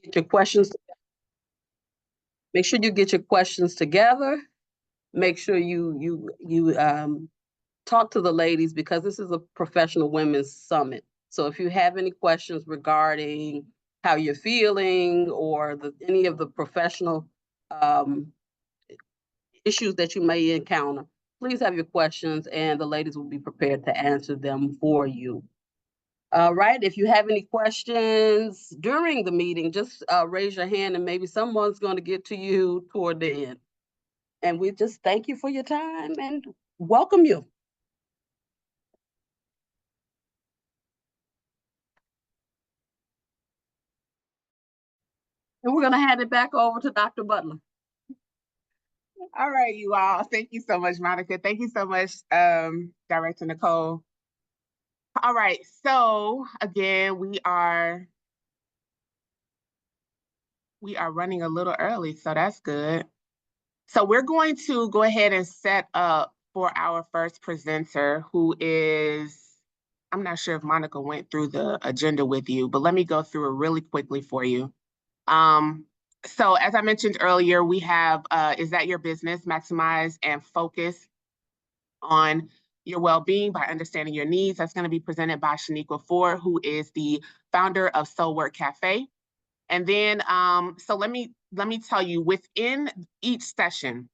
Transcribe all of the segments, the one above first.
Get your questions. Make sure you get your questions together. Make sure you talk to the ladies, because this is a professional women's summit. So if you have any questions regarding how you're feeling or any of the professional issues that you may encounter, please have your questions and the ladies will be prepared to answer them for you. All right, if you have any questions during the meeting, just raise your hand and maybe someone's going to get to you toward the end. And we just thank you for your time and welcome you. And we're going to hand it back over to Dr. Butler. All right, you all. Thank you so much, Monica. Thank you so much, Director Nicole. All right, so again, we are running a little early, so that's good. So we're going to go ahead and set up for our first presenter, who is, I'm not sure if Monica went through the agenda with you, but let me go through it really quickly for you. So as I mentioned earlier, we have Is That Your Business? Maximize and Focus on Your Well-Being by Understanding Your Needs. That's going to be presented by Shaniqua Ford, who is the founder of Soul Work Cafe. And then, so let me tell you, within each session,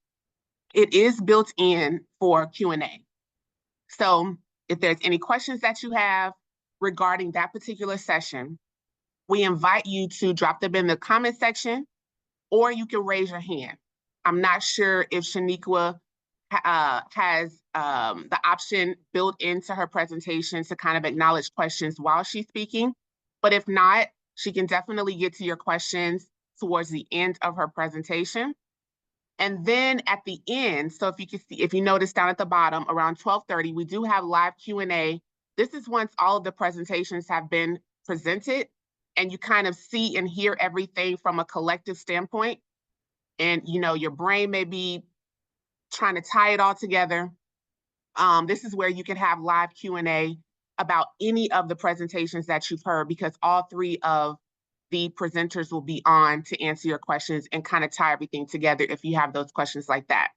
it is built in for Q&A. So if there's any questions that you have regarding that particular session, we invite you to drop them in the comment section, or you can raise your hand. I'm not sure if Shaniqua has the option built into her presentation to kind of acknowledge questions while she's speaking, but if not, she can definitely get to your questions towards the end of her presentation. And then at the end, so if you can see, if you notice down at the bottom, around 12:30, we do have live Q&A. This is once all of the presentations have been presented and you kind of see and hear everything from a collective standpoint. And your brain may be trying to tie it all together. This is where you can have live Q&A about any of the presentations that you've heard, because all three of the presenters will be on to answer your questions and kind of tie everything together if you have those questions like that.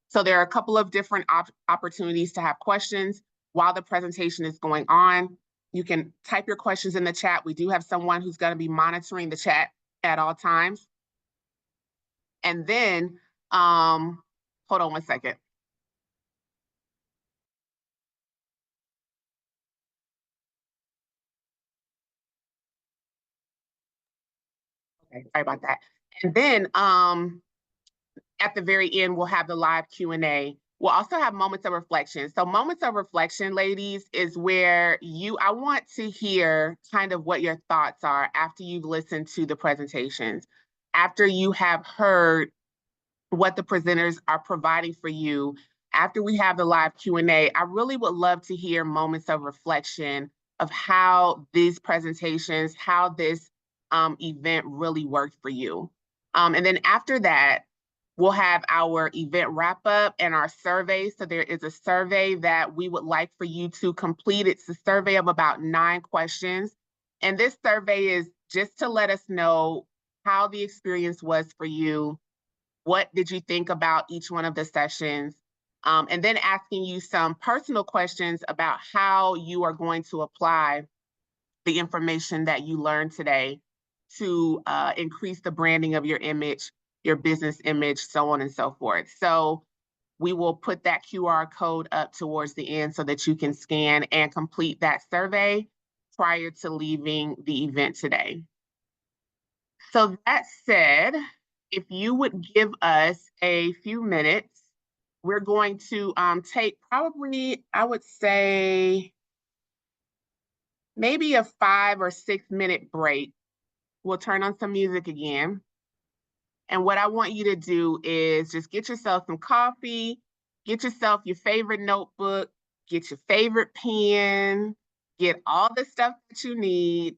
So there are a couple of different opportunities to have questions while the presentation is going on. You can type your questions in the chat. We do have someone who's going to be monitoring the chat at all times. And then, hold on one second. Okay, sorry about that. And then at the very end, we'll have the live Q&A. We'll also have moments of reflection. So moments of reflection, ladies, is where I want to hear kind of what your thoughts are after you've listened to the presentations, after you have heard what the presenters are providing for you. After we have the live Q&A, I really would love to hear moments of reflection of how these presentations, how this event really worked for you. And then after that, we'll have our event wrap up and our survey. So there is a survey that we would like for you to complete. It's a survey of about 9 questions. And this survey is just to let us know how the experience was for you. What did you think about each one of the sessions? And then asking you some personal questions about how you are going to apply the information that you learned today to increase the branding of your image, your business image, so on and so forth. So we will put that QR code up towards the end so that you can scan and complete that survey prior to leaving the event today. So that said, if you would give us a few minutes, we're going to take probably, I would say, maybe a 5 or 6 minute break. We'll turn on some music again. And what I want you to do is just get yourself some coffee, get yourself your favorite notebook, get your favorite pen, get all the stuff that you need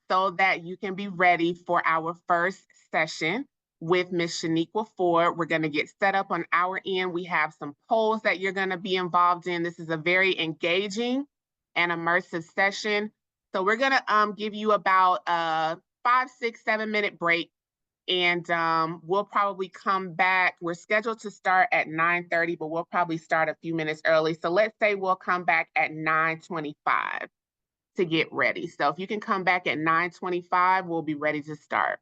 so that you can be ready for our first session with Ms. Shaniqua Ford. We're going to get set up on our end. We have some polls that you're going to be involved in. This is a very engaging and immersive session. So we're going to give you about 5, 6, 7 minute break. And we'll probably come back. We're scheduled to start at 9:30, but we'll probably start a few minutes early. So let's say we'll come back at 9:25 to get ready. So if you can come back at 9:25, we'll be ready to start.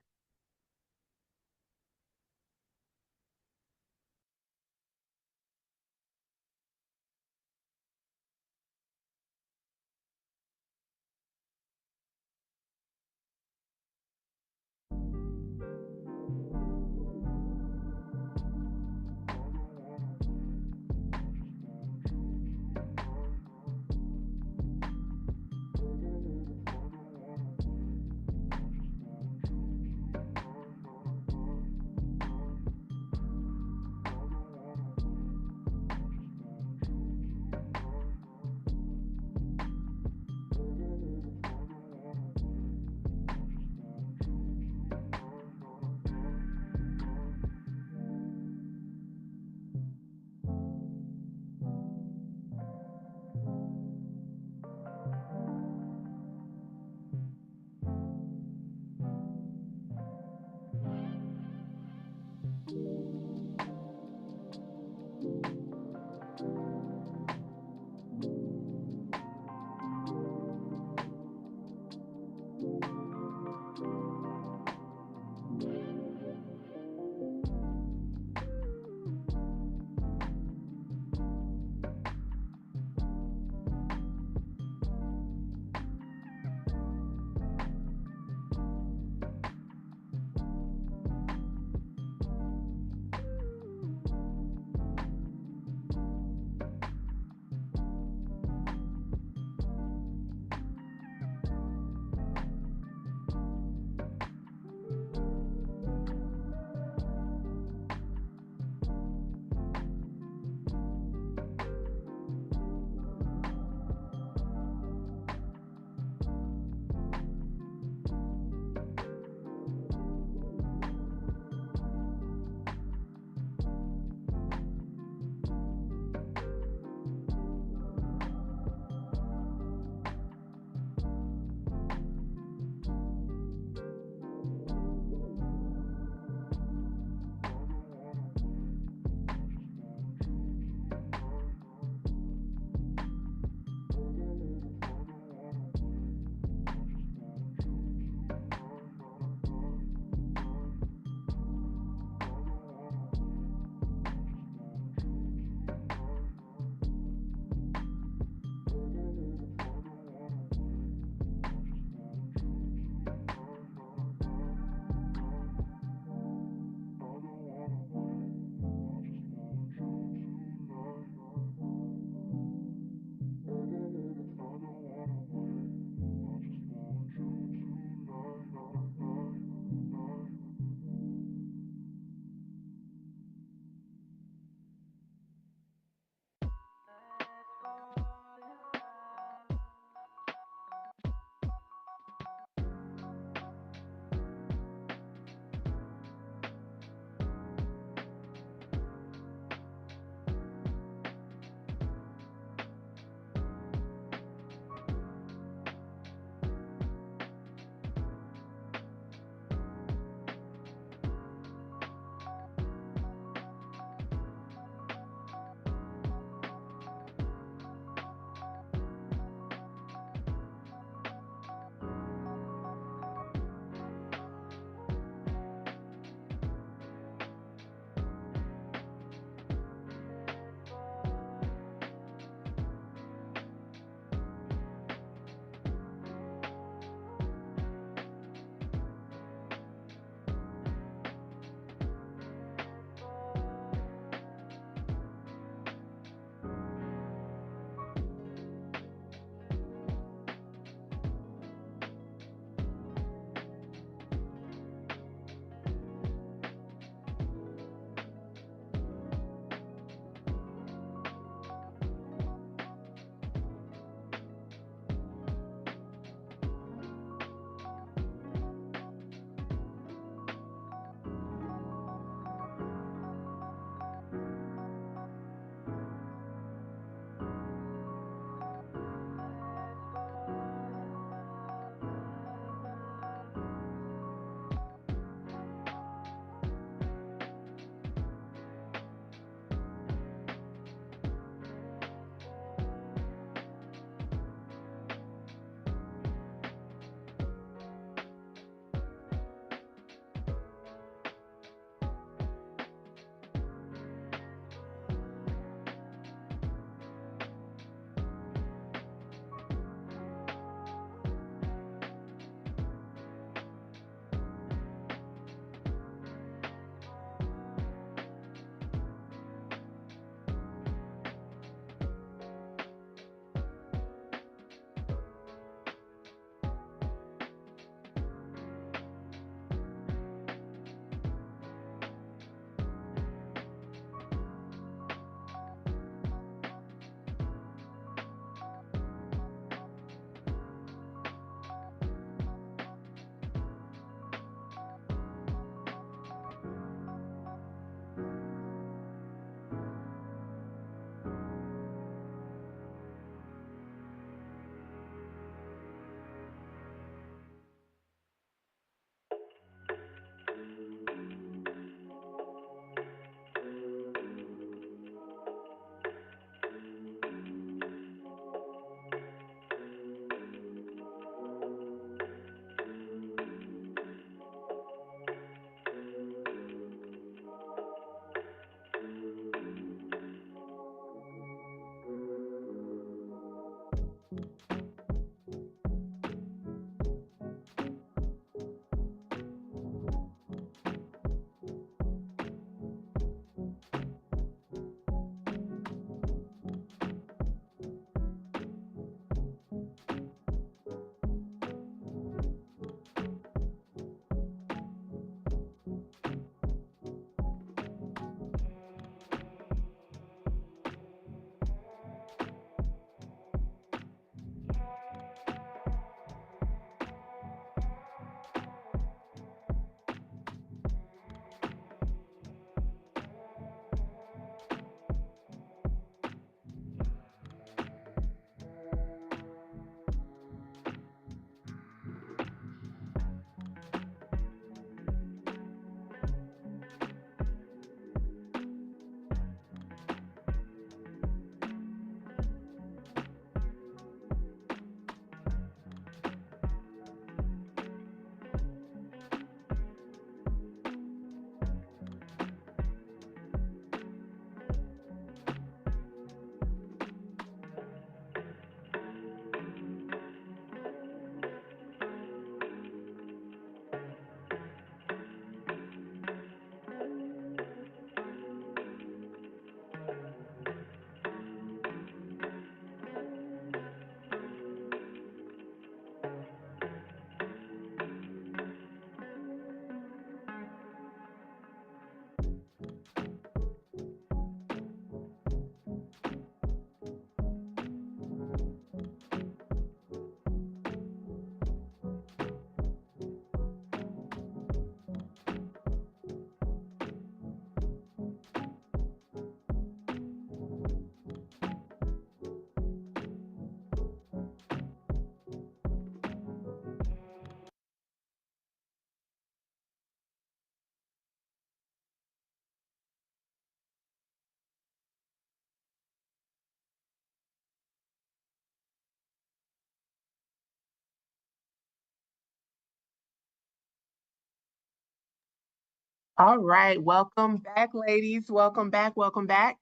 All right, welcome back, ladies. Welcome back, welcome back.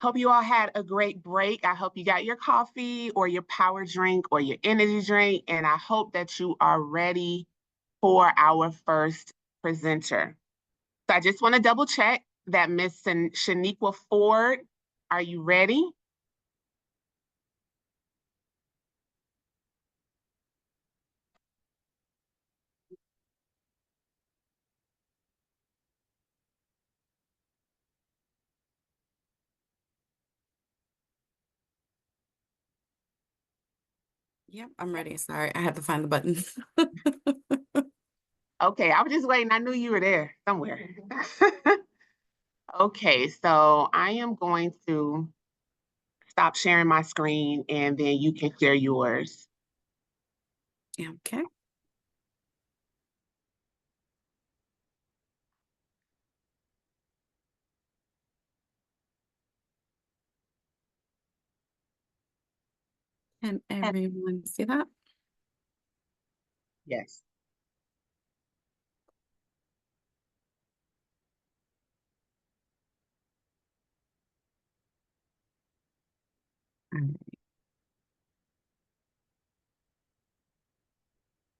Hope you all had a great break. I hope you got your coffee or your power drink or your energy drink, and I hope that you are ready for our first presenter. So I just want to double check that Miss Shaniqua Ford, are you ready? Yep, I'm ready. Sorry, I had to find the button. Okay, I was just waiting. I knew you were there somewhere. Okay, so I am going to stop sharing my screen and then you can share yours. Okay. Can everyone see that? Yes. All right.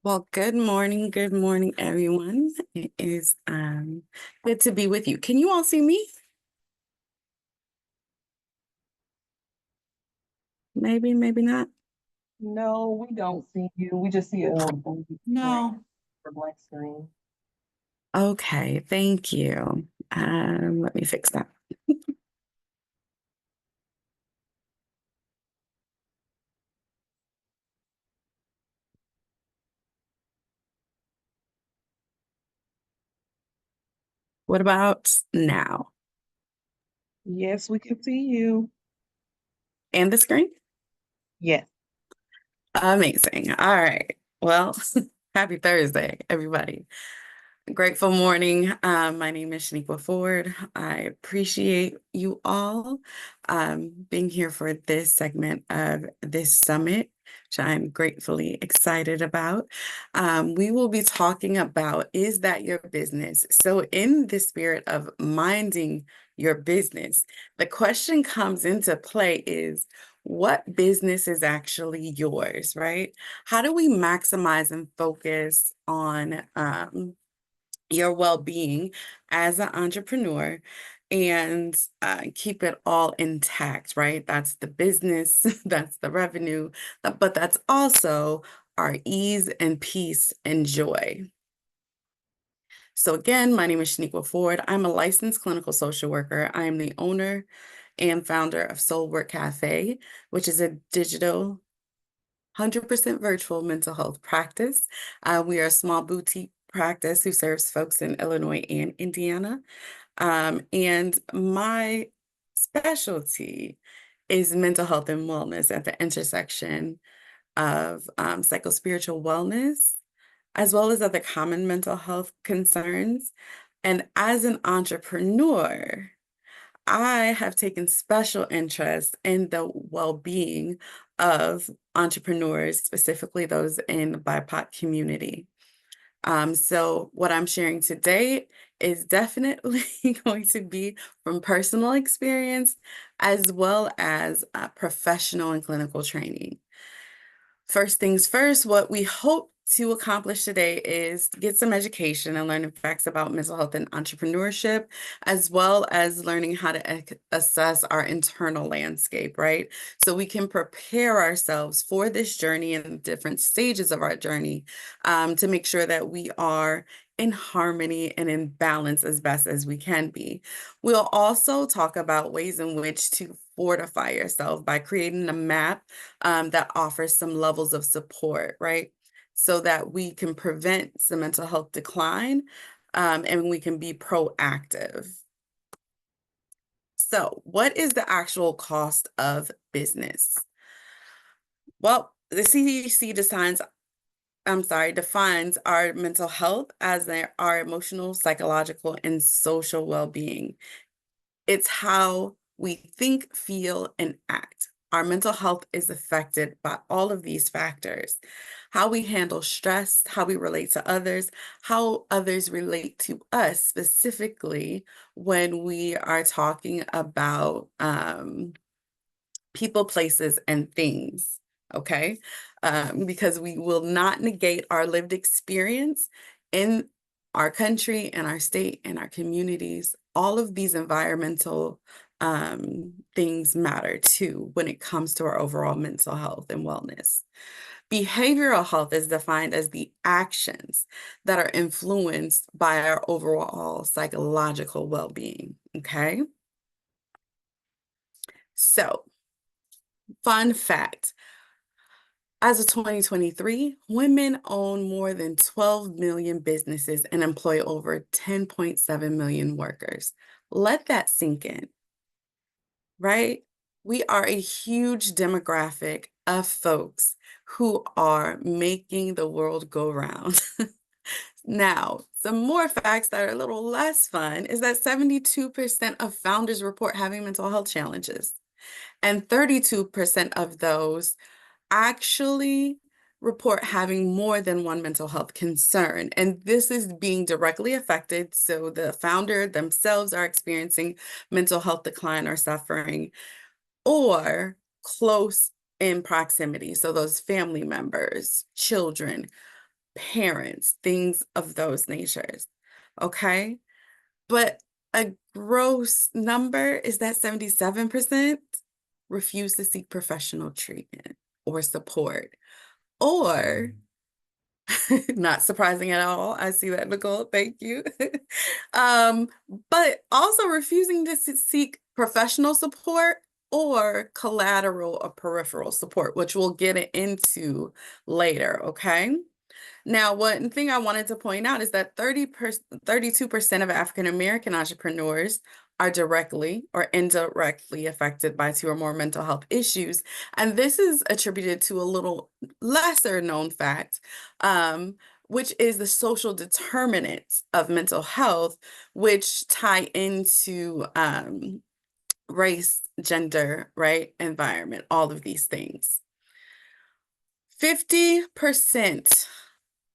Well, good morning, everyone. It is good to be with you. Can you all see me? Maybe, maybe not. No, we don't see you. We just see a No. black screen. Okay, thank you. Let me fix that. What about now? Yes, we can see you. And the screen? Yes. Amazing. All right. Well, happy Thursday, everybody. Grateful morning. My name is Shaniqua Ford. I appreciate you all being here for this segment of this summit, which I'm gratefully excited about. We will be talking about, is that your business? So in the spirit of minding your business, the question comes into play is, what business is actually yours, right? How do we maximize and focus on your well-being as an entrepreneur and keep it all intact, right? That's the business, that's the revenue, but that's also our ease and peace and joy. So again, my name is Shaniqua Ford. I'm a licensed clinical social worker. I am the owner and founder of Soul Work Cafe, which is a digital 100% virtual mental health practice. We are a small boutique practice who serves folks in Illinois and Indiana. And my specialty is mental health and wellness at the intersection of psychospiritual wellness, as well as other common mental health concerns. And as an entrepreneur, I have taken special interest in the well-being of entrepreneurs, specifically those in the BIPOC community. So what I'm sharing today is definitely going to be from personal experience as well as professional and clinical training. First things first, what we hope to accomplish today is to get some education and learning facts about mental health and entrepreneurship, as well as learning how to assess our internal landscape, right? So we can prepare ourselves for this journey and different stages of our journey to make sure that we are in harmony and in balance as best as we can be. We'll also talk about ways in which to fortify yourself by creating a map that offers some levels of support, right? So that we can prevent some mental health decline and we can be proactive. So what is the actual cost of business? Well, the CDC defines our mental health as our emotional, psychological, and social well-being. It's how we think, feel, and act. Our mental health is affected by all of these factors. How we handle stress, how we relate to others, how others relate to us, specifically when we are talking about people, places, and things, okay? Because we will not negate our lived experience in our country and our state and our communities. All of these environmental things matter too when it comes to our overall mental health and wellness. Behavioral health is defined as the actions that are influenced by our overall psychological well-being, okay? So, fun fact, as of 2023, women own more than 12 million businesses and employ over 10.7 million workers. Let that sink in, right? We are a huge demographic of folks who are making the world go round. Now, some more facts that are a little less fun is that 72% of founders report having mental health challenges, and 32% of those actually report having more than one mental health concern. And this is being directly affected. So the founder themselves are experiencing mental health decline or suffering, or close in proximity. So those family members, children, parents, things of those natures. Okay. But a gross number is that 77% refuse to seek professional treatment or support, or not surprising at all. I see that, Nicole. Thank you. But also refusing to seek professional support or collateral or peripheral support, which we'll get into later, okay? Now, one thing I wanted to point out is that 32% of African American entrepreneurs are directly or indirectly affected by 2 or more mental health issues. And this is attributed to a little lesser known fact, which is the social determinants of mental health, which tie into race, gender, right, environment, all of these things. 50%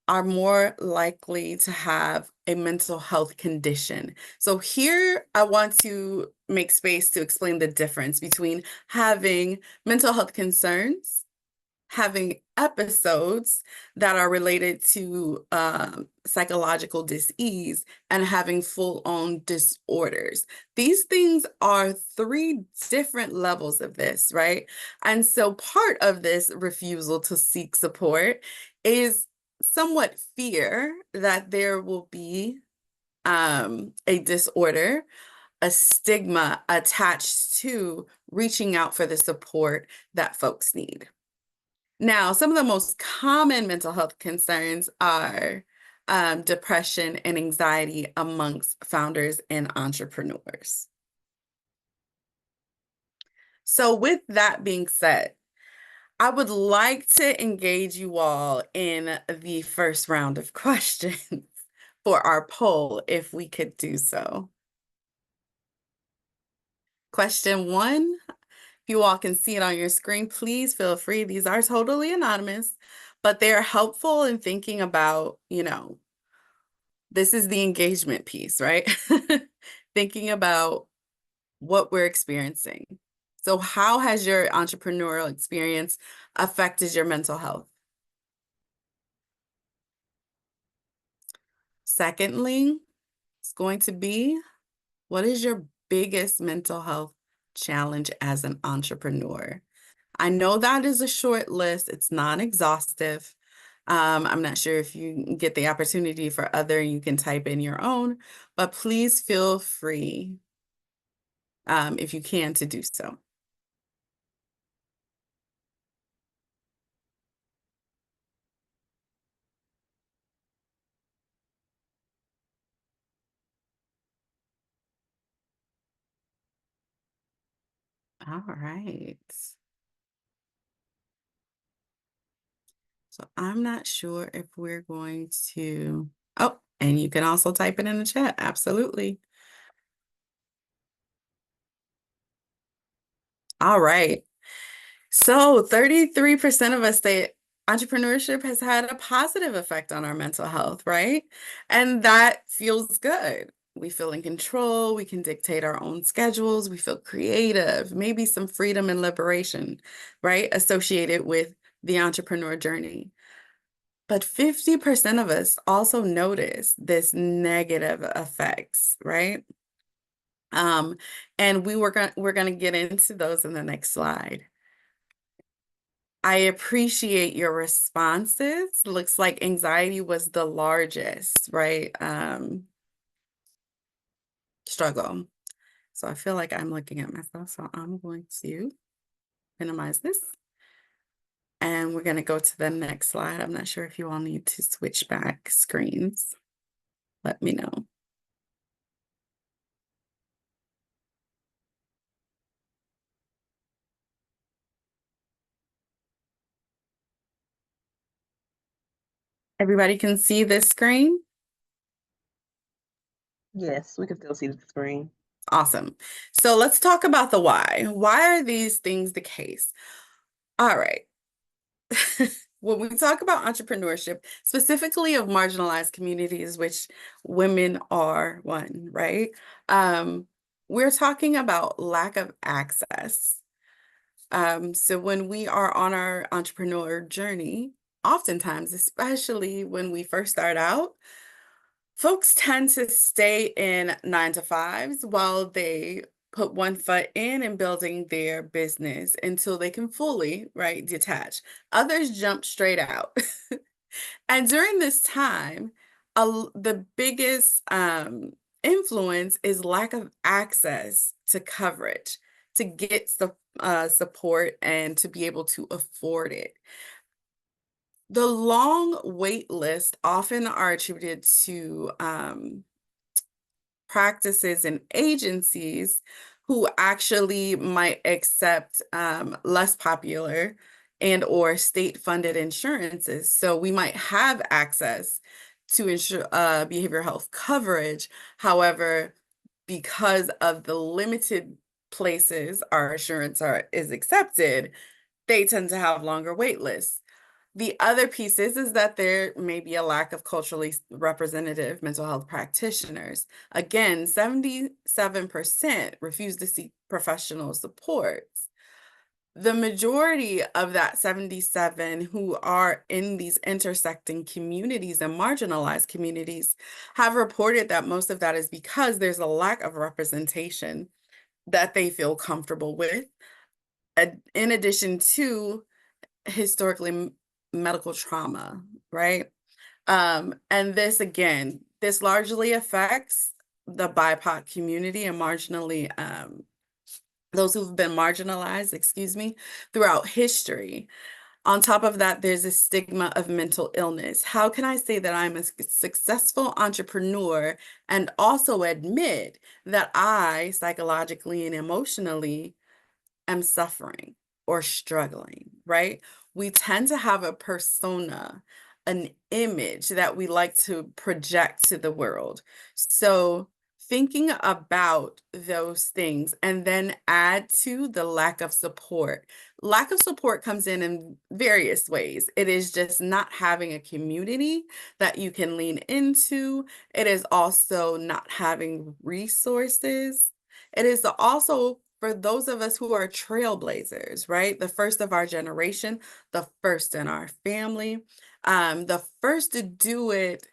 are more likely to have a mental health condition. So here I want to make space to explain the difference between having mental health concerns, having episodes that are related to psychological dis-ease, and having full-on disorders. These things are three different levels of this, right? And so part of this refusal to seek support is somewhat fear that there will be a disorder, a stigma attached to reaching out for the support that folks need. Now, some of the most common mental health concerns are depression and anxiety amongst founders and entrepreneurs. So with that being said, I would like to engage you all in the first round of questions for our poll, if we could do so. Question 1. You all can see it on your screen. Please feel free. These are totally anonymous, but they're helpful in thinking about, this is the engagement piece, right? Thinking about what we're experiencing. So how has your entrepreneurial experience affected your mental health? Secondly, it's going to be, what is your biggest mental health challenge as an entrepreneur? I know that is a short list. It's not exhaustive. I'm not sure if you get the opportunity for other, you can type in your own, but please feel free, if you can, to do so. All right. So I'm not sure if we're going to, oh, and you can also type it in the chat. Absolutely. All right. So 33% of us say entrepreneurship has had a positive effect on our mental health, right? And that feels good. We feel in control, we can dictate our own schedules, we feel creative, maybe some freedom and liberation, right? Associated with the entrepreneur journey. But 50% of us also notice this negative effects, right? And we're gonna get into those in the next slide. I appreciate your responses. Looks like anxiety was the largest, right? Struggle. So I feel like I'm looking at myself, so I'm going to minimize this. And we're going to go to the next slide. I'm not sure if you all need to switch back screens. Let me know. Everybody can see this screen? Yes, we can still see the screen. Awesome. So let's talk about the why. Why are these things the case? All right. When we talk about entrepreneurship, specifically of marginalized communities, which women are one, right? We're talking about lack of access. So when we are on our entrepreneur journey, oftentimes, especially when we first start out, folks tend to stay in 9-to-5s while they put one foot in building their business until they can fully, right, detach. Others jump straight out. And during this time, the biggest influence is lack of access to coverage, to get support and to be able to afford it. The long wait list often are attributed to practices and agencies who actually might accept less popular and or state-funded insurances. So we might have access to behavioral health coverage. However, because of the limited places our insurance is accepted, they tend to have longer wait lists. The other piece is that there may be a lack of culturally representative mental health practitioners. Again, 77% refuse to seek professional support. The majority of that 77 who are in these intersecting communities and marginalized communities have reported that most of that is because there's a lack of representation that they feel comfortable with, in addition to historically medical trauma, right? And this, again, this largely affects the BIPOC community and those who've been marginalized, throughout history. On top of that, there's a stigma of mental illness. How can I say that I'm a successful entrepreneur and also admit that I psychologically and emotionally am suffering or struggling, right? We tend to have a persona, an image that we like to project to the world. So thinking about those things and then add to the lack of support. Lack of support comes in various ways. It is just not having a community that you can lean into. It is also not having resources. It is also for those of us who are trailblazers, right? The first of our generation, the first in our family, the first to do it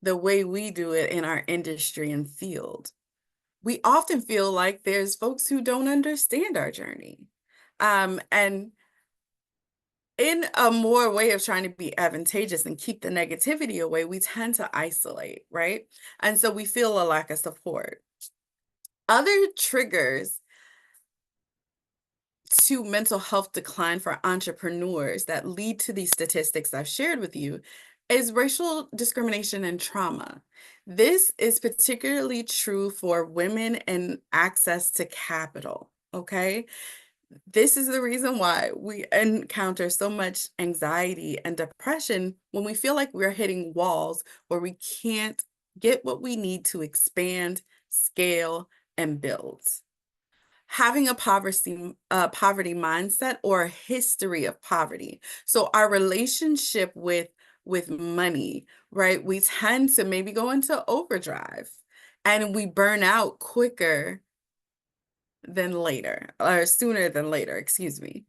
the way we do it in our industry and field. We often feel like there's folks who don't understand our journey. And in a more way of trying to be advantageous and keep the negativity away, we tend to isolate, right? And so we feel a lack of support. Other triggers to mental health decline for entrepreneurs that lead to these statistics I've shared with you is racial discrimination and trauma. This is particularly true for women and access to capital, okay? This is the reason why we encounter so much anxiety and depression when we feel like we're hitting walls where we can't get what we need to expand, scale, and build. Having a poverty mindset or a history of poverty. So our relationship with money, right? We tend to maybe go into overdrive and we burn out quicker than later, or sooner than later, excuse me.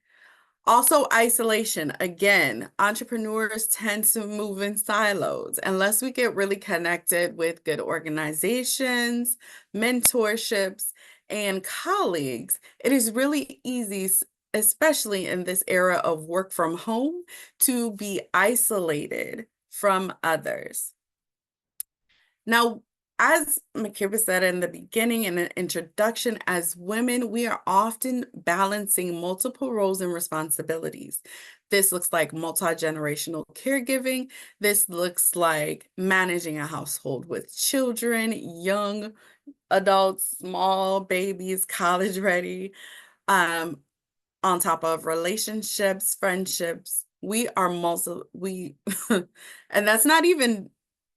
Also, isolation. Again, entrepreneurs tend to move in silos unless we get really connected with good organizations, mentorships, and colleagues. It is really easy, especially in this era of work from home, to be isolated from others. Now, as Makiba said in the beginning in an introduction, as women, we are often balancing multiple roles and responsibilities. This looks like multi-generational caregiving. This looks like managing a household with children, young adults, small babies, college ready, on top of relationships, friendships. We are and that's not even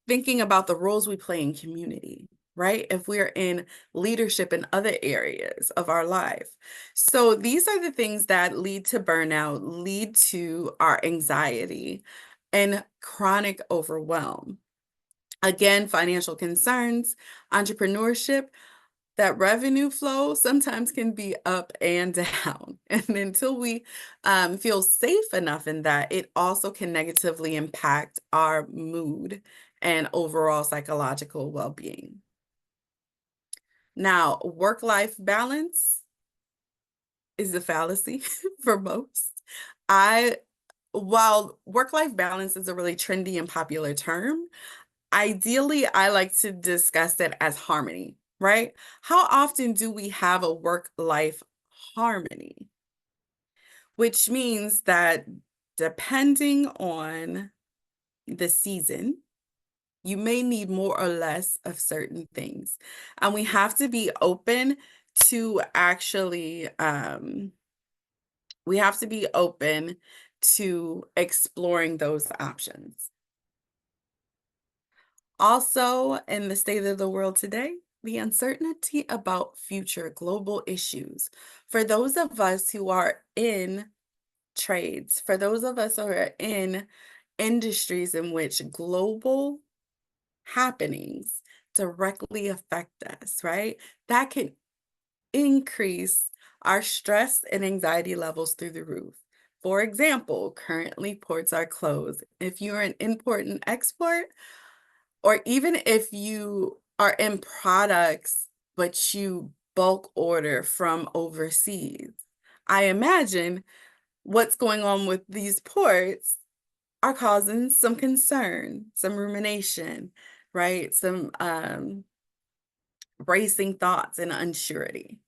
thinking about the roles we play in community, right? If we're in leadership in other areas of our life. So these are the things that lead to burnout, lead to our anxiety and chronic overwhelm. Again, financial concerns, entrepreneurship, that revenue flow sometimes can be up and down. And until we feel safe enough in that, it also can negatively impact our mood and overall psychological well-being. Now, work-life balance is a fallacy for most. While work-life balance is a really trendy and popular term, ideally, I like to discuss it as harmony, right? How often do we have a work-life harmony? Which means that depending on the season, you may need more or less of certain things. And we have to be open to actually, we have to be open to exploring those options. Also, in the state of the world today, the uncertainty about future global issues. For those of us who are in trades, for those of us who are in industries in which global happenings directly affect us, right? That can increase our stress and anxiety levels through the roof. For example, currently ports are closed. If you're an import and export, or even if you are in products, but you bulk order from overseas, I imagine what's going on with these ports are causing some concern, some rumination, right? Some racing thoughts and unsurety.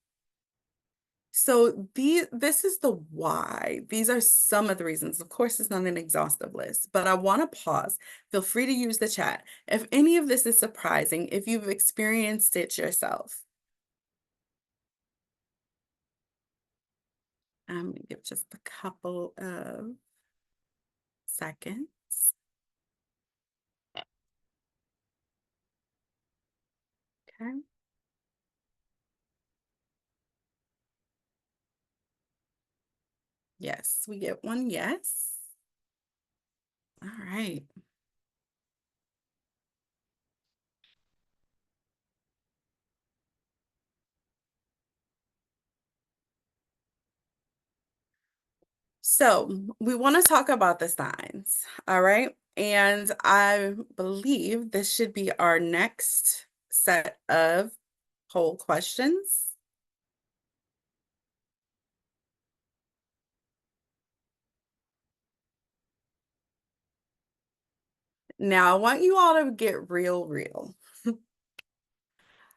So this is the why. These are some of the reasons. Of course, it's not an exhaustive list, but I want to pause. Feel free to use the chat. If any of this is surprising, if you've experienced it yourself. I'm going to give just a couple of seconds. Okay. Yes, we get one yes. All right. So we want to talk about the signs, all right? And I believe this should be our next set of poll questions. Now, I want you all to get real.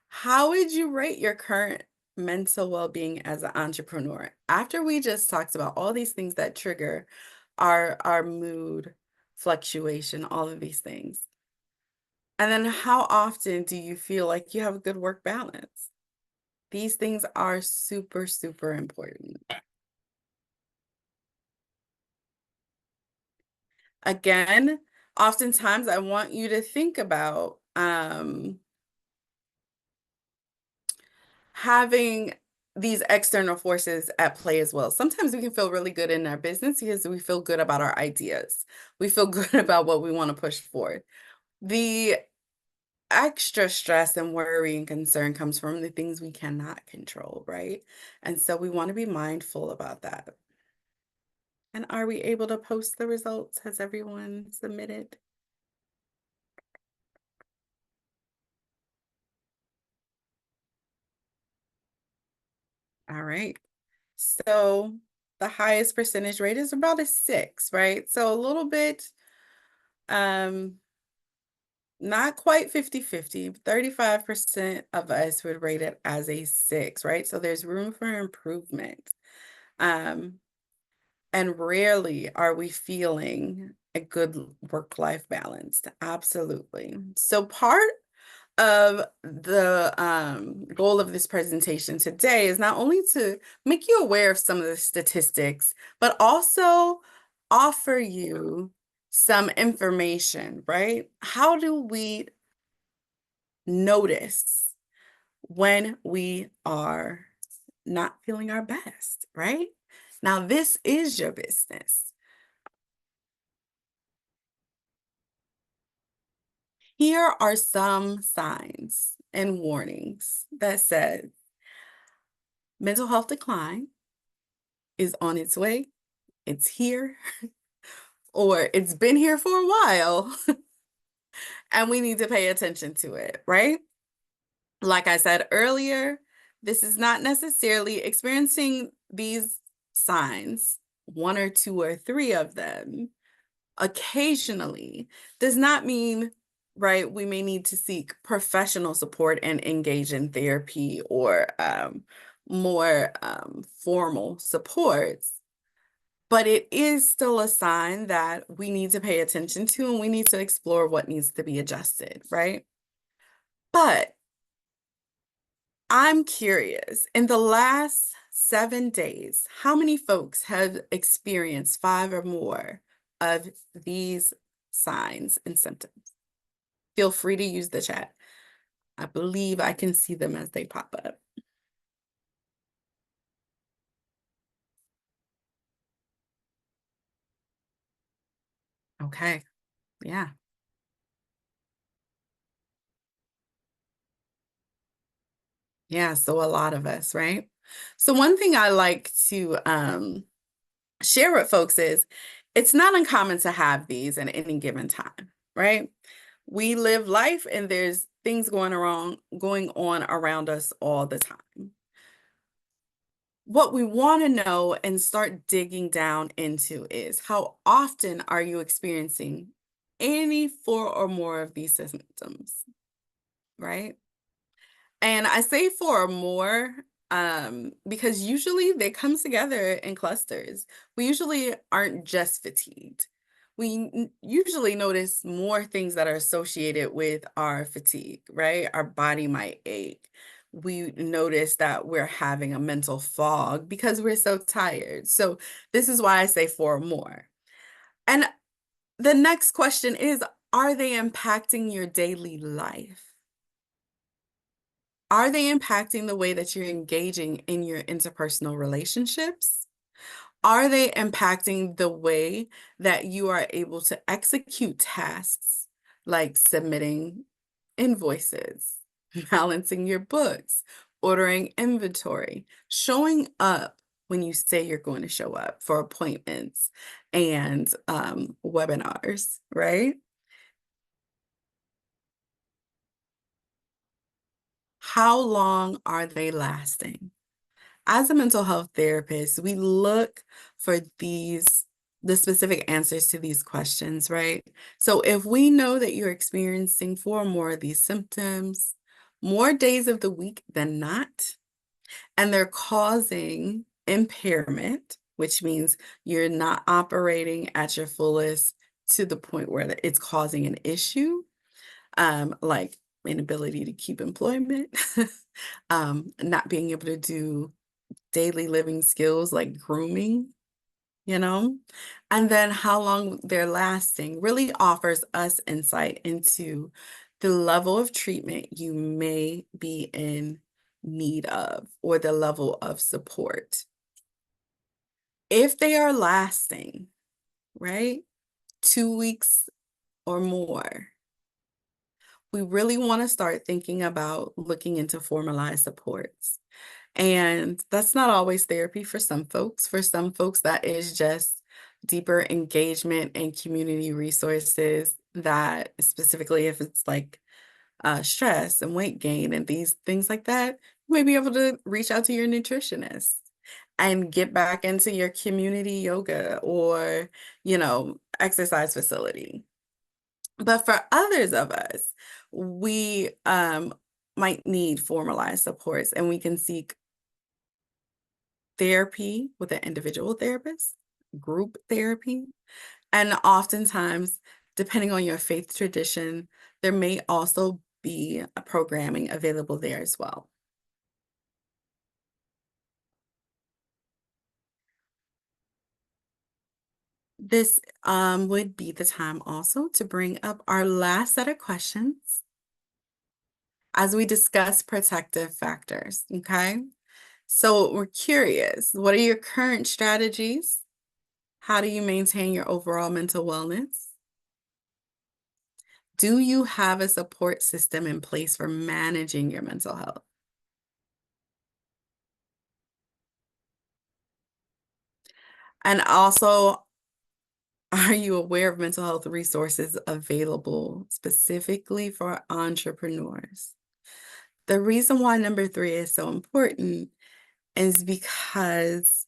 How would you rate your current mental well-being as an entrepreneur? After we just talked about all these things that trigger our mood fluctuation, all of these things. And then how often do you feel like you have a good work balance? These things are super, super important. Again, oftentimes I want you to think about having these external forces at play as well. Sometimes we can feel really good in our business because we feel good about our ideas. We feel good about what we want to push forward. The extra stress and worry and concern comes from the things we cannot control, right? And so we want to be mindful about that. And are we able to post the results? Has everyone submitted? All right. So the highest percentage rate is about a 6, right? So a little bit, not quite 50-50, 35% of us would rate it as a 6, right? So there's room for improvement. And rarely are we feeling a good work-life balance. Absolutely. So part of the goal of this presentation today is not only to make you aware of some of the statistics, but also offer you some information, right? How do we notice when we are not feeling our best, right? Now, this is your business. Here are some signs and warnings that says mental health decline is on its way, it's here, or it's been here for a while, and we need to pay attention to it, right? Like I said earlier, this is not necessarily experiencing these signs, 1 or 2 or 3 of them, occasionally does not mean, right, we may need to seek professional support and engage in therapy or more formal supports. But it is still a sign that we need to pay attention to, and we need to explore what needs to be adjusted, right? But I'm curious, in the last 7 days, how many folks have experienced 5 or more of these signs and symptoms? Feel free to use the chat. I believe I can see them as they pop up. Okay. Yeah. Yeah. So a lot of us, right? So one thing I like to share with folks is it's not uncommon to have these at any given time, right? We live life and there's things going on around us all the time. What we want to know and start digging down into is how often are you experiencing any four or more of these symptoms, right? And I say four or more because usually they come together in clusters. We usually aren't just fatigued. We usually notice more things that are associated with our fatigue, right? Our body might ache. We notice that we're having a mental fog because we're so tired. So this is why I say four or more. And the next question is, are they impacting your daily life? Are they impacting the way that you're engaging in your interpersonal relationships? Are they impacting the way that you are able to execute tasks like submitting invoices, balancing your books, ordering inventory, showing up when you say you're going to show up for appointments and webinars, right? How long are they lasting? As a mental health therapist, we look for the specific answers to these questions, right? So if we know that you're experiencing four or more of these symptoms, more days of the week than not, and they're causing impairment, which means you're not operating at your fullest to the point where it's causing an issue, like inability to keep employment, not being able to do daily living skills like grooming, you know, and then how long they're lasting really offers us insight into the level of treatment you may be in need of or the level of support. If they are lasting, right, 2 weeks or more, we really want to start thinking about looking into formalized supports. And that's not always therapy for some folks. For some folks, that is just deeper engagement and community resources that specifically if it's like stress and weight gain and these things like that, you may be able to reach out to your nutritionist and get back into your community yoga or, exercise facility. But for others of us, we might need formalized supports and we can seek therapy with an individual therapist, group therapy, and oftentimes, depending on your faith tradition, there may also be a programming available there as well. This would be the time also to bring up our last set of questions as we discuss protective factors, okay? So we're curious, what are your current strategies? How do you maintain your overall mental wellness? Do you have a support system in place for managing your mental health? And also, are you aware of mental health resources available specifically for entrepreneurs? The reason why number 3 is so important is because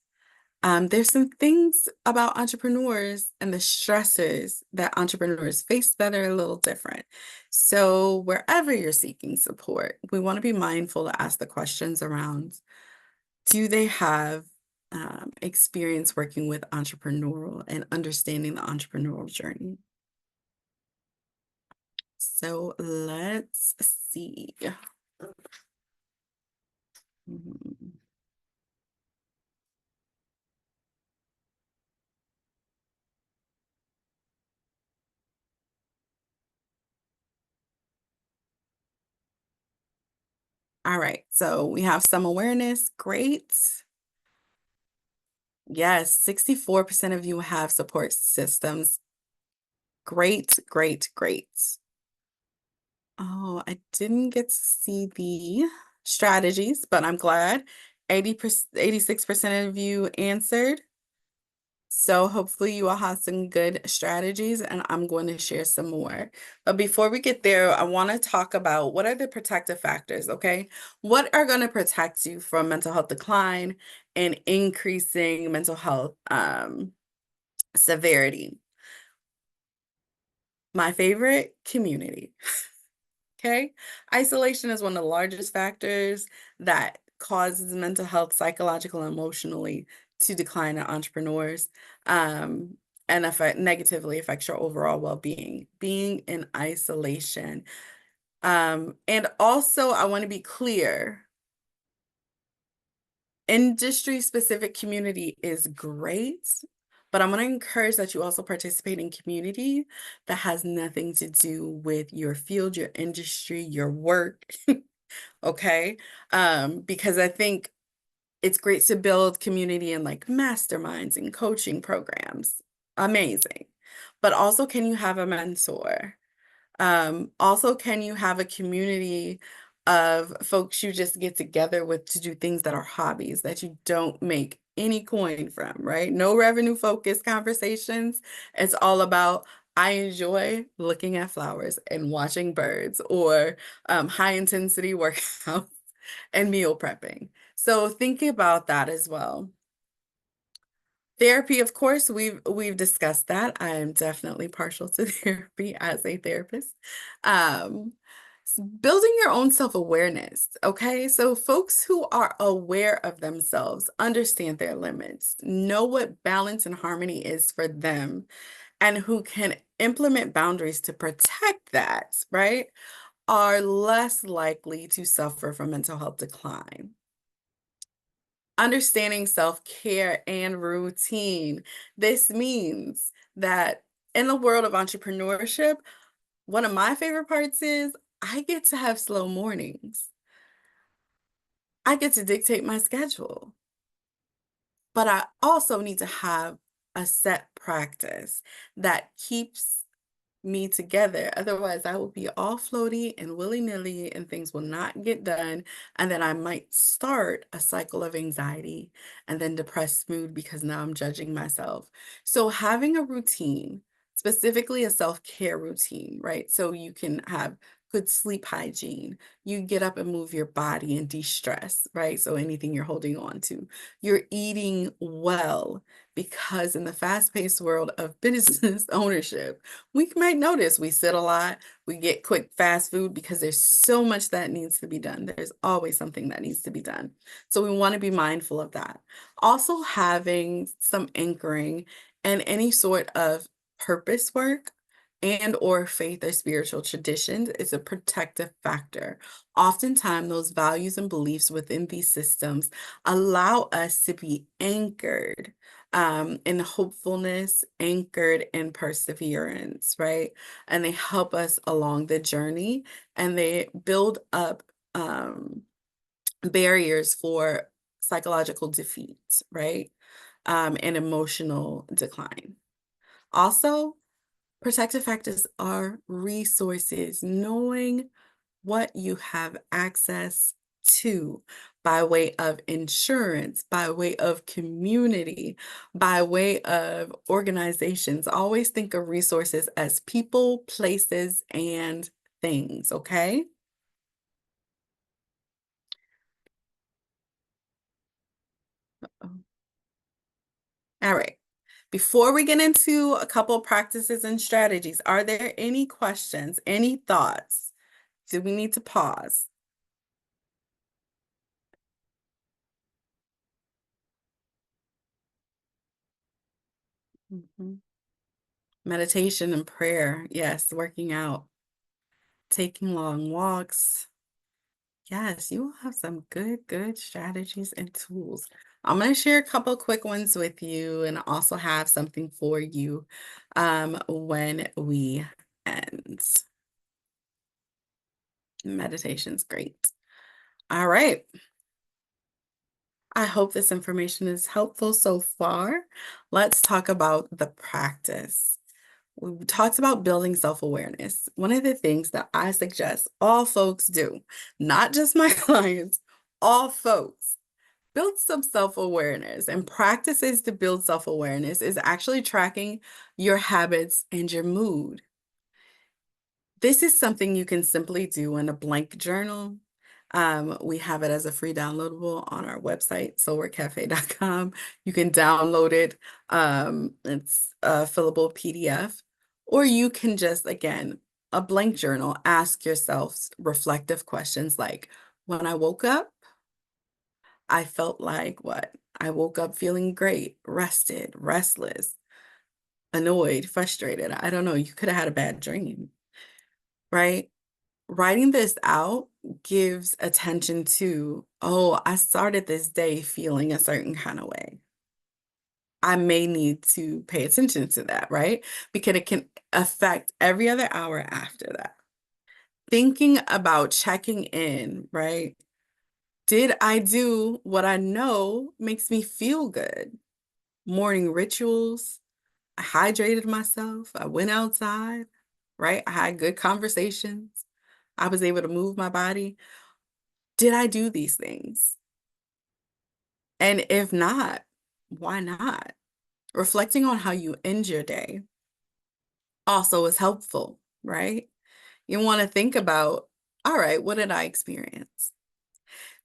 there's some things about entrepreneurs and the stressors that entrepreneurs face that are a little different. So wherever you're seeking support, we want to be mindful to ask the questions around, do they have experience working with entrepreneurial and understanding the entrepreneurial journey? So let's see. Mhm. All right, so we have some awareness. Great. Yes, 64% of you have support systems Great, great, great. Oh, I didn't get to see the strategies, but I'm glad 86% of you answered. So hopefully you all have some good strategies, and I'm going to share some more. But before we get there, I want to talk about what are the protective factors, okay? What are going to protect you from mental health decline and increasing mental health severity? My favorite, community. Okay. Isolation is one of the largest factors that causes mental health, psychological, and emotionally to decline in entrepreneurs, and negatively affects your overall well-being, being in isolation. And also, I want to be clear, industry-specific community is great, but I'm going to encourage that you also participate in community that has nothing to do with your field, your industry, your work. Okay. Because I think it's great to build community in like masterminds and coaching programs. Amazing. But also, can you have a mentor? Also, can you have a community of folks you just get together with to do things that are hobbies that you don't make any coin from, right? No revenue focused conversations. It's all about, I enjoy looking at flowers and watching birds, or high intensity workouts and meal prepping. So think about that as well. Therapy, of course, we've discussed that. I am definitely partial to therapy as a therapist. Building your own self-awareness, okay? So folks who are aware of themselves, understand their limits, know what balance and harmony is for them, and who can implement boundaries to protect that, right, are less likely to suffer from mental health decline. Understanding self-care and routine. This means that in the world of entrepreneurship, one of my favorite parts is I get to have slow mornings. I get to dictate my schedule. But I also need to have a set practice that keeps me together. Otherwise, I will be all floaty and willy-nilly, and things will not get done. And then I might start a cycle of anxiety and then depressed mood because now I'm judging myself. So having a routine, specifically a self-care routine, right? So you can have good sleep hygiene. You get up and move your body and de-stress, right? So anything you're holding on to. You're eating well, because in the fast-paced world of business ownership, we might notice we sit a lot, we get quick fast food because there's so much that needs to be done. There's always something that needs to be done. So we want to be mindful of that. Also having some anchoring and any sort of purpose work and or faith or spiritual traditions is a protective factor. Oftentimes, those values and beliefs within these systems allow us to be anchored in hopefulness, anchored in perseverance, right? And they help us along the journey, and they build up barriers for psychological defeat, right? And emotional decline. Also, protective factors are resources, knowing what you have access to by way of insurance, by way of community, by way of organizations. Always think of resources as people, places, and things, okay? All right. Before we get into a couple practices and strategies, are there any questions, any thoughts? Do we need to pause? Mhm. Meditation and prayer. Yes, working out, taking long walks. Yes, you will have some good strategies and tools. I'm going to share a couple quick ones with you and also have something for you when we end. Meditation's great. All right. I hope this information is helpful so far. Let's talk about the practice. we talked about building self-awareness. One of the things that I suggest all folks do, not just my clients, all folks, build some self-awareness. And practices to build self-awareness is actually tracking your habits and your mood. This is something you can simply do in a blank journal. We have it as a free downloadable on our website, soulworkcafe.com. You can download it. It's a fillable PDF, or you can just, again, a blank journal, ask yourself reflective questions like, when I woke up, I felt like what? I woke up feeling great, rested, restless, annoyed, frustrated. I don't know. You could have had a bad dream, right? Writing this out gives attention to, oh, I started this day feeling a certain kind of way. I may need to pay attention to that, right? Because it can affect every other hour after that. Thinking about checking in, right? Did I do what I know makes me feel good? Morning rituals. I hydrated myself. I went outside, right? I had good conversations. I was able to move my body. Did I do these things? And if not, why not? Reflecting on how you end your day also is helpful, right? You want to think about, all right, what did I experience?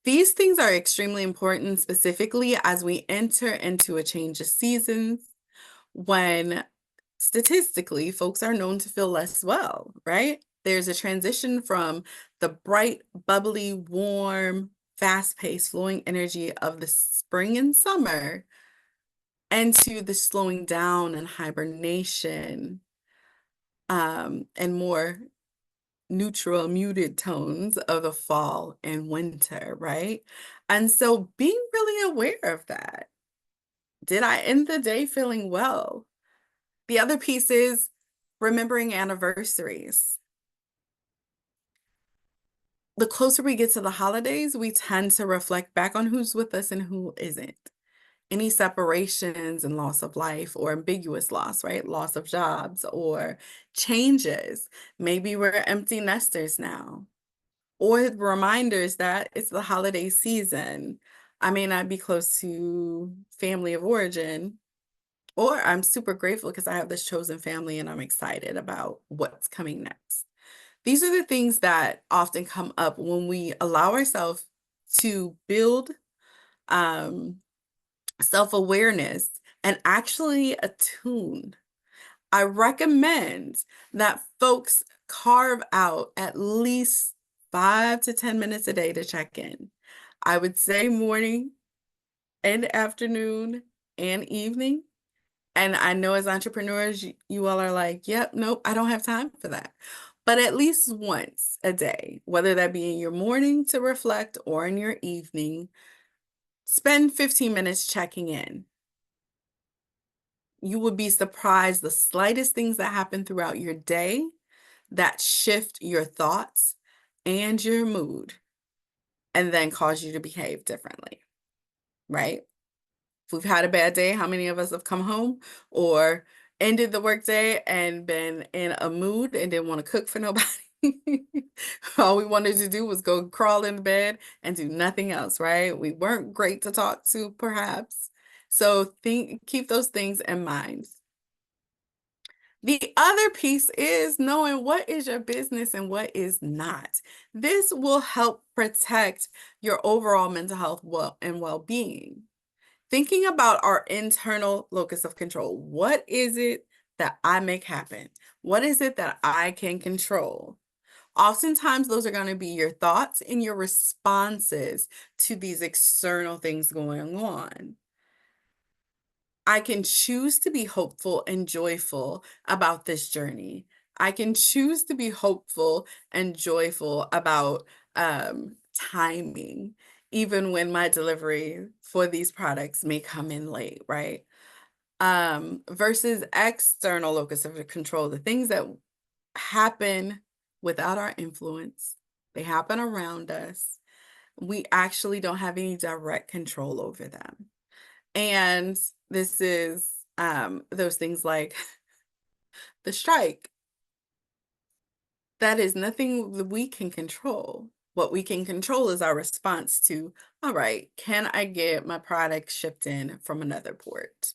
These things are extremely important, specifically as we enter into a change of seasons when statistically folks are known to feel less well, right? There's a transition from the bright, bubbly, warm, fast-paced, flowing energy of the spring and summer into the slowing down and hibernation, and more neutral, muted tones of the fall and winter, right? And so being really aware of that. Did I end the day feeling well? The other piece is remembering anniversaries. The closer we get to the holidays, we tend to reflect back on who's with us and who isn't. Any separations and loss of life or ambiguous loss, right? Loss of jobs or changes. Maybe we're empty nesters now. Or reminders that it's the holiday season. I may not be close to family of origin, or I'm super grateful because I have this chosen family and I'm excited about what's coming next. These are the things that often come up when we allow ourselves to build self-awareness and actually attune. I recommend that folks carve out at least 5 to 10 minutes a day to check in. I would say morning and afternoon and evening. And I know as entrepreneurs, you all are like, yep, nope, I don't have time for that. But at least once a day, whether that be in your morning to reflect or in your evening, spend 15 minutes checking in. You would be surprised the slightest things that happen throughout your day that shift your thoughts and your mood and then cause you to behave differently, right? If we've had a bad day, how many of us have come home or ended the workday and been in a mood and didn't want to cook for nobody? All we wanted to do was go crawl in bed and do nothing else, right? We weren't great to talk to, perhaps. So keep those things in mind. The other piece is knowing what is your business and what is not. This will help protect your overall mental health and well-being. Thinking about our internal locus of control. What is it that I make happen? What is it that I can control? Oftentimes, those are going to be your thoughts and your responses to these external things going on. I can choose to be hopeful and joyful about this journey. I can choose to be hopeful and joyful about timing, even when my delivery for these products may come in late, right? Versus external locus of control, the things that happen without our influence, they happen around us. We actually don't have any direct control over them. And this is those things like the strike, that is nothing that we can control. What we can control is our response to, all right, can I get my product shipped in from another port?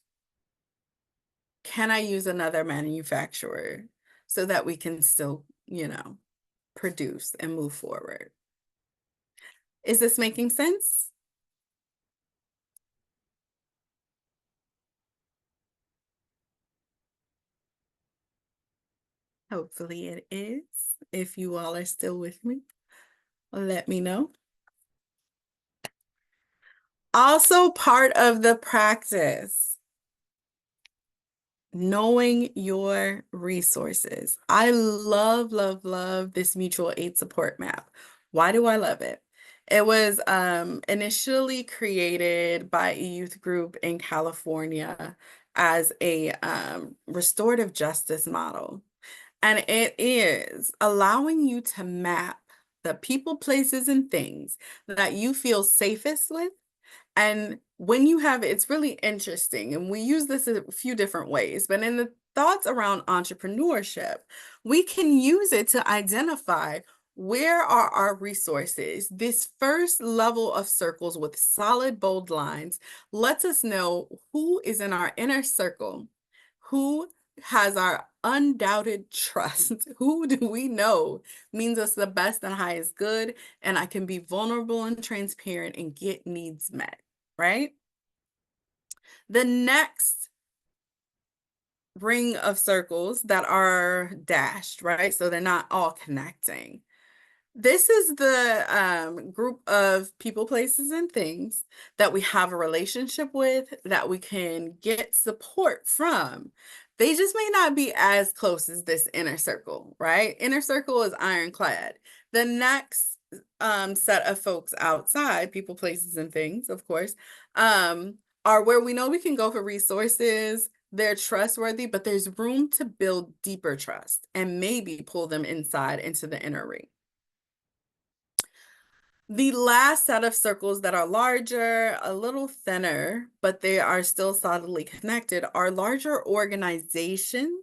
Can I use another manufacturer so that we can still, produce and move forward? Is this making sense? Hopefully it is. If you all are still with me, let me know. Also, part of the practice, knowing your resources. I love, love, love this mutual aid support map. Why do I love it? It was initially created by a youth group in California as a restorative justice model. And it is allowing you to map the people, places, and things that you feel safest with. And when you have it, it's really interesting. And we use this in a few different ways, but in the thoughts around entrepreneurship, we can use it to identify where are our resources. This first level of circles with solid, bold lines lets us know who is in our inner circle, who has our undoubted trust, who do we know means us the best and highest good, and I can be vulnerable and transparent and get needs met. Right? The next ring of circles that are dashed, right? So they're not all connecting. This is the group of people, places, and things that we have a relationship with, that we can get support from. They just may not be as close as this inner circle, right? Inner circle is ironclad. The next set of folks outside, people, places, and things, of course, are where we know we can go for resources. They're trustworthy, but there's room to build deeper trust and maybe pull them inside into the inner ring. The last set of circles that are larger, a little thinner, but they are still solidly connected, are larger organizations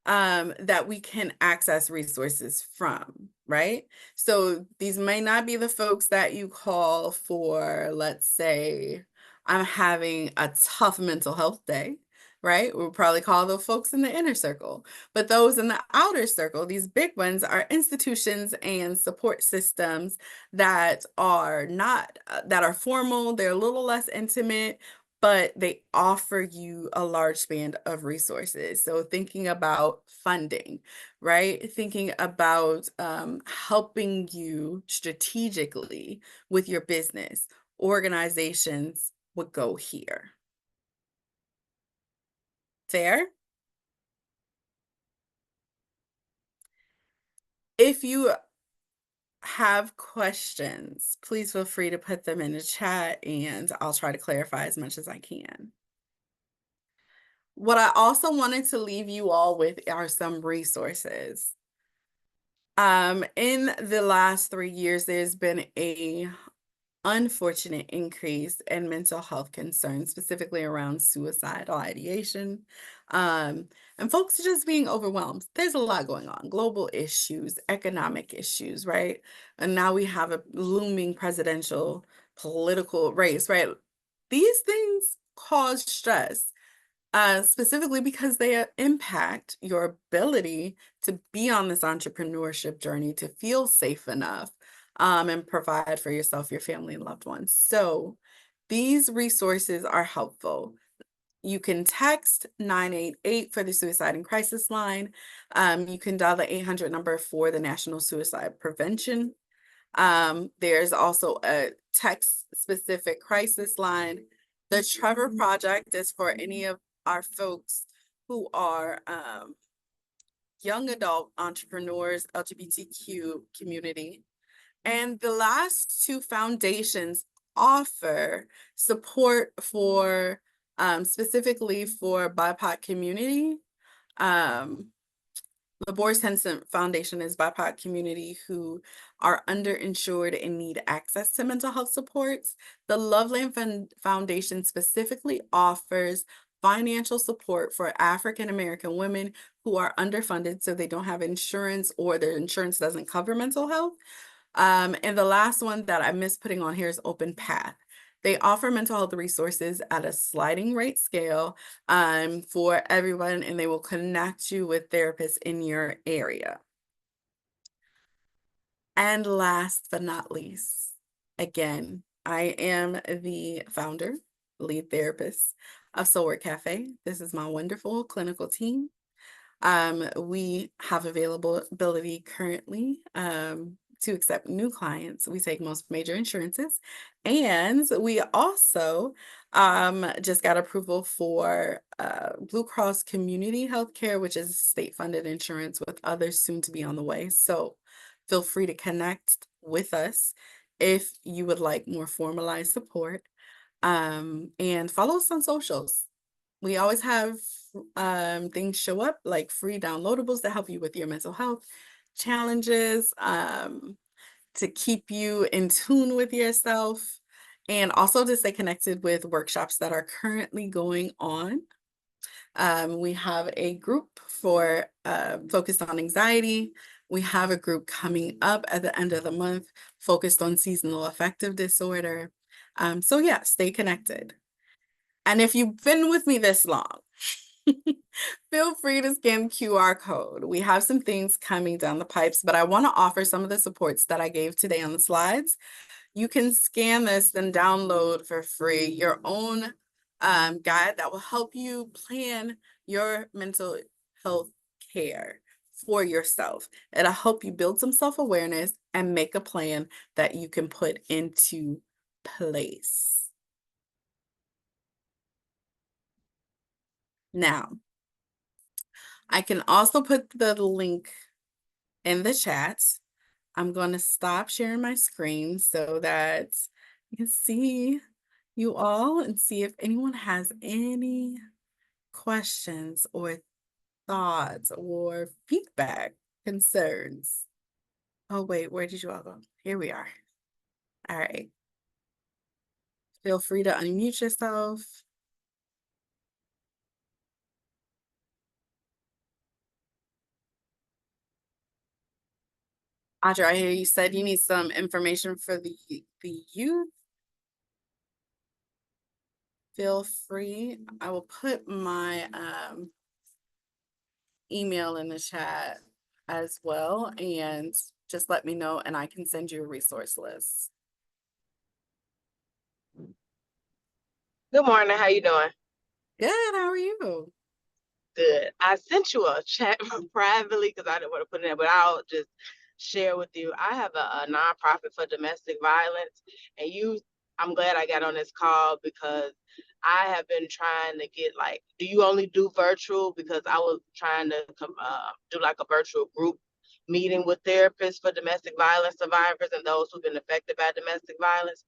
that we can access resources from, right? So these may not be the folks that you call for, let's say, I'm having a tough mental health day, right? We'll probably call the folks in the inner circle. But those in the outer circle, these big ones, are institutions and support systems that are not, that are formal, they're a little less intimate, but they offer you a large span of resources. So thinking about funding, right? Thinking about helping you strategically with your business, organizations would go here. Fair? If you have questions, please feel free to put them in the chat and I'll try to clarify as much as I can. What I also wanted to leave you all with are some resources. In the last 3 years, there's been a unfortunate increase in mental health concerns, specifically around suicidal ideation, and folks just being overwhelmed. There's a lot going on, global issues, economic issues, right? And now we have a looming presidential political race, right? These things cause stress. Specifically because they impact your ability to be on this entrepreneurship journey, to feel safe enough, and provide for yourself, your family, and loved ones. So these resources are helpful. You can text 988 for the Suicide and Crisis Line. You can dial the 800 number for the National Suicide Prevention. There's also a text-specific crisis line. The Trevor Project is for any of our folks who are young adult entrepreneurs, LGBTQ community. And the last two foundations offer support for specifically for BIPOC community. The Boris Henson Foundation is BIPOC community who are underinsured and need access to mental health supports. The Loveland Foundation specifically offers financial support for African American women who are underfunded, so they don't have insurance or their insurance doesn't cover mental health. And the last one that I missed putting on here is Open Path. They offer mental health resources at a sliding rate scale for everyone, and they will connect you with therapists in your area. And last but not least, again, I am the founder, lead therapist of Soul Work Cafe. This is my wonderful clinical team. We have availability currently to accept new clients. We take most major insurances, and we also just got approval for Blue Cross Community Healthcare, which is state-funded insurance, with others soon to be on the way. So feel free to connect with us if you would like more formalized support, and follow us on socials. We always have things show up like free downloadables to help you with your mental health challenges, to keep you in tune with yourself, and also to stay connected with workshops that are currently going on. We have a group for focused on anxiety. We have a group coming up at the end of the month focused on seasonal affective disorder. So yeah, stay connected. And if you've been with me this long, feel free to scan QR code. We have some things coming down the pipes, but I want to offer some of the supports that I gave today on the slides. You can scan this and download for free your own guide that will help you plan your mental health care for yourself. It'll help you build some self-awareness and make a plan that you can put into place. Now, I can also put the link in the chat. I'm going to stop sharing my screen so that you can see you all and see if anyone has any questions or thoughts or feedback, concerns. Oh, wait, where did you all go? Here we are. All right. Feel free to unmute yourself. Audra, I hear you said you need some information for the youth. Feel free. I will put my email in the chat as well, and just let me know and I can send you a resource list. Good morning. How you doing? Good, how are you? Good. I sent you a chat privately because I didn't want to put it in, but I'll just share with you. I have a nonprofit for domestic violence, and I'm glad I got on this call because I have been trying to get do you only do virtual? Because I was trying to do like a virtual group meeting with therapists for domestic violence survivors and those who've been affected by domestic violence.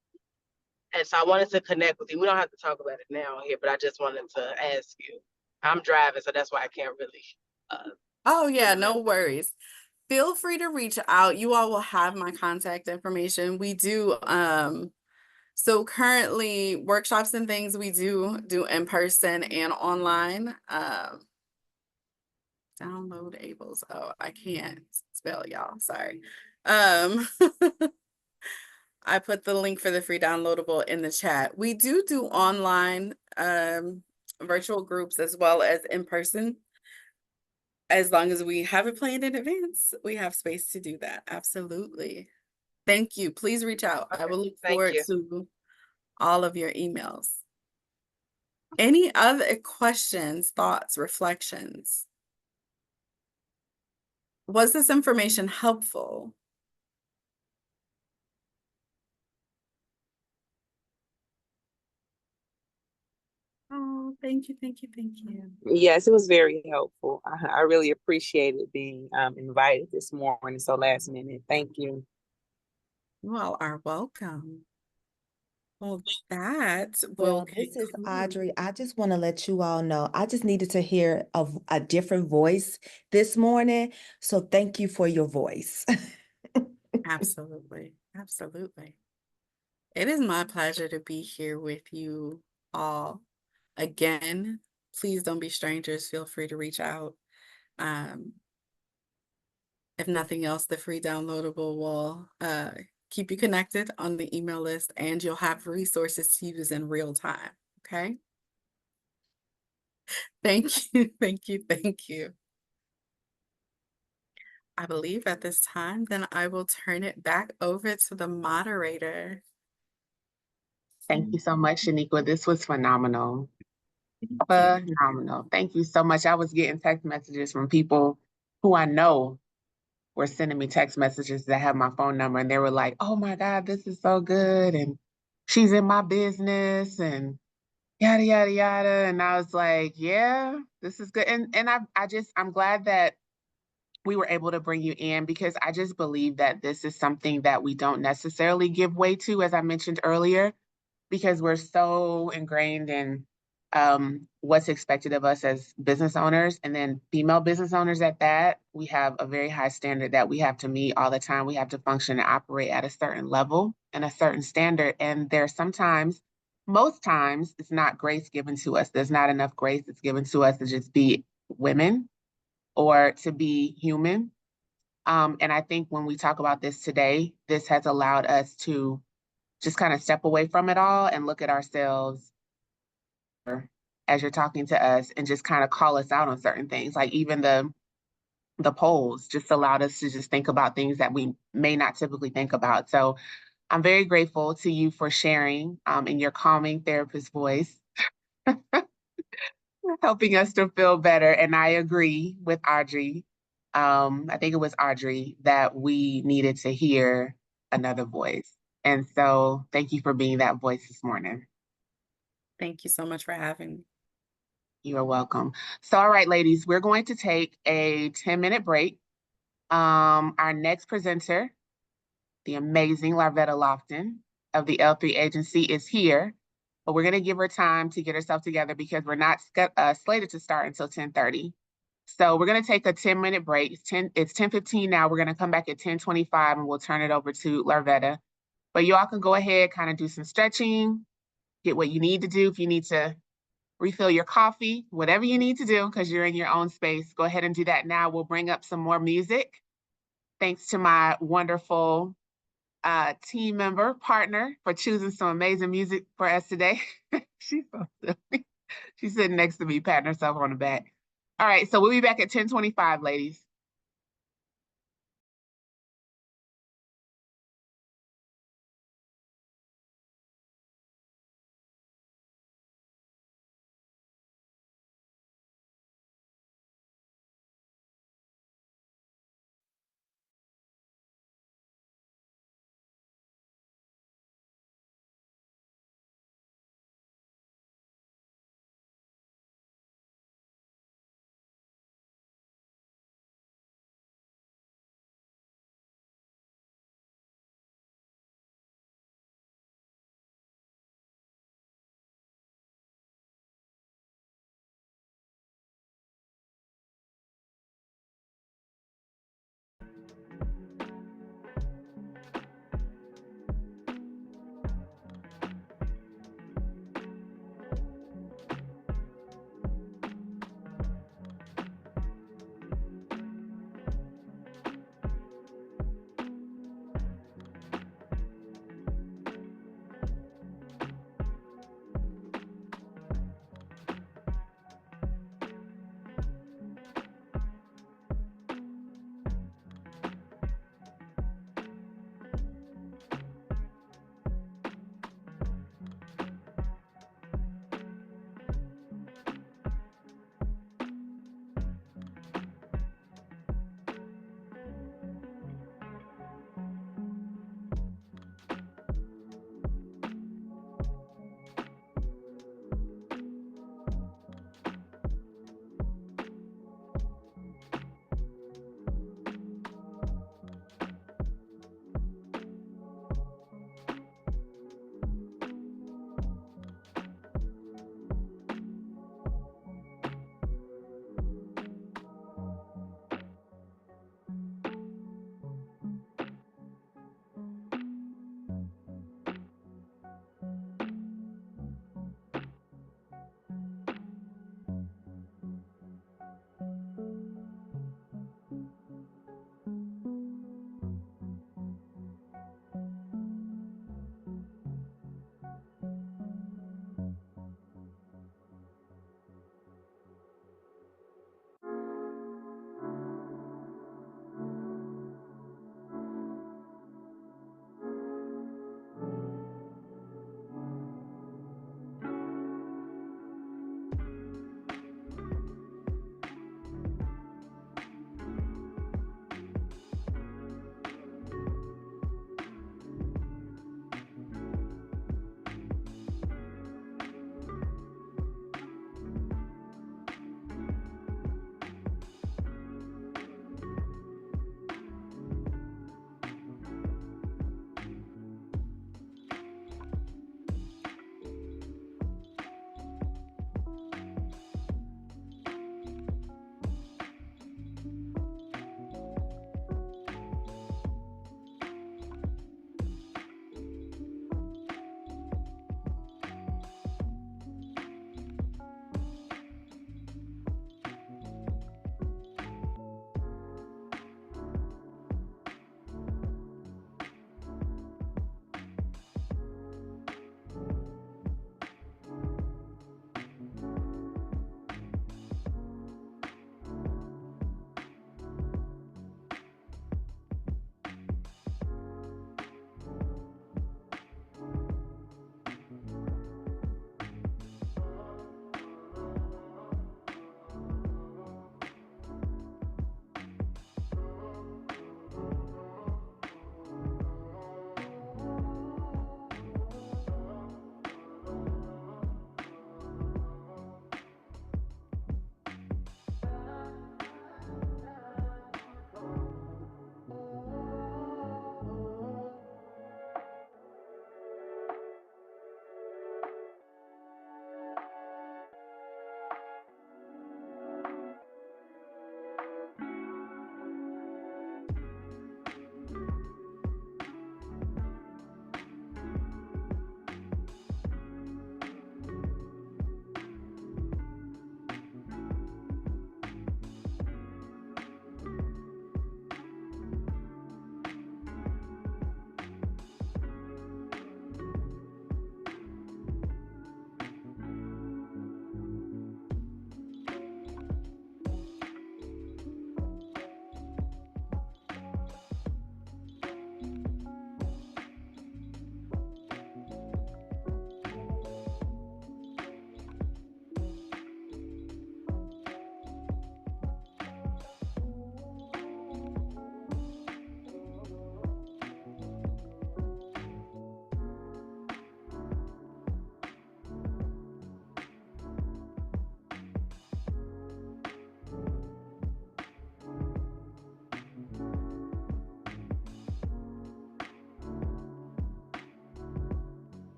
And so I wanted to connect with you. We don't have to talk about it now here, but I just wanted to ask you. I'm driving, so that's why I can't really. Oh yeah, no worries. Feel free to reach out. You all will have my contact information. We do, so currently workshops and things we do in person and online. Downloadables. Oh, I can't spell, y'all. Sorry. I put the link for the free downloadable in the chat. We do online virtual groups as well as in person. As long as we have it planned in advance, we have space to do that. Absolutely. Thank you. Please reach out. Okay, I will look thank forward you. to all of your emails. Any other questions, thoughts, reflections? Was this information helpful? Oh, thank you, thank you, thank you. Yes, it was very helpful. I really appreciated being invited this morning so last minute. Thank you. You all are welcome. Well, that Well, will this is conclude. Audrey. I just want to let you all know, I just needed to hear a different voice this morning. So thank you for your voice. Absolutely, absolutely. It is my pleasure to be here with you all. Again, please don't be strangers. Feel free to reach out. Um, if nothing else, the free downloadable will keep you connected on the email list, and you'll have resources to use in real time. Okay. Thank you. Thank you. Thank you. I believe at this time, then I will turn it back over to the moderator. Thank you so much, Shaniqua. This was phenomenal. Thank you. Phenomenal. Thank you so much. I was getting text messages from people who I know were sending me text messages that have my phone number, and they were like, "Oh my God, this is so good," and she's in my business, and yada yada yada. And I was like, "Yeah, this is good." And I'm glad that we were able to bring you in, because I just believe that this is something that we don't necessarily give way to, as I mentioned earlier, because we're so ingrained in what's expected of us as business owners, and then female business owners at that. We have a very high standard that we have to meet all the time. We have to function and operate at a certain level and a certain standard. And there's sometimes, most times, it's not grace given to us. There's not enough grace that's given to us to just be women or to be human. And I think when we talk about this today, this has allowed us to just kind of step away from it all and look at ourselves as you're talking to us, and just kind of call us out on certain things. Like even the polls just allowed us to just think about things that we may not typically think about. So I'm very grateful to you for sharing in your calming therapist voice, helping us to feel better. And I agree with Audrey. I think it was Audrey, that we needed to hear another voice. And so thank you for being that voice this morning. Thank you so much for having me. You are welcome. So, all right, ladies, we're going to take a 10-minute break. Our next presenter, the amazing Larvetta Lofton of the L3 Agency, is here, but we're going to give her time to get herself together because we're not slated to start until 10:30. So we're going to take a 10-minute break. It's 10:15 now. We're going to come back at 10:25 and we'll turn it over to Larvetta. But y'all can go ahead, kind of do some stretching, get what you need to do. If you need to refill your coffee, whatever you need to do, because you're in your own space, go ahead and do that now. We'll bring up some more music. Thanks to my wonderful team member, partner, for choosing some amazing music for us today. She's so silly. She's sitting next to me, patting herself on the back. All right, so we'll be back at 10:25, ladies.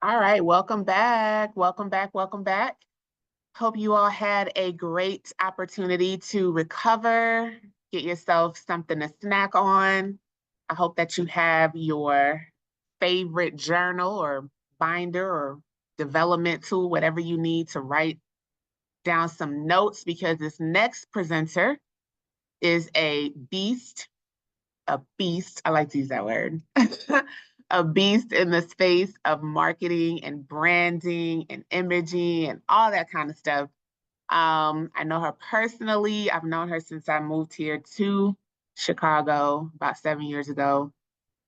All right, welcome back. Welcome back. Welcome back. Hope you all had a great opportunity to recover, get yourself something to snack on. I hope that you have your favorite journal or binder or development tool, whatever you need to write down some notes, because this next presenter is a beast. I like to use that word. A beast in the space of marketing and branding and imaging and all that kind of stuff. I know her personally. I've known her since I moved here to Chicago about 7 years ago.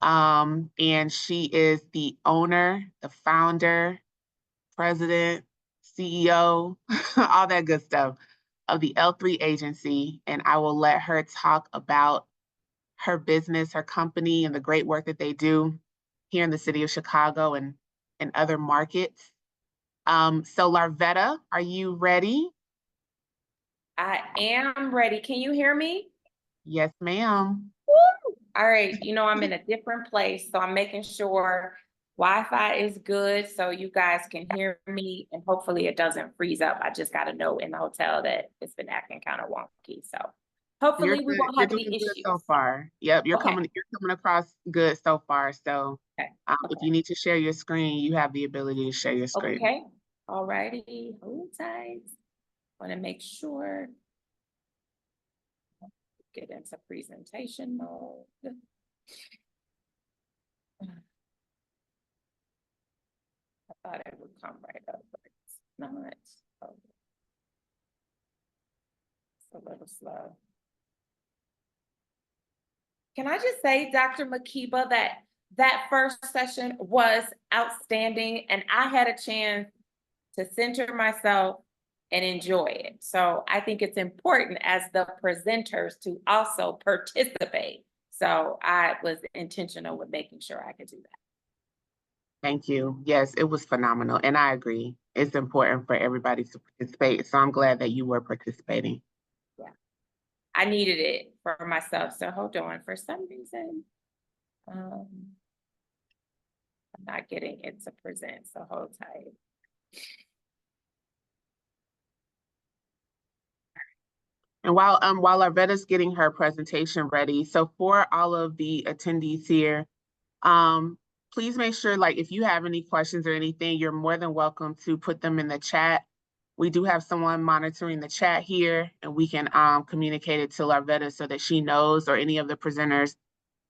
And she is the owner, the founder, president, CEO, all that good stuff of the L3 agency. And I will let her talk about her business, her company, and the great work that they do here in the city of Chicago and other markets. So Larvetta, are you ready? I am ready. Can you hear me? Yes, ma'am. All right, you know, I'm in a different place, so I'm making sure Wi-Fi is good so you guys can hear me and hopefully it doesn't freeze up. I just got a note in the hotel that it's been acting kind of wonky. So hopefully we won't have any You're doing good issues. so far. Yep, you're Okay. coming across good so far. So Okay. if you need to share your screen, you have the ability to share your screen. Okay. All righty. Hold tight. Want to make sure. Get into presentation mode. I thought it would come right up, but it's not. Oh. It's a little slow. Can I just say, Dr. Makiba, that first session was outstanding and I had a chance to center myself and enjoy it. So I think it's important as the presenters to also participate. So I was intentional with making sure I could do that. Thank you. Yes, it was phenomenal. And I agree. It's important for everybody to participate. So I'm glad that you were participating. Yeah, I needed it for myself. So hold on, for some reason, I'm not getting it to present, so hold tight. And while Larvetta's getting her presentation ready, so for all of the attendees here, please make sure, like, if you have any questions or anything, you're more than welcome to put them in the chat. We do have someone monitoring the chat here, and we can communicate it to Larvetta so that she knows, or any of the presenters,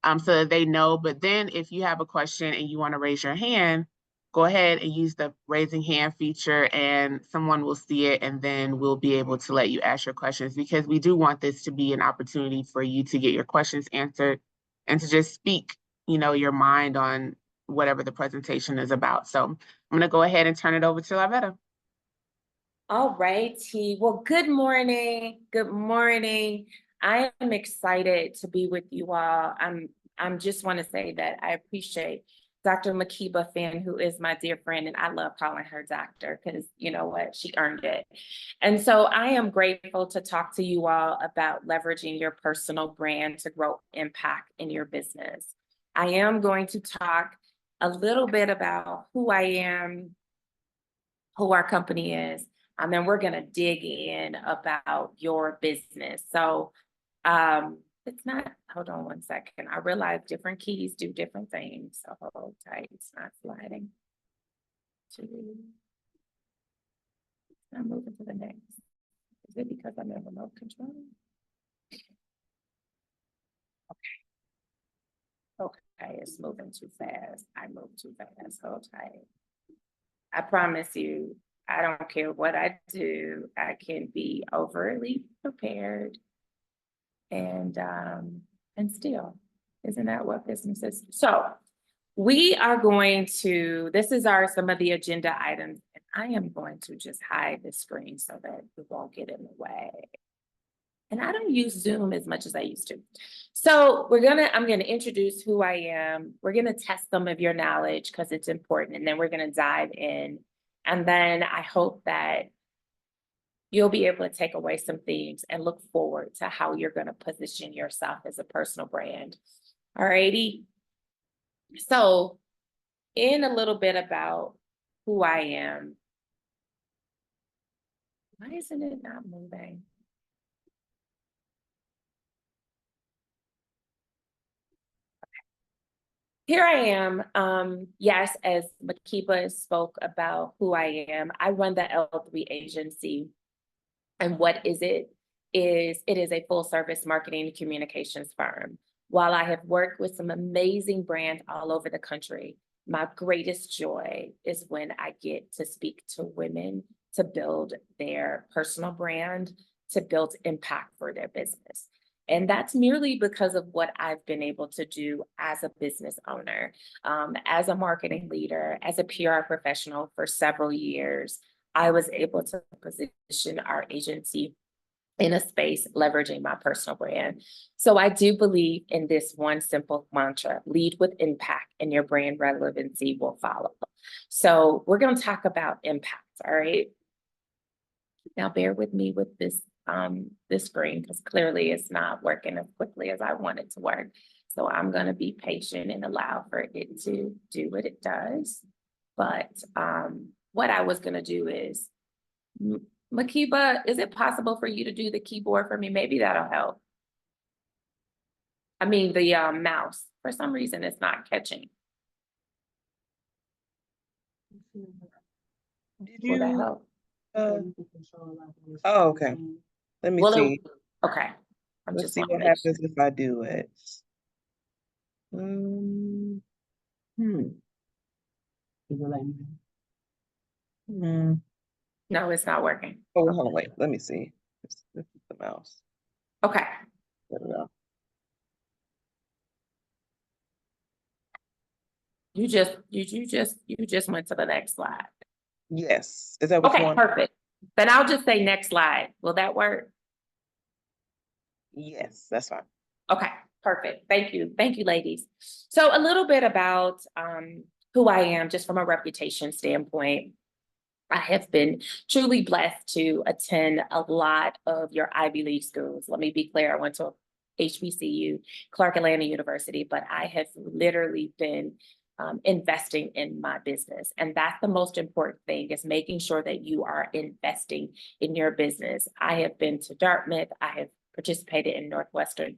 so that they know. But then if you have a question and you want to raise your hand, go ahead and use the raising hand feature and someone will see it, and then we'll be able to let you ask your questions, because we do want this to be an opportunity for you to get your questions answered and to just speak, you know, your mind on whatever the presentation is about. So I'm going to go ahead and turn it over to Larvetta. All righty. Well, good morning. Good morning. I am excited to be with you all. I'm just want to say that I appreciate Dr. Makiba Finn, who is my dear friend, and I love calling her doctor because you know what, she earned it. And so I am grateful to talk to you all about leveraging your personal brand to grow impact in your business. I am going to talk a little bit about who I am, who our company is, and then we're going to dig in about your business. So it's not, hold on one second. I realize different keys do different things. So hold tight, it's not sliding. I'm moving to the next. Is it because I'm in remote control? Okay, it's moving too fast. I move too fast, hold tight. I promise you, I don't care what I do, I can be overly prepared and still, isn't that what business is? So we are going to, this is some of the agenda items, and I am going to just hide the screen so that it won't get in the way. And I don't use Zoom as much as I used to. So I'm gonna introduce who I am. We're gonna test some of your knowledge because it's important, and then we're gonna dive in. And then I hope that you'll be able to take away some things and look forward to how you're gonna position yourself as a personal brand. All righty. So in a little bit about who I am. Why isn't it not moving? Here I am. Yes, as Makiba spoke about who I am, I run the L3 agency. And what is it? It is a full service marketing and communications firm. While I have worked with some amazing brands all over the country, my greatest joy is when I get to speak to women to build their personal brand, to build impact for their business. And that's merely because of what I've been able to do as a business owner, as a marketing leader, as a PR professional for several years. I was able to position our agency in a space leveraging my personal brand. So I do believe in this one simple mantra: lead with impact and your brand relevancy will follow. So we're going to talk about impact. All right. Now bear with me with this screen, because clearly it's not working as quickly as I want it to work. So I'm going to be patient and allow for it to do what it does. But what I was going to do is, Makiba, is it possible for you to do the keyboard for me? Maybe that'll help. I mean, the mouse. For some reason, it's not catching. Did Will that you? help? Oh, okay. Let me Will see. it? Okay. I'm Let's just see want to what make sure. happens if I do it. No, it's not working. Oh, hold on, wait. Let me see. This is the mouse. Okay. There we go. You just went to the next slide. Yes. Is that what you Okay, want? perfect. Then I'll just say next slide. Will that work? Yes, that's fine. Okay, perfect. Thank you. Thank you, ladies. So a little bit about who I am, just from a reputation standpoint. I have been truly blessed to attend a lot of your Ivy League schools. Let me be clear, I went to HBCU, Clark Atlanta University, but I have literally been investing in my business. And that's the most important thing, is making sure that you are investing in your business. I have been to Dartmouth. I have participated in Northwestern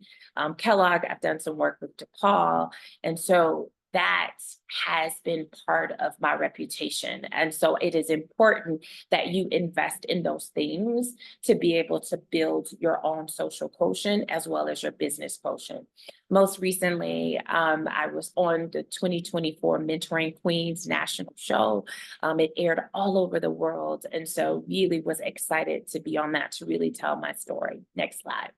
Kellogg. I've done some work with DePaul. And so that has been part of my reputation. And so it is important that you invest in those things to be able to build your own social quotient as well as your business quotient. Most recently, I was on the 2024 Mentoring Queens national show. It aired all over the world. And so really was excited to be on that, to really tell my story. Next slide.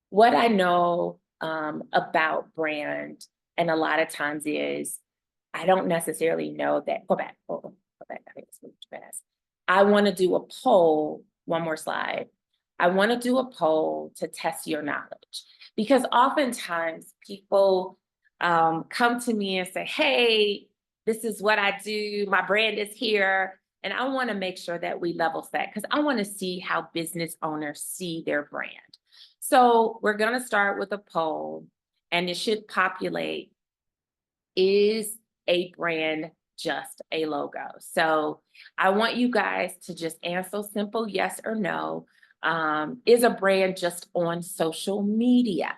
What I know about brand, and a lot of times, is I don't necessarily know that. Go back. Go back. I think it's moved too fast. I want to do a poll. One more slide. I want to do a poll to test your knowledge, because oftentimes people come to me and say, hey, this is what I do. My brand is here. And I want to make sure that we level set, because I want to see how business owners see their brand. So we're going to start with a poll, and it should populate: is a brand just a logo? So I want you guys to just answer simple yes or no. Is a brand just on social media?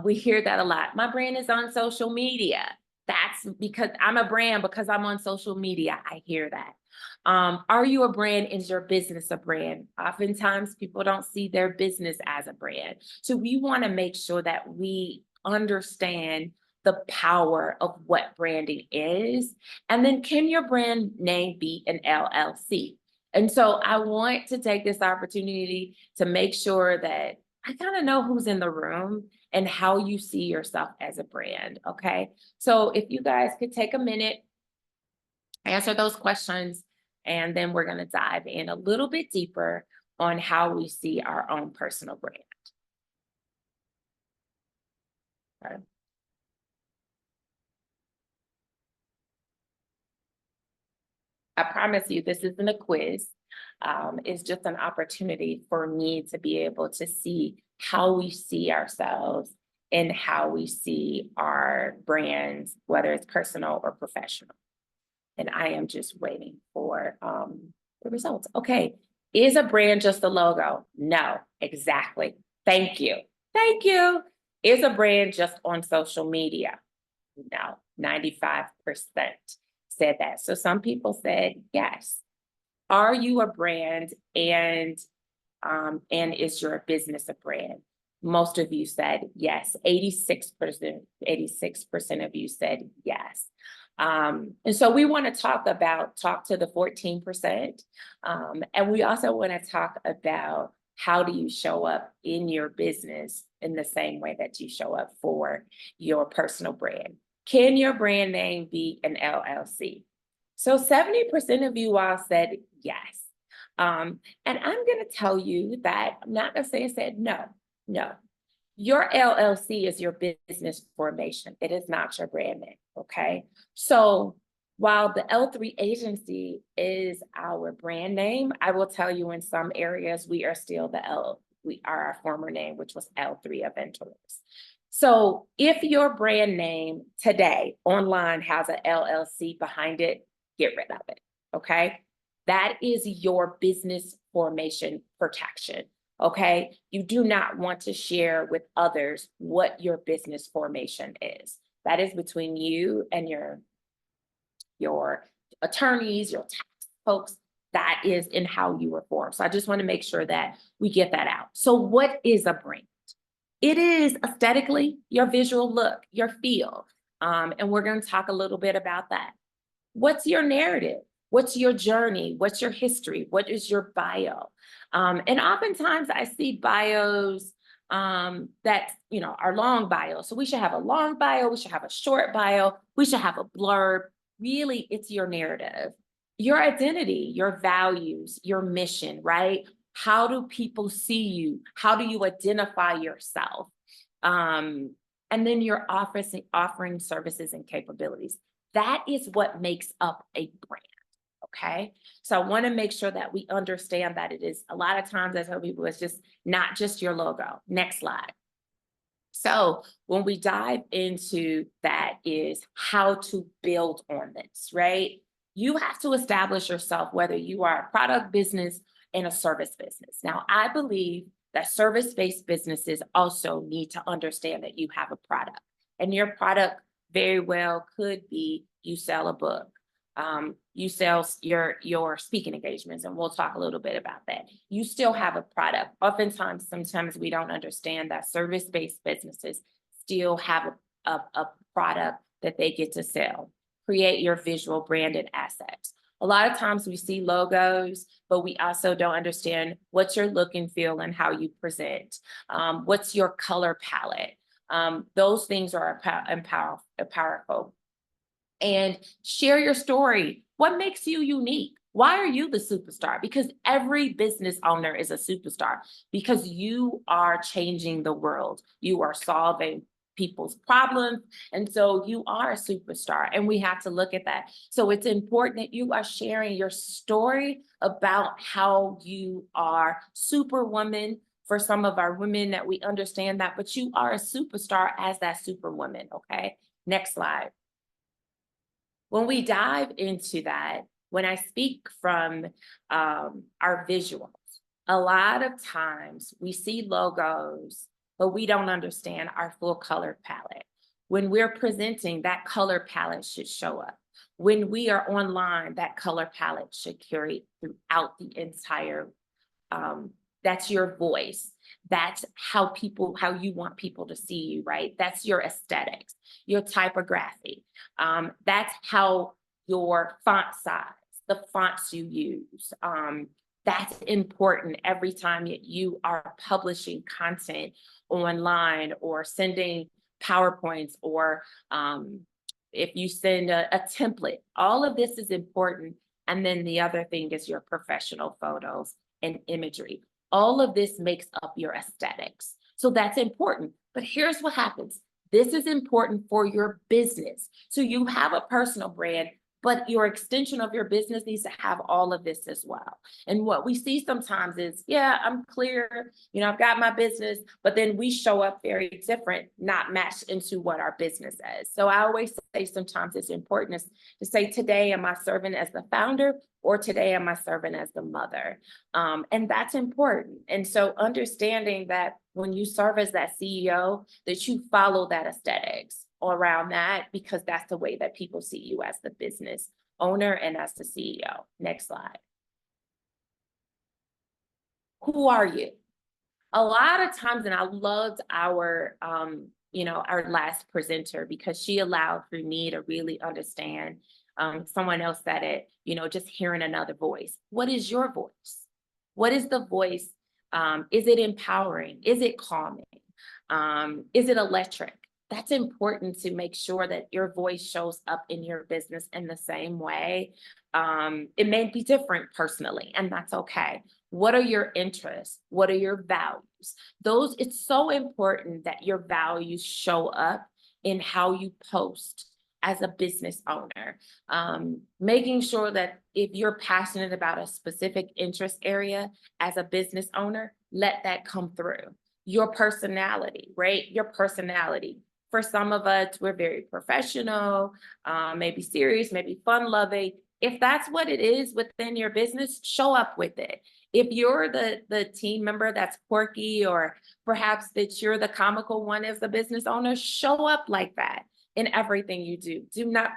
We hear that a lot. My brand is on social media. That's because I'm a brand because I'm on social media. I hear that. Are you a brand? Is your business a brand? Oftentimes people don't see their business as a brand. So we want to make sure that we understand the power of what branding is. And then, can your brand name be an LLC? And so I want to take this opportunity to make sure that I kind of know who's in the room and how you see yourself as a brand, okay? So if you guys could take a minute, answer those questions, and then we're going to dive in a little bit deeper on how we see our own personal brand. Okay. I promise you, this isn't a quiz. It's just an opportunity for me to be able to see how we see ourselves and how we see our brands, whether it's personal or professional. And I am just waiting for the results. Okay, is a brand just a logo? No, exactly. Thank you. Thank you. Is a brand just on social media? No, 95% said that. So some people said yes. Are you a brand and is your business a brand? Most of you said yes. 86% of you said yes. And so we want to talk to the 14%. And we also want to talk about how do you show up in your business in the same way that you show up for your personal brand. Can your brand name be an LLC? So 70% of you all said yes. And I'm going to tell you that I'm not going to say said no. Your LLC is your business formation. It is not your brand name, okay? So while the L3 agency is our brand name, I will tell you in some areas we are still we are our former name, which was L3 Eventors. So if your brand name today online has an LLC behind it, get rid of it, okay? That is your business formation protection, okay? You do not want to share with others what your business formation is. That is between you and your attorneys, your tax folks. That is in how you were formed. So I just want to make sure that we get that out. So what is a brand? It is aesthetically your visual look, your feel. And we're going to talk a little bit about that. What's your narrative? What's your journey? What's your history? What is your bio? And oftentimes I see bios that, are long bios. So we should have a long bio. We should have a short bio. We should have a blurb. Really, it's your narrative, your identity, your values, your mission, right? How do people see you? How do you identify yourself? And then your offering services and capabilities. That is what makes up a brand, okay? So I want to make sure that we understand that it is, a lot of times I tell people, it's just not just your logo. Next slide. So when we dive into that is how to build on this, right? You have to establish yourself, whether you are a product business and a service business. Now, I believe that service-based businesses also need to understand that you have a product, and your product very well could be you sell a book, you sell your speaking engagements, and we'll talk a little bit about that. You still have a product. Oftentimes, sometimes we don't understand that service-based businesses still have a product that they get to sell. Create your visual branded assets. A lot of times we see logos, but we also don't understand what's your look and feel and how you present. What's your color palette? Those things are powerful. And share your story. What makes you unique? Why are you the superstar? Because every business owner is a superstar because you are changing the world. You are solving people's problems. And so you are a superstar, and we have to look at that. So it's important that you are sharing your story about how you are superwoman. For some of our women that we understand that, but you are a superstar as that superwoman, okay? Next slide. When we dive into that, when I speak from our visuals, a lot of times we see logos, but we don't understand our full color palette. When we're presenting, that color palette should show up. When we are online, that color palette should carry throughout the entire, that's your voice. That's how you want people to see you, right? That's your aesthetics, your typography. That's how your font size, the fonts you use. That's important every time that you are publishing content online or sending PowerPoints or if you send a template. All of this is important. And then the other thing is your professional photos and imagery. All of this makes up your aesthetics. So that's important. But here's what happens. This is important for your business. So you have a personal brand. but your extension of your business needs to have all of this as well. And what we see sometimes is, yeah, I'm clear, you know, I've got my business, but then we show up very different, not matched into what our business is. So I always say sometimes it's important to say, today, am I serving as the founder, or today am I serving as the mother? And that's important. And so understanding that when you serve as that CEO, that you follow that aesthetics around that, because that's the way that people see you as the business owner and as the CEO. Next slide. Who are you? A lot of times, and I loved our, our last presenter, because she allowed for me to really understand. Someone else said it, just hearing another voice. What is your voice? What is the voice? Is it empowering? Is it calming? Is it electric? That's important to make sure that your voice shows up in your business in the same way. It may be different personally, and that's okay. What are your interests? What are your values? It's so important that your values show up in how you post as a business owner. Making sure that if you're passionate about a specific interest area as a business owner, let that come through. Your personality, right? Your personality. For some of us, we're very professional, maybe serious, maybe fun-loving. If that's what it is within your business, show up with it. If you're the team member that's quirky, or perhaps that you're the comical one as a business owner, show up like that in everything you do. Do not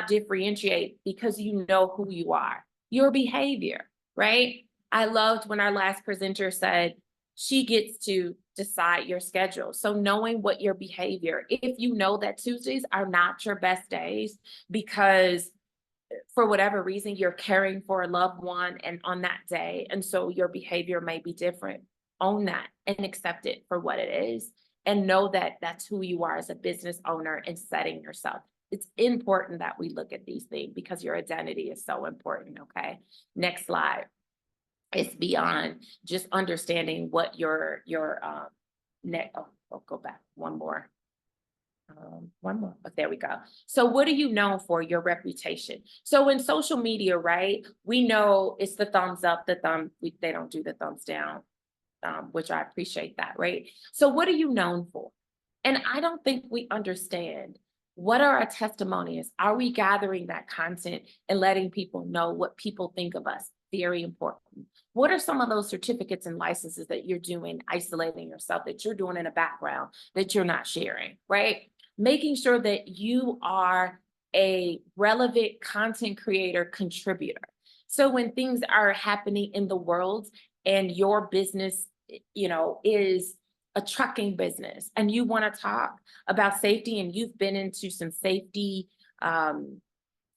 differentiate, because you know who you are. Your behavior, right? I loved when our last presenter said, she gets to decide your schedule. So knowing what your behavior, if you know that Tuesdays are not your best days because for whatever reason, you're caring for a loved one and on that day, and so your behavior may be different, own that and accept it for what it is, and know that that's who you are as a business owner and setting yourself. It's important that we look at these things, because your identity is so important, okay? Next slide. It's beyond just understanding what your go back one more. But there we go. So what are you known for? Your reputation. So in social media, right, we know it's the thumbs up, they don't do the thumbs down, which I appreciate that, right? So what are you known for? And I don't think we understand, what are our testimonies? Are we gathering that content and letting people know what people think of us? Very important. What are some of those certificates and licenses that you're doing, isolating yourself, that you're doing in the background that you're not sharing, right? Making sure that you are a relevant content creator, contributor. So when things are happening in the world and your business, is a trucking business, and you want to talk about safety, and you've been into some safety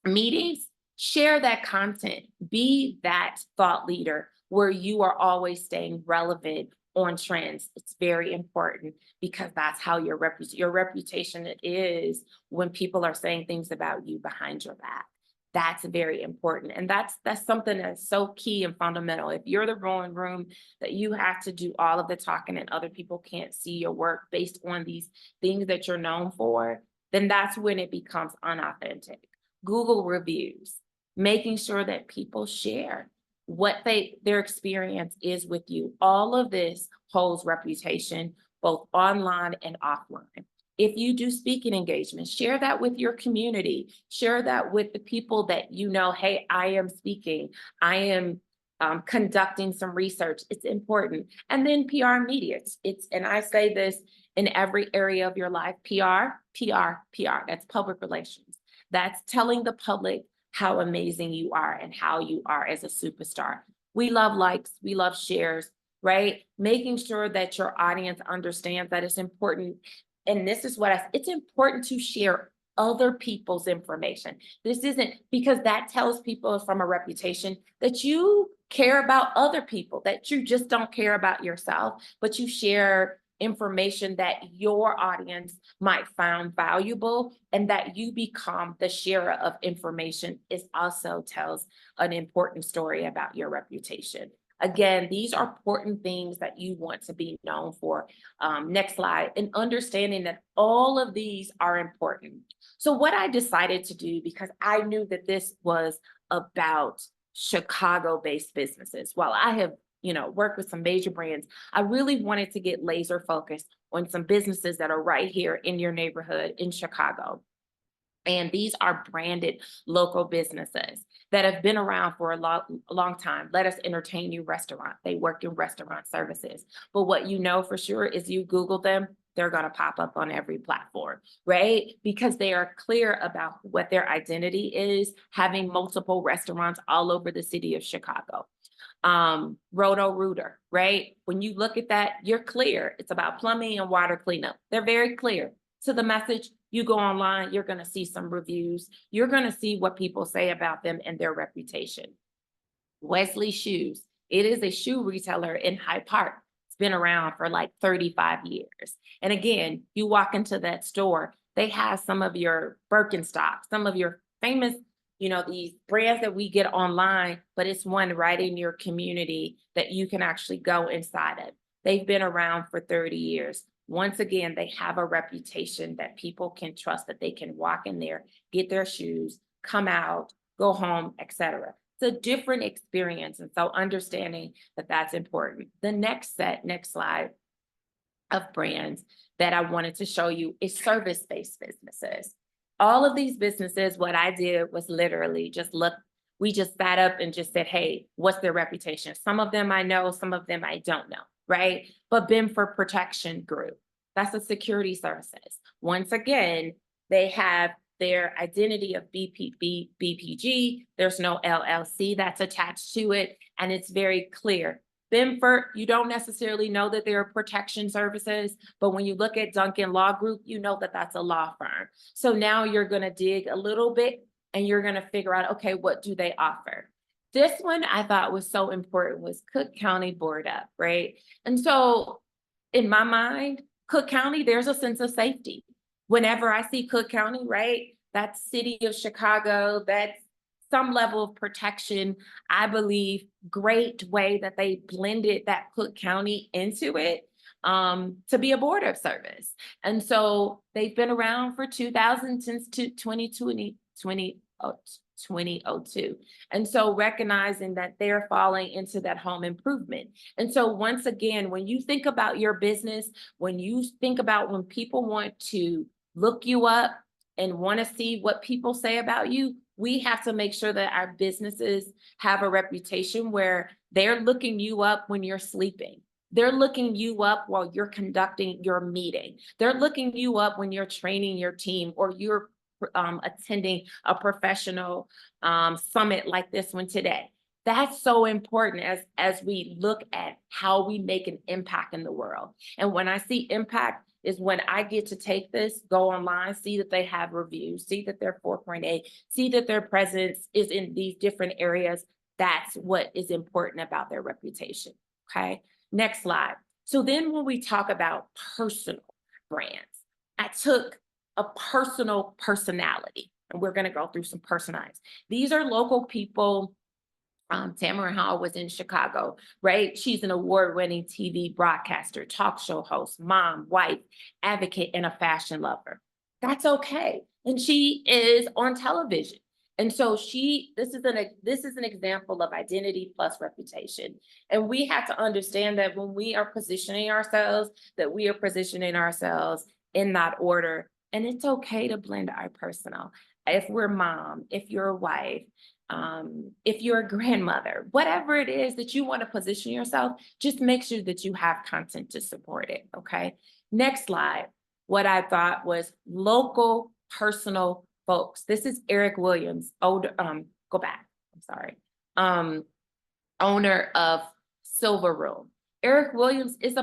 meetings, share that content, be that thought leader where you are always staying relevant on trends. It's very important, because that's how your reputation is when people are saying things about you behind your back. That's very important. And that's something that's so key and fundamental. If you're the rolling room that you have to do all of the talking and other people can't see your work based on these things that you're known for, then that's when it becomes unauthentic. Google reviews, making sure that people share what their experience is with you. All of this holds reputation, both online and offline. If you do speaking engagements, share that with your community, share that with the people that you know, hey, I am speaking, I am conducting some research. It's important. And then PR media, and I say this in every area of your life, PR, that's public relations. That's telling the public how amazing you are and how you are as a superstar. We love likes, we love shares, right? Making sure that your audience understands that it's important. And this is it's important to share other people's information. This isn't, because that tells people from a reputation that you care about other people, that you just don't care about yourself, but you share information that your audience might find valuable, and that you become the sharer of information also tells an important story about your reputation. Again, these are important things that you want to be known for. Next slide, and understanding that all of these are important. So what I decided to do, because I knew that this was about Chicago-based businesses, while I have worked with some major brands, I really wanted to get laser focused on some businesses that are right here in your neighborhood in Chicago. And these are branded local businesses that have been around for a long time. Let Us Entertain You restaurant. They work in restaurant services. But what you know for sure is you Google them, they're going to pop up on every platform, right? Because they are clear about what their identity is, having multiple restaurants all over the city of Chicago. Roto-Rooter, right? When you look at that, you're clear. It's about plumbing and water cleanup. They're very clear to the message. You go online, you're going to see some reviews. You're going to see what people say about them and their reputation. Wesley Shoes. It is a shoe retailer in Hyde Park. It's been around for like 35 years. And again, you walk into that store, they have some of your Birkenstock, some of your famous, these brands that we get online, but it's one right in your community that you can actually go inside of. They've been around for 30 years. Once again, they have a reputation that people can trust, that they can walk in there, get their shoes, come out, go home, etc. It's a different experience. And so understanding that that's important. The next slide of brands that I wanted to show you is service-based businesses. All of these businesses, what I did was literally just look. We just sat up and just said, hey, what's their reputation? Some of them I know, some of them I don't know, right? But Benford Protection Group, that's a security services. Once again, they have their identity of BPG. There's no LLC that's attached to it, and it's very clear. Benford, you don't necessarily know that they're protection services, but when you look at Duncan Law Group, you know that that's a law firm. So now you're going to dig a little bit and you're going to figure out, okay, what do they offer? This one I thought was so important was Cook County Board Up, right? And so in my mind, Cook County, there's a sense of safety. Whenever I see Cook County, right, that's city of Chicago, that's some level of protection. I believe great way that they blended that Cook County into it to be a board of service. And so they've been around for 2000 since 2002. And so recognizing that they're falling into that home improvement. And so once again, when you think about your business, when you think about when people want to look you up and want to see what people say about you, we have to make sure that our businesses have a reputation where they're looking you up when you're sleeping. They're looking you up while you're conducting your meeting. They're looking you up when you're training your team or you're attending a professional summit like this one today. That's so important as we look at how we make an impact in the world. And when I see impact is when I get to take this, go online, see that they have reviews, see that they're 4.8, see that their presence is in these different areas. That's what is important about their reputation, okay? Next slide. So then when we talk about personal brands, I took a personal personality, and we're gonna go through some personalities. These are local people. Tamara Hall was in Chicago, right? She's an award-winning TV broadcaster, talk show host, mom, wife, advocate, and a fashion lover. That's okay. And she is on television. And so this is an example of identity plus reputation. And we have to understand that when we are positioning ourselves, that we are positioning ourselves in that order. And it's okay to blend our personal. If we're mom, if you're a wife, if you're a grandmother, whatever it is that you want to position yourself, just make sure that you have content to support it, okay? Next slide. What I thought was local personal folks. This is Eric Williams, owner of Silver Room. Eric Williams is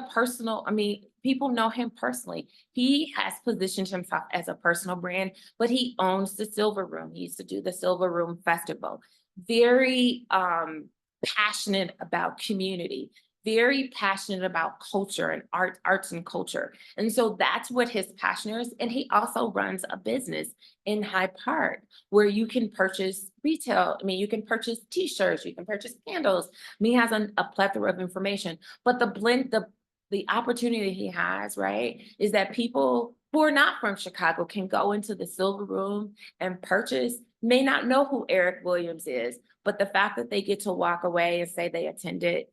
people know him personally. He has positioned himself as a personal brand, but he owns the Silver Room. He used to do the Silver Room Festival. Very passionate about community, very passionate about culture and arts and culture. And so that's what his passion is. And he also runs a business in Hyde Park where you can purchase retail. I mean, you can purchase t-shirts, you can purchase candles. I mean, he has a plethora of information, but the opportunity he has, right, is that people who are not from Chicago can go into the Silver Room and purchase, may not know who Eric Williams is, but the fact that they get to walk away and say they attended,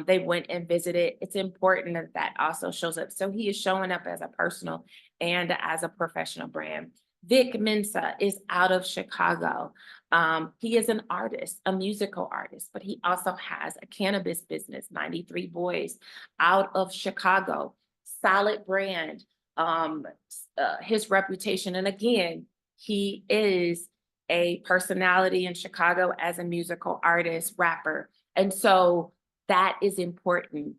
they went and visited, it's important that that also shows up. So he is showing up as a personal and as a professional brand. Vic Mensa is out of Chicago. He is an artist, a musical artist, but he also has a cannabis business, 93 Boys, out of Chicago. Solid brand, his reputation. And again, he is a personality in Chicago as a musical artist, rapper. And so that is important.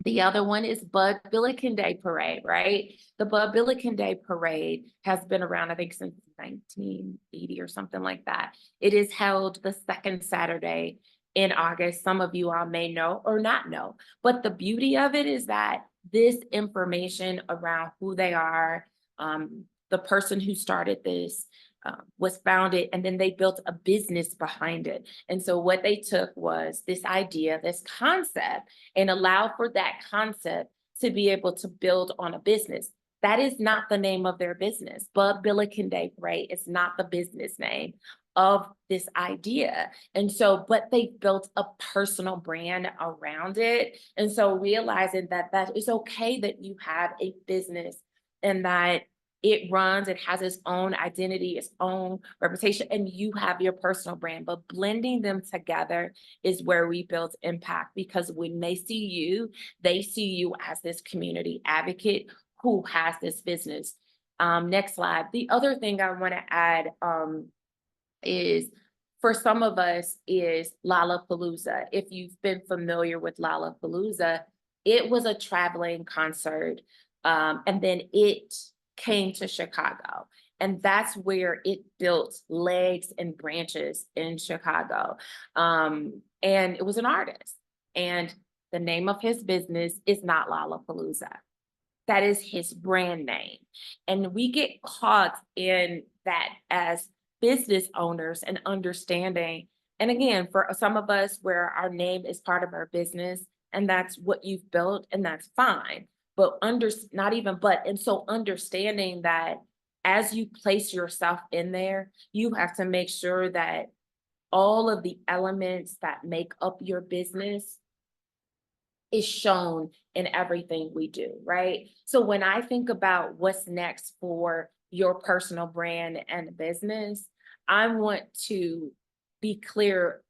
The other one is Bud Billiken Day Parade, right? The Bud Billiken Day Parade has been around, I think, since 1980 or something like that. It is held the second Saturday in August. Some of you all may know or not know, but the beauty of it is that this information around who they are, the person who started this, was founded, and then they built a business behind it. And so what they took was this idea, this concept, and allowed for that concept to be able to build on a business. That is not the name of their business. Bud Billiken Day Parade is not the business name of this idea. And so, but they built a personal brand around it. And so realizing that that is okay that you have a business and that it runs, it has its own identity, its own reputation, and you have your personal brand, but blending them together is where we build impact, because when they see you as this community advocate who has this business. Next slide. The other thing I want to add is, for some of us, is Lollapalooza. If you've been familiar with Lollapalooza, it was a traveling concert, and then it came to Chicago. And that's where it built legs and branches in Chicago. And it was an artist. And the name of his business is not Lollapalooza. That is his brand name. And we get caught in that as business owners and understanding. And again, for some of us where our name is part of our business and that's what you've built, and that's fine. But so understanding that as you place yourself in there, you have to make sure that all of the elements that make up your business is shown in everything we do, right? So when I think about what's next for your personal brand and business, I want to be clear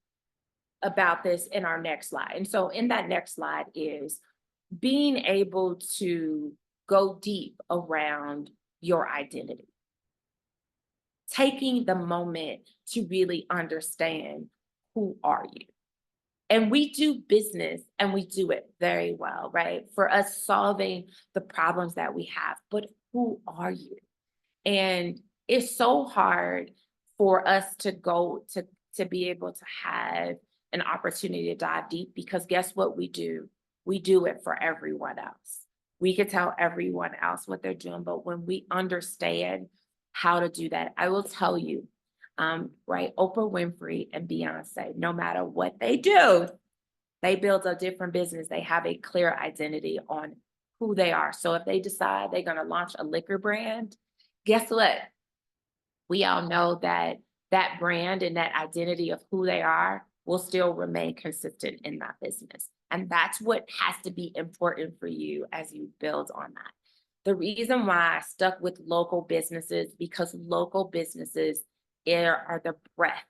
about this in our next slide. And so in that next slide is being able to go deep around your identity. Taking the moment to really understand, who are you? And we do business and we do it very well, right? For us solving the problems that we have, but who are you? And it's so hard for us to go to be able to have an opportunity to dive deep, because guess what we do? We do it for everyone else. We can tell everyone else what they're doing, but when we understand how to do that, I will tell you, right, Oprah Winfrey and Beyonce, no matter what they do, they build a different business. They have a clear identity on who they are. So if they decide they're going to launch a liquor brand, guess what? We all know that that brand and that identity of who they are will still remain consistent in that business. And that's what has to be important for you as you build on that. The reason why I stuck with local businesses, because local businesses are the breath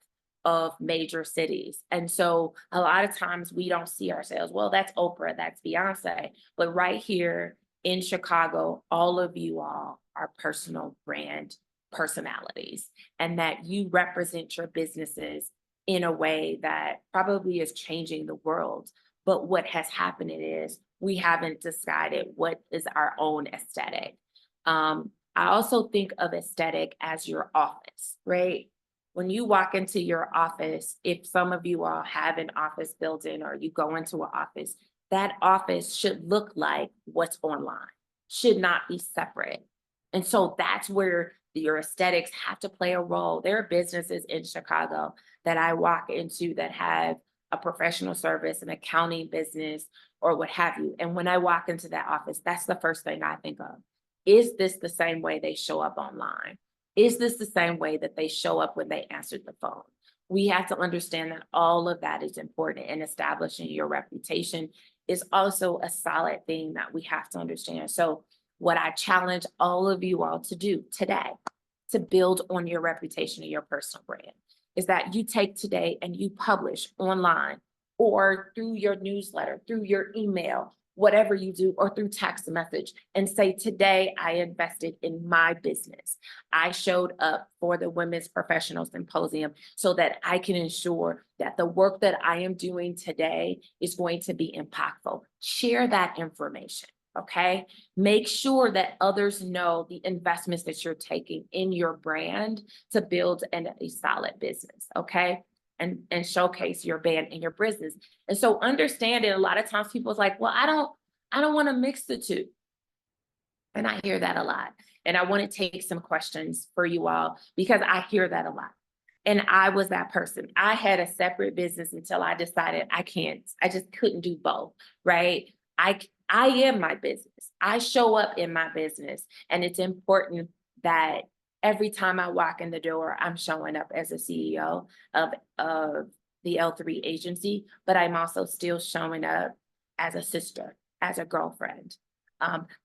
of major cities. And so a lot of times we don't see ourselves, well, that's Oprah, that's Beyonce. But right here in Chicago, all of you all are personal brand personalities, and that you represent your businesses in a way that probably is changing the world. But what has happened is we haven't decided what is our own aesthetic. I also think of aesthetic as your office, right? When you walk into your office, if some of you all have an office building or you go into an office, that office should look like what's online, should not be separate. And so that's where your aesthetics have to play a role. There are businesses in Chicago that I walk into that have a professional service, an accounting business, or what have you. And when I walk into that office, that's the first thing I think of. Is this the same way they show up online? Is this the same way that they show up when they answered the phone? We have to understand that all of that is important, and establishing your reputation is also a solid thing that we have to understand. So what I challenge all of you all to do today to build on your reputation and your personal brand is that you take today and you publish online or through your newsletter, through your email, whatever you do, or through text message, and say, today I invested in my business. I showed up for the Women's Professional Symposium so that I can ensure that the work that I am doing today is going to be impactful. Share that information, okay? Make sure that others know the investments that you're taking in your brand to build a solid business, okay? And showcase your brand and your business. And so understand it, a lot of times people's like, well, I don't want to mix the two. And I hear that a lot. And I want to take some questions for you all because I hear that a lot. And I was that person. I had a separate business until I decided I just couldn't do both, right? I am my business. I show up in my business. And it's important that every time I walk in the door, I'm showing up as a CEO of the L3 agency, but I'm also still showing up as a sister, as a girlfriend.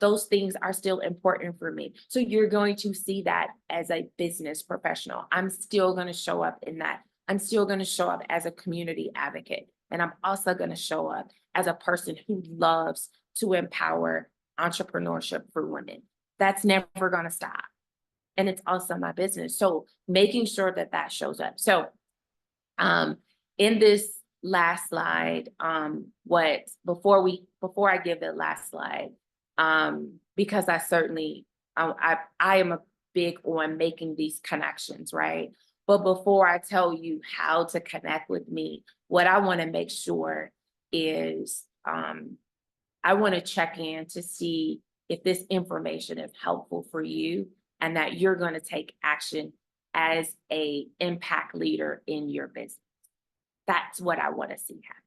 Those things are still important for me. So you're going to see that as a business professional. I'm still going to show up in that. I'm still going to show up as a community advocate. And I'm also going to show up as a person who loves to empower entrepreneurship for women. That's never going to stop. And it's also my business. So making sure that that shows up. So in this last slide, before I give the last slide, because I certainly, I am a big on making these connections, right? But before I tell you how to connect with me, what I want to make sure is I want to check in to see if this information is helpful for you and that you're going to take action as an impact leader in your business. That's what I want to see happen.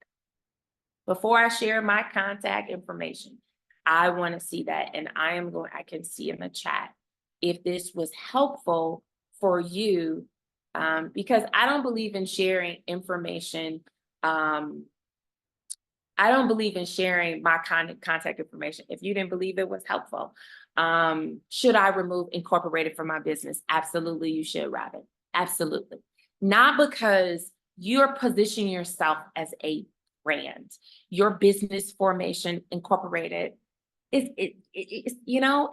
Before I share my contact information, I want to see that, and I can see in the chat if this was helpful for you, because I don't believe in sharing information. I don't believe in sharing my contact information if you didn't believe it was helpful. Should I remove incorporated from my business? Absolutely, you should, Robin. Absolutely. Not because you're positioning yourself as a brand. Your business formation incorporated you don't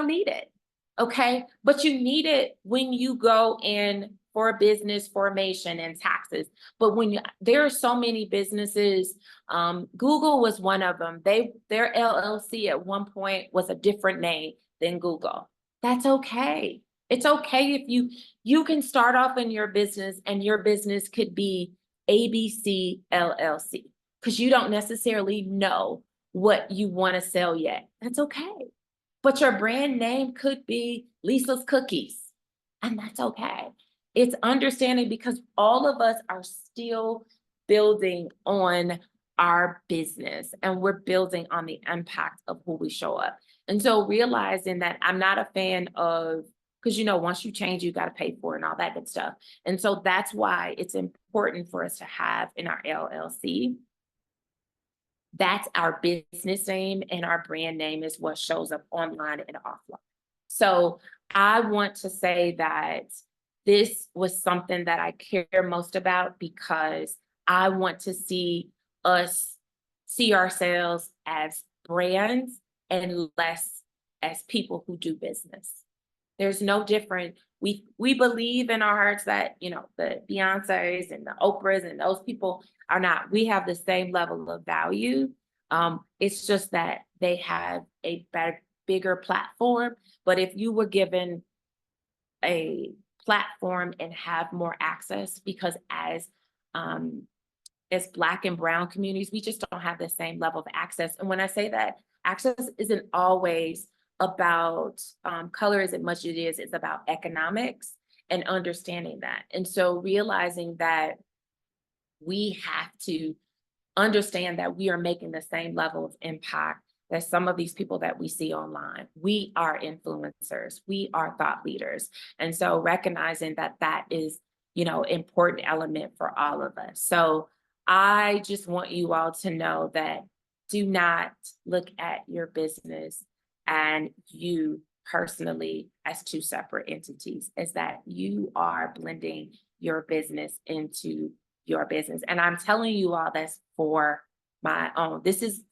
need it, okay? But you need it when you go in for business formation and taxes. But there are so many businesses, Google was one of them. Their LLC at one point was a different name than Google. That's okay. It's okay if you can start off in your business and your business could be ABC LLC because you don't necessarily know what you want to sell yet. That's okay. But your brand name could be Lisa's Cookies, and that's okay. It's understanding because all of us are still building on our business and we're building on the impact of who we show up. And so realizing that I'm not a fan of, because once you change, you got to pay for it and all that good stuff. And so that's why it's important for us to have in our LLC, that's our business name, and our brand name is what shows up online and offline. So I want to say that this was something that I care most about because I want to see us see ourselves as brands and less as people who do business. There's no different. We believe in our hearts that, the Beyoncés and the Oprahs and those people are not. We have the same level of value. It's just that they have a bigger platform. But if you were given a platform and have more access, because as as Black and Brown communities, we just don't have the same level of access. And when I say that, access isn't always about color as much as it is, it's about economics and understanding that. And so realizing that we have to understand that we are making the same level of impact that some of these people that we see online. We are influencers, we are thought leaders. And so recognizing that that is, you know, important element for all of us. So I just want you all to know that do not look at your business and you personally as two separate entities, is that you are blending your business into your business. And I'm telling you all this for my own. This is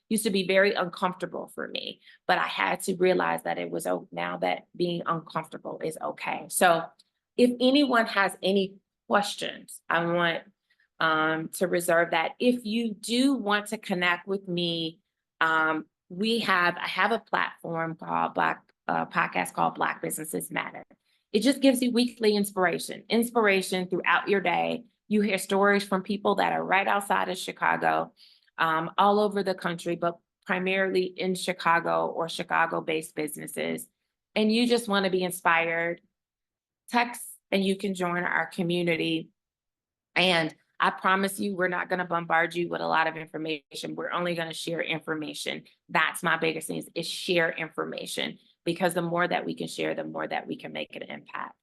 used to be very uncomfortable for me, but I had to realize that it was now that being uncomfortable is okay. So if anyone has any questions, I want to reserve that. If you do want to connect with me, I have a platform called podcast called Black Businesses Matter. It just gives you weekly inspiration throughout your day. You hear stories from people that are right outside of Chicago, all over the country, but primarily in Chicago or Chicago-based businesses. And you just want to be inspired, text and you can join our community. And I promise you, we're not going to bombard you with a lot of information. We're only going to share information. That's my biggest thing is share information, because the more that we can share, the more that we can make an impact.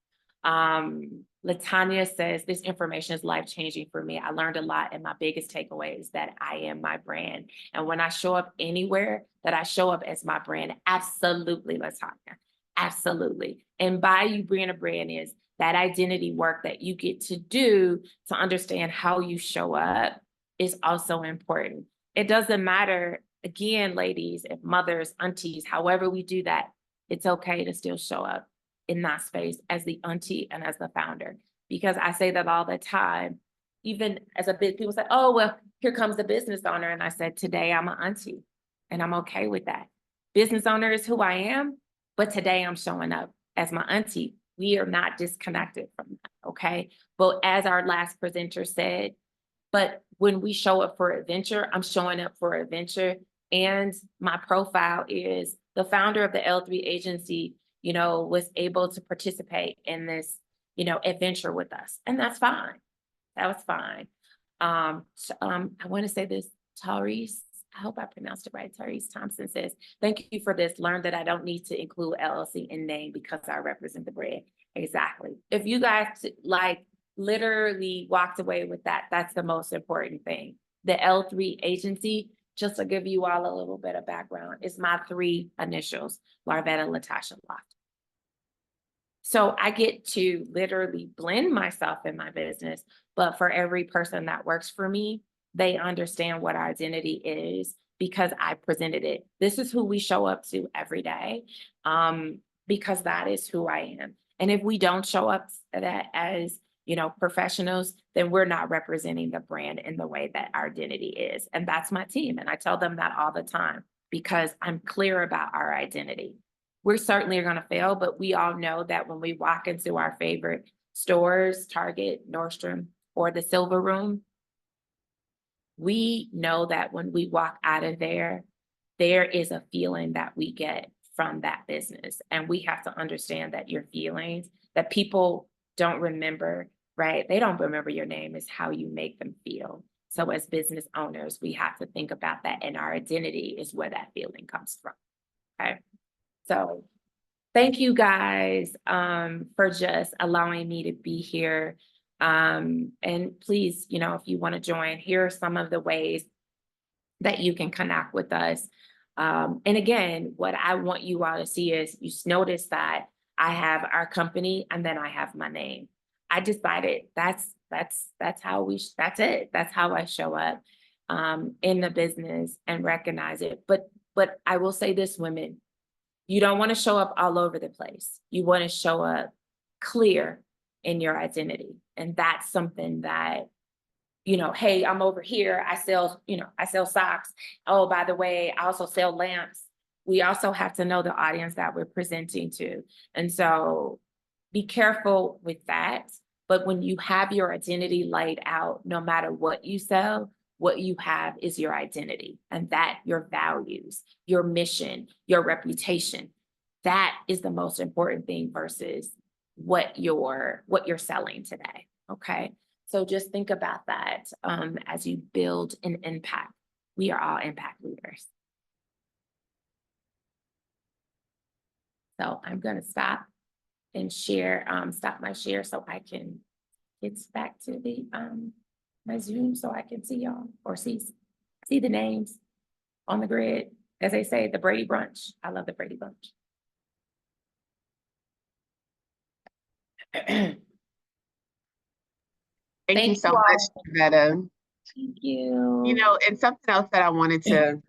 Latanya says, this information is life-changing for me. I learned a lot, and my biggest takeaway is that I am my brand. And when I show up anywhere, that I show up as my brand. Absolutely, Latanya. Absolutely. And by you being a brand is that identity work that you get to do to understand how you show up is also important. It doesn't matter, again, ladies, if mothers, aunties, however we do that, it's okay to still show up in that space as the auntie and as the founder. Because I say that all the time, even as a big, people say, oh, well, here comes the business owner. And I said, today I'm an auntie and I'm okay with that. Business owner is who I am, but today I'm showing up as my auntie. We are not disconnected from that, okay? But as our last presenter said, but when we show up for adventure, I'm showing up for adventure. And my profile is the founder of the L3 agency, you know, was able to participate in this, you know, adventure with us. And that's fine. That was fine. I want to say this, Tyrese, I hope I pronounced it right. Tyrese Thompson says, thank you for this. Learn that I don't need to include LLC in name because I represent the brand. Exactly. If you guys like literally walked away with that, that's the most important thing. The L3 agency, just to give you all a little bit of background, is my 3 initials, Larvetta Latasha Loft. So I get to literally blend myself in my business, but for every person that works for me, they understand what our identity is because I presented it. This is who we show up to every day, because that is who I am. And if we don't show up that as, you know, professionals, then we're not representing the brand in the way that our identity is. And that's my team. And I tell them that all the time because I'm clear about our identity. We certainly are going to fail, but we all know that when we walk into our favorite stores, Target, Nordstrom, or the Silver Room, we know that when we walk out of there, there is a feeling that we get from that business. And we have to understand that your feelings, that people don't remember, right? They don't remember your name, it's how you make them feel. So as business owners, we have to think about that. And our identity is where that feeling comes from, okay? So thank you guys for just allowing me to be here. And please, you know, if you want to join, here are some of the ways that you can connect with us. And again, what I want you all to see is you notice that I have our company and then I have my name. I decided that's how that's it. That's how I show up in the business and recognize it. But I will say this, women, you don't want to show up all over the place. You want to show up clear in your identity. And that's something that, you know, hey, I'm over here. I sell socks. Oh, by the way, I also sell lamps. We also have to know the audience that we're presenting to. And so be careful with that. But when you have your identity laid out, no matter what you sell, what you have is your identity, and that your values, your mission, your reputation. That is the most important thing versus what you're selling today. Okay. So just think about that as you build an impact. We are all impact leaders. So I'm going to stop and share, stop my share so I can get back to the my Zoom so I can see y'all or see the names on the grid. As they say, the Brady Brunch. I love the Brady Bunch. Thank you Thank so you all. much, Javetta. Thank you. You know, and something else that I wanted to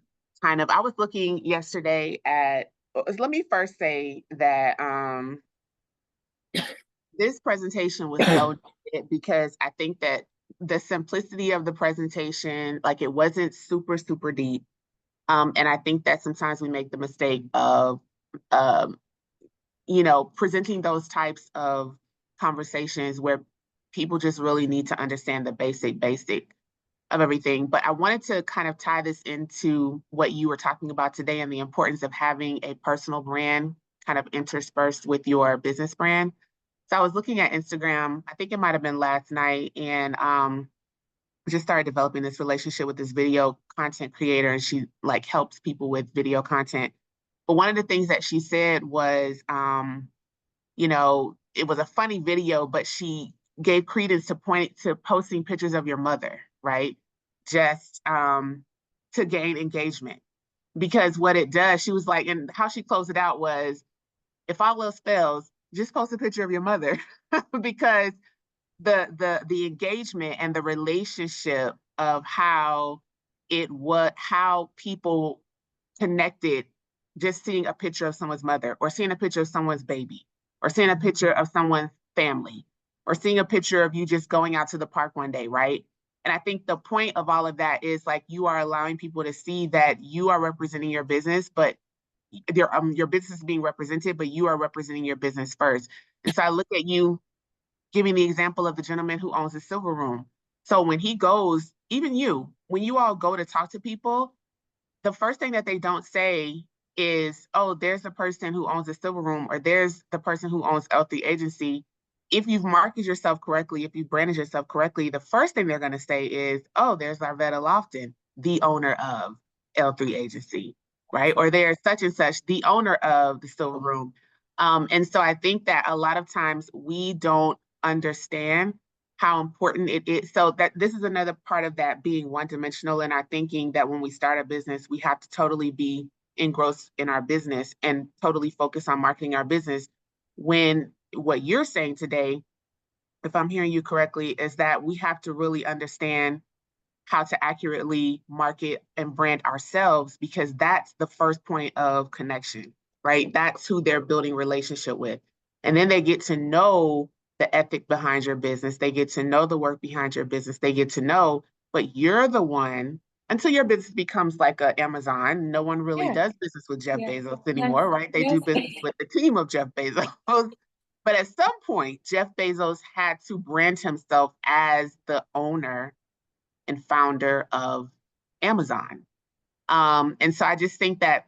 I was looking yesterday at, let me first say that this presentation was so needed because I think that the simplicity of the presentation, like it wasn't super, super deep. And I think that sometimes we make the mistake of, you know, presenting those types of conversations where people just really need to understand the basic of everything. But I wanted to kind of tie this into what you were talking about today and the importance of having a personal brand kind of interspersed with your business brand. So I was looking at Instagram, I think it might have been last night, and just started developing this relationship with this video content creator, and she like helps people with video content. But one of the things that she said was, you know, it was a funny video, but she gave credence to posting pictures of your mother, right? Just to gain engagement. Because what it does, she was like, and how she closed it out was, if all else fails, just post a picture of your mother. Because the engagement and the relationship of how people connected just seeing a picture of someone's mother, or seeing a picture of someone's baby, or seeing a picture of someone's family, or seeing a picture of you just going out to the park one day, right? And I think the point of all of that is like you are allowing people to see that you are representing your business, but your business is being represented, but you are representing your business first. And so I look at you giving the example of the gentleman who owns the Silver Room. So when he goes, even you, when you all go to talk to people, the first thing that they don't say is, oh, there's the person who owns the Silver Room, or there's the person who owns L3 Agency. If you've marketed yourself correctly, if you've branded yourself correctly, the first thing they're going to say is, oh, there's Arvetta Lofton, the owner of L3 Agency, right? Or there's such and such, the owner of the Silver Room. And so I think that a lot of times we don't understand how important it is. So that this is another part of that being one-dimensional in our thinking, that when we start a business, we have to totally be engrossed in our business and totally focus on marketing our business. When what you're saying today, if I'm hearing you correctly, is that we have to really understand how to accurately market and brand ourselves, because that's the first point of connection, right? That's who they're building relationship with. And then they get to know the ethic behind your business. They get to know the work behind your business. They get to know, but you're the one, until your business becomes like a Amazon. No one really does business with Jeff Bezos anymore, right? They do business with the team of Jeff Bezos. But at some point, Jeff Bezos had to brand himself as the owner and founder of Amazon. And so I just think that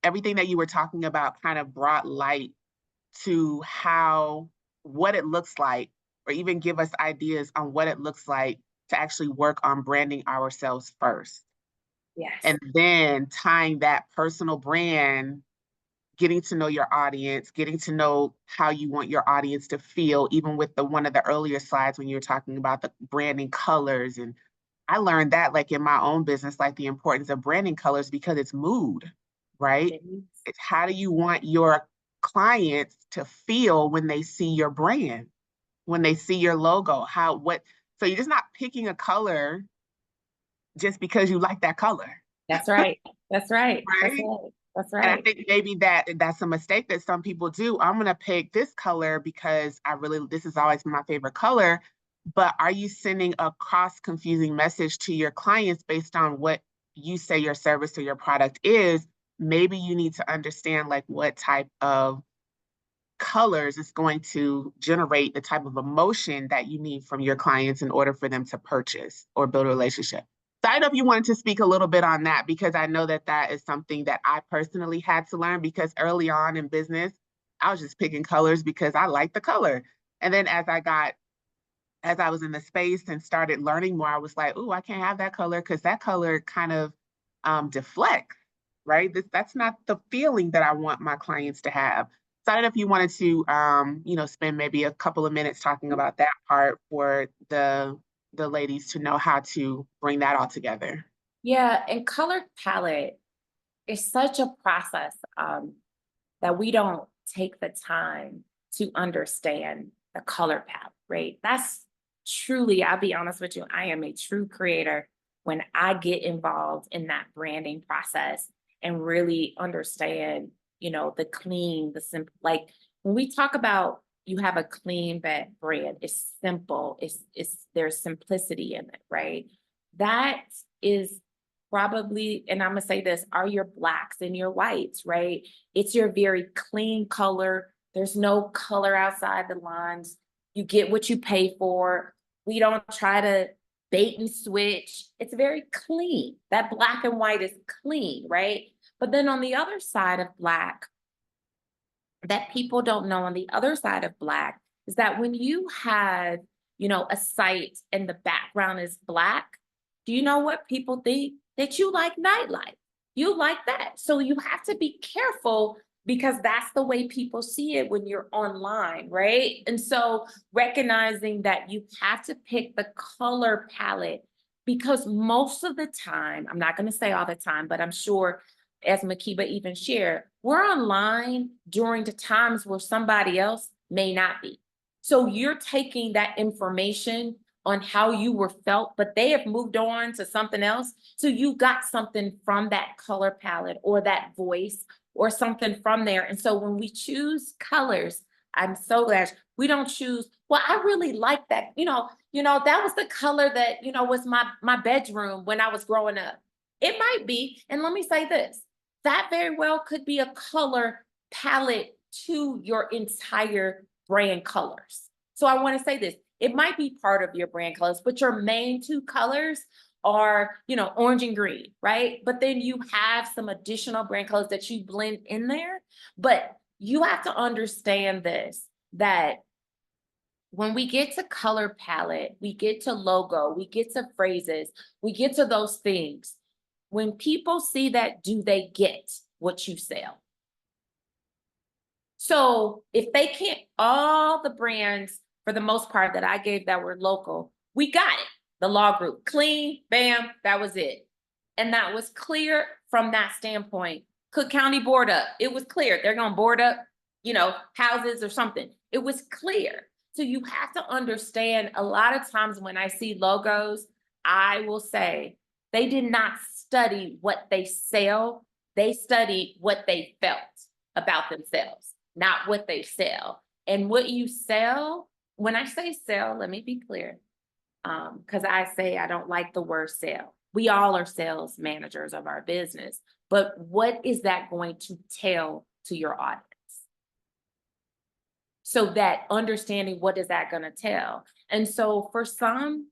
everything that you were talking about kind of brought light to what it looks like, or even give us ideas on what it looks like to actually work on branding ourselves first. Yes. And then tying that personal brand, getting to know your audience, getting to know how you want your audience to feel, even with one of the earlier slides when you were talking about the branding colors. And I learned that like in my own business, like the importance of branding colors, because it's mood, right? It's how do you want your clients to feel when they see your brand, when they see your logo, so you're just not picking a color just because you like that color. That's right. That's right. Right? That's right. And I think maybe that's a mistake that some people do. I'm going to pick this color because this has always been my favorite color. But are you sending a cross-confusing message to your clients based on what you say your service or your product is? Maybe you need to understand like what type of colors is going to generate the type of emotion that you need from your clients in order for them to purchase or build a relationship. So I know if you wanted to speak a little bit on that, because I know that that is something that I personally had to learn, because early on in business, I was just picking colors because I liked the color. And then as I was in the space and started learning more, I was like, oh, I can't have that color because that color kind of deflects, right? That's not the feeling that I want my clients to have. So I don't know if you wanted to, spend maybe a couple of minutes talking about that part for the ladies to know how to bring that all together. Yeah, and color palette is such a process that we don't take the time to understand the color palette, right? That's truly, I'll be honest with you, I am a true creator when I get involved in that branding process and really understand, the clean, the simple, like when we talk about you have a clean brand, it's simple, it's there's simplicity in it, right? That is probably, and I'm gonna say this, are your blacks and your whites, right? It's your very clean color. There's no color outside the lines. You get what you pay for. We don't try to bait and switch. It's very clean. That black and white is clean, right? But then on the other side of black, that people don't know on the other side of black is that when you have, a site and the background is black, do you know what people think? That you like nightlife. You like that. So you have to be careful because that's the way people see it when you're online, right? And so recognizing that you have to pick the color palette, because most of the time, I'm not going to say all the time, but I'm sure as Makiba even shared, we're online during the times where somebody else may not be. So you're taking that information on how you were felt, but they have moved on to something else. So you got something from that color palette or that voice or something from there. And so when we choose colors, I'm so glad we don't choose, well, I really like that. That was the color that, was my bedroom when I was growing up. It might be, and let me say this, that very well could be a color palette to your entire brand colors. So I want to say this, it might be part of your brand colors, but your main two colors are, orange and green, right? But then you have some additional brand colors that you blend in there. But you have to understand this, that when we get to color palette, we get to logo, we get to phrases, we get to those things. When people see that, do they get what you sell? So if they can't, all the brands, for the most part, that I gave that were local, we got it. The law group, clean, bam, that was it. And that was clear from that standpoint. Cook County board up, it was clear. They're gonna board up, houses or something. It was clear. So you have to understand, a lot of times when I see logos, I will say, they did not study what they sell. They studied what they felt about themselves, not what they sell. And what you sell, when I say sell, let me be clear, because I say I don't like the word sell. We all are sales managers of our business, but what is that going to tell to your audience? So that understanding, what is that going to tell? And so for some,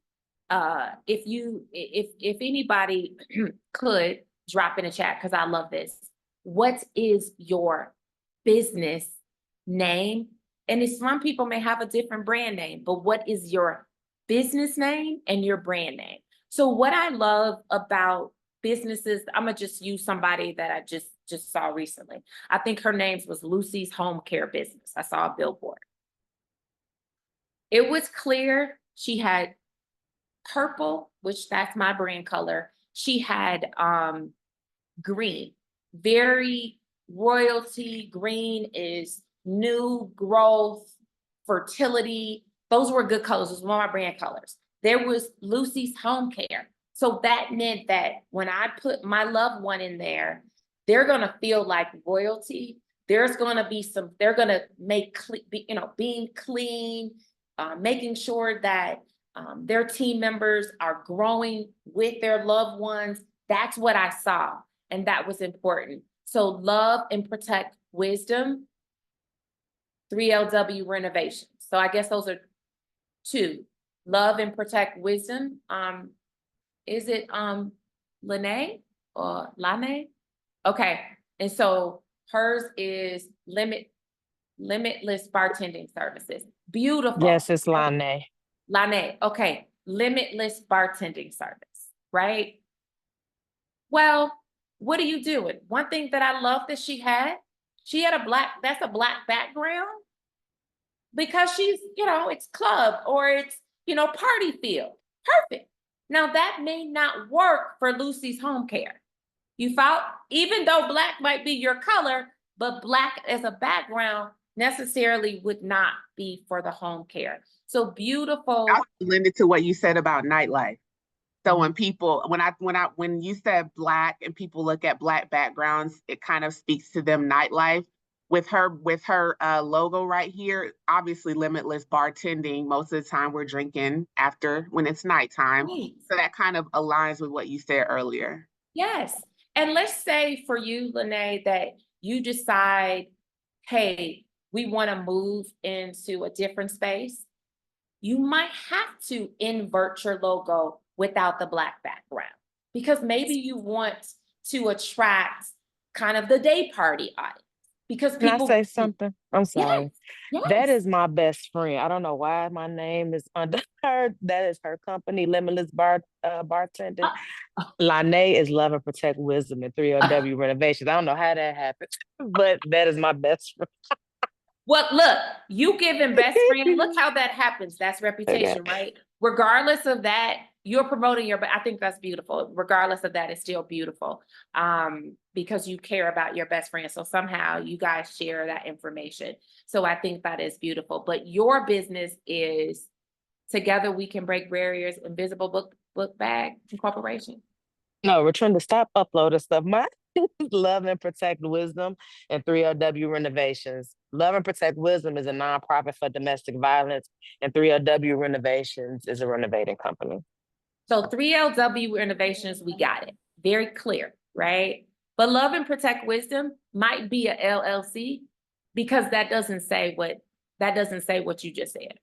if anybody could drop in a chat, because I love this, what is your business name? And some people may have a different brand name, but what is your business name and your brand name? So what I love about businesses, I'm gonna just use somebody that I just saw recently. I think her name was Lucy's Home Care Business. I saw a billboard. It was clear she had purple, which that's my brand color. She had green, very royalty. Green is new growth, fertility. Those were good colors. It was one of my brand colors. There was Lucy's Home Care. So that meant that when I put my loved one in there, they're going to feel like royalty. There's going to be they're going to make, being clean, making sure that their team members are growing with their loved ones. That's what I saw. And that was important. So love and protect wisdom. 3LW Renovations. So I guess those are two. Love and Protect Wisdom. Is it Lene or Lane? Okay, and so hers is Limitless Bartending Services. Beautiful. Yes, it's Lane. Lane, okay, Limitless Bartending Service, right? Well, what are you doing? One thing that I love that she had that's a black background because she's, it's club or it's, party field. Perfect. Now that may not work for Lucy's Home Care. You follow? Even though black might be your color, but black as a background necessarily would not be for the home care. So beautiful. I would lend it to what you said about nightlife. So when you said black and people look at black backgrounds, it kind of speaks to them nightlife. With her logo right here, obviously Limitless Bartending. Most of the time we're drinking after when it's nighttime. Right. So that kind of aligns with what you said earlier. Yes. And let's say for you, Lene, that you decide, hey, we want to move into a different space. You might have to invert your logo without the black background because maybe you want to attract kind of the day party audience. Because Can I people say something? I'm sorry. Yes. That is my best friend. I don't know why my name is under her. That is her company, Limitless Bartending. Lane is Love and Protect Wisdom and 3LW Renovations. I don't know how that happened, but that is my best friend. Well, look, you giving best friend, look how that happens. That's reputation, right? Regardless of that, you're promoting but I think that's beautiful. Regardless of that, it's still beautiful because you care about your best friend. So somehow you guys share that information. So I think that is beautiful. But your business is Together We Can Break Barriers, Invisible Book Bag Incorporation. No, we're trying to stop uploading stuff. My Love and Protect Wisdom and 3LW Renovations. Love and Protect Wisdom is a nonprofit for domestic violence, and 3LW Renovations is a renovating company. So 3LW Renovations, we got it. Very clear, right? But Love and Protect Wisdom might be a LLC because that doesn't say what you just said.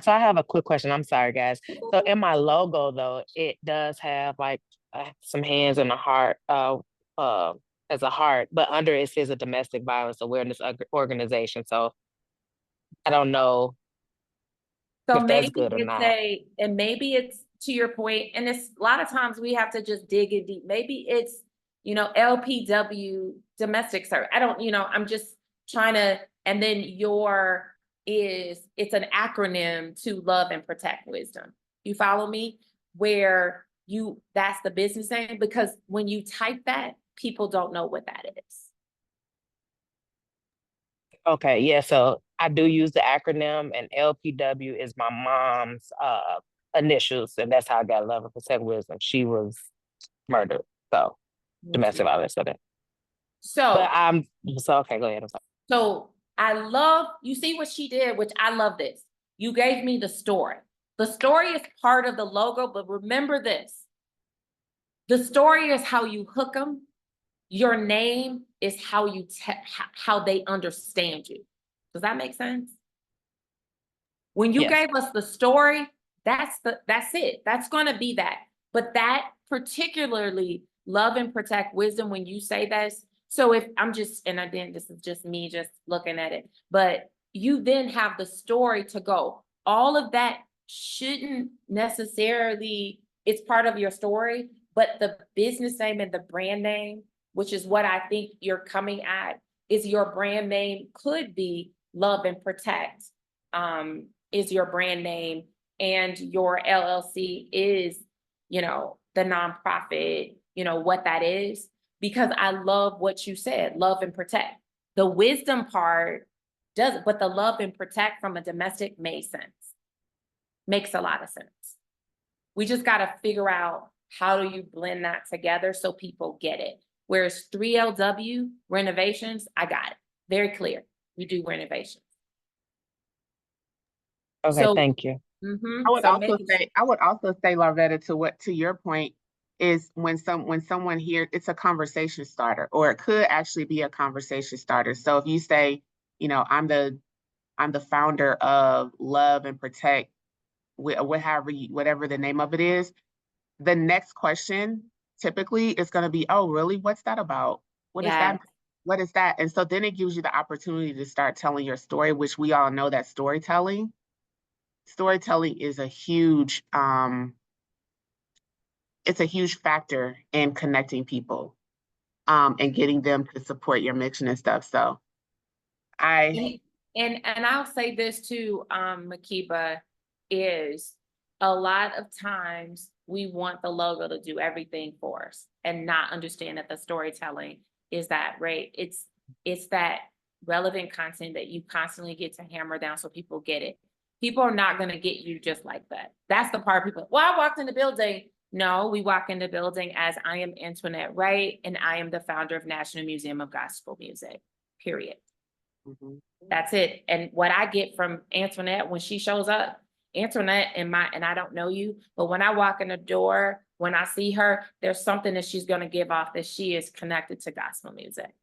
So I have a quick question. I'm sorry, guys. So in my logo, though, it does have like some hands and a heart as a heart, but under it says a domestic violence awareness organization. So I don't know So if that's good or not. maybe it's to your point, and it's a lot of times we have to just dig in deep. Maybe it's, LPW domestic service. I don't, I'm just trying to, and then it's an acronym to Love and Protect Wisdom. You follow me? Where that's the business name, because when you type that, people don't know what that is. Okay, yeah, so I do use the acronym, and LPW is my mom's initials, and that's how I got Love and Protect Wisdom. She was murdered, so domestic violence. Okay. So Okay, go ahead. I'm sorry. So you see what she did, which I love this. You gave me the story. The story is part of the logo, but remember this. The story is how you hook them. Your name is how how they understand you. Does that make sense? When you gave us the story, that's it. That's going to be that. But that particularly Love and Protect Wisdom, when you say this, so if this is just me just looking at it, but you then have the story to go. All of that shouldn't necessarily, it's part of your story, but the business name and the brand name, which is what I think you're coming at, is your brand name could be Love and Protect, is your brand name, and your LLC is, the nonprofit, what that is. Because I love what you said, love and protect. The wisdom part doesn't, but the love and protect from a domestic makes a lot of sense. We just got to figure out how do you blend that together so people get it. Whereas 3LW Renovations, I got it. Very clear. We do renovations. Okay, thank you. I would also say, Larvetta, to your point, is when someone here, it's a conversation starter, or it could actually be a conversation starter. So if you say, you know, I'm the founder of Love and Protect, whatever the name of it is, the next question typically is going to be, oh, really? What's that about? What is that? Yes. What is that? And so then it gives you the opportunity to start telling your story, which we all know that storytelling is a huge, it's a huge factor in connecting people, and getting them to support your mission and stuff. So And I'll say this too, Makiba, is a lot of times we want the logo to do everything for us and not understand that the storytelling is that, right? It's that relevant content that you constantly get to hammer down so people get it. People are not going to get you just like that. That's the part people, well, I walked in the building. No, we walk in the building as I am Antoinette Wright, and I am the founder of National Museum of Gospel Music, period. That's it. And what I get from Antoinette when she shows up, Antoinette and I don't know you, but when I walk in the door, when I see her, there's something that she's going to give off, that she is connected to gospel music.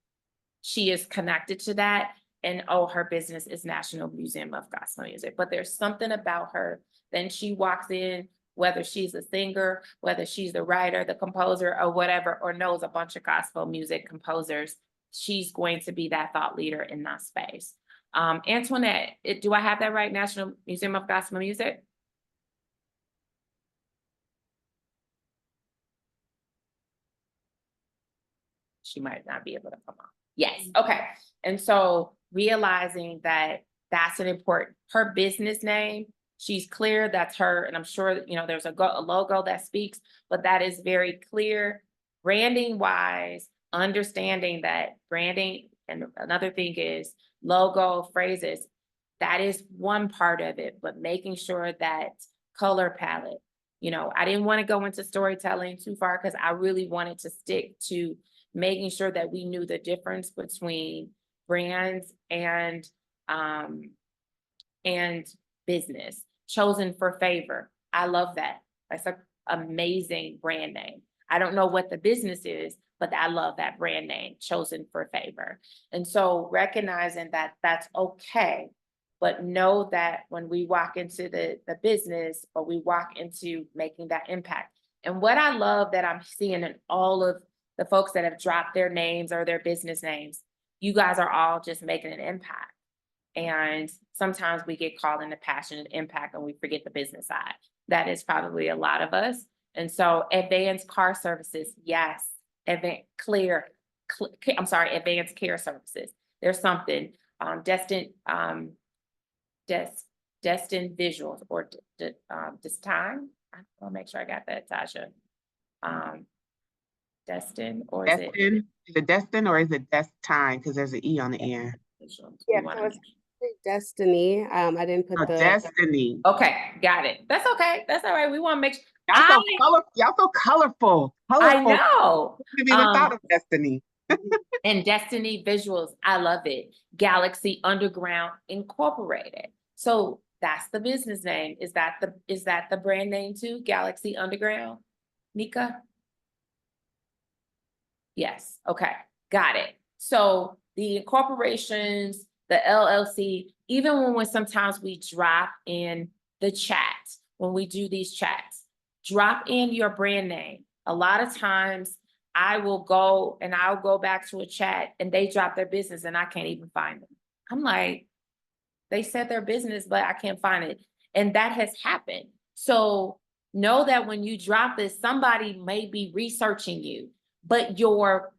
She is connected to that. And oh, her business is National Museum of Gospel Music. But there's something about her. Then she walks in, whether she's a singer, whether she's the writer, the composer, or whatever, or knows a bunch of gospel music composers, she's going to be that thought leader in that space. Antoinette, do I have that right? National Museum of Gospel Music? She might not be able to come on. Yes, okay. And so realizing that that's an important, her business name, she's clear, that's her, and I'm sure that, you know, there's a logo that speaks, but that is very clear. Branding wise, understanding that branding, and another thing is logo, phrases, that is one part of it, but making sure that color palette, you know, I didn't want to go into storytelling too far because I really wanted to stick to making sure that we knew the difference between brands and business. Chosen for Favor. I love that. That's an amazing brand name. I don't know what the business is, but I love that brand name, Chosen for Favor. And so recognizing that that's okay, but know that when we walk into the business, or we walk into making that impact. And what I love that I'm seeing in all of the folks that have dropped their names or their business names, you guys are all just making an impact. And sometimes we get caught in the passion and impact and we forget the business side. That is probably a lot of us. And so Advanced Car Services, yes. Advanced Care Services. There's something, Destined Visuals, or this time. I'll make sure I got that, Tasha. Destin, or is Destin, is it Destin or is it Destine? Because there's an E on the end. Yeah, so it's Destiny. I didn't put the Destiny. Okay, got it. That's okay. That's all right. We want to make sure. Y'all so colorful. I know. Maybe without of Destiny. And Destiny Visuals, I love it. Galaxy Underground Incorporated. So that's the business name. Is that the brand name too? Galaxy Underground, Nika? Yes. Okay. Got it. So the incorporations, the LLC, even when sometimes we drop in the chat, when we do these chats, drop in your brand name. A lot of times I'll go back to a chat and they drop their business and I can't even find them. I'm like, they said their business, but I can't find it. And that has happened. So know that when you drop this, somebody may be researching you, but your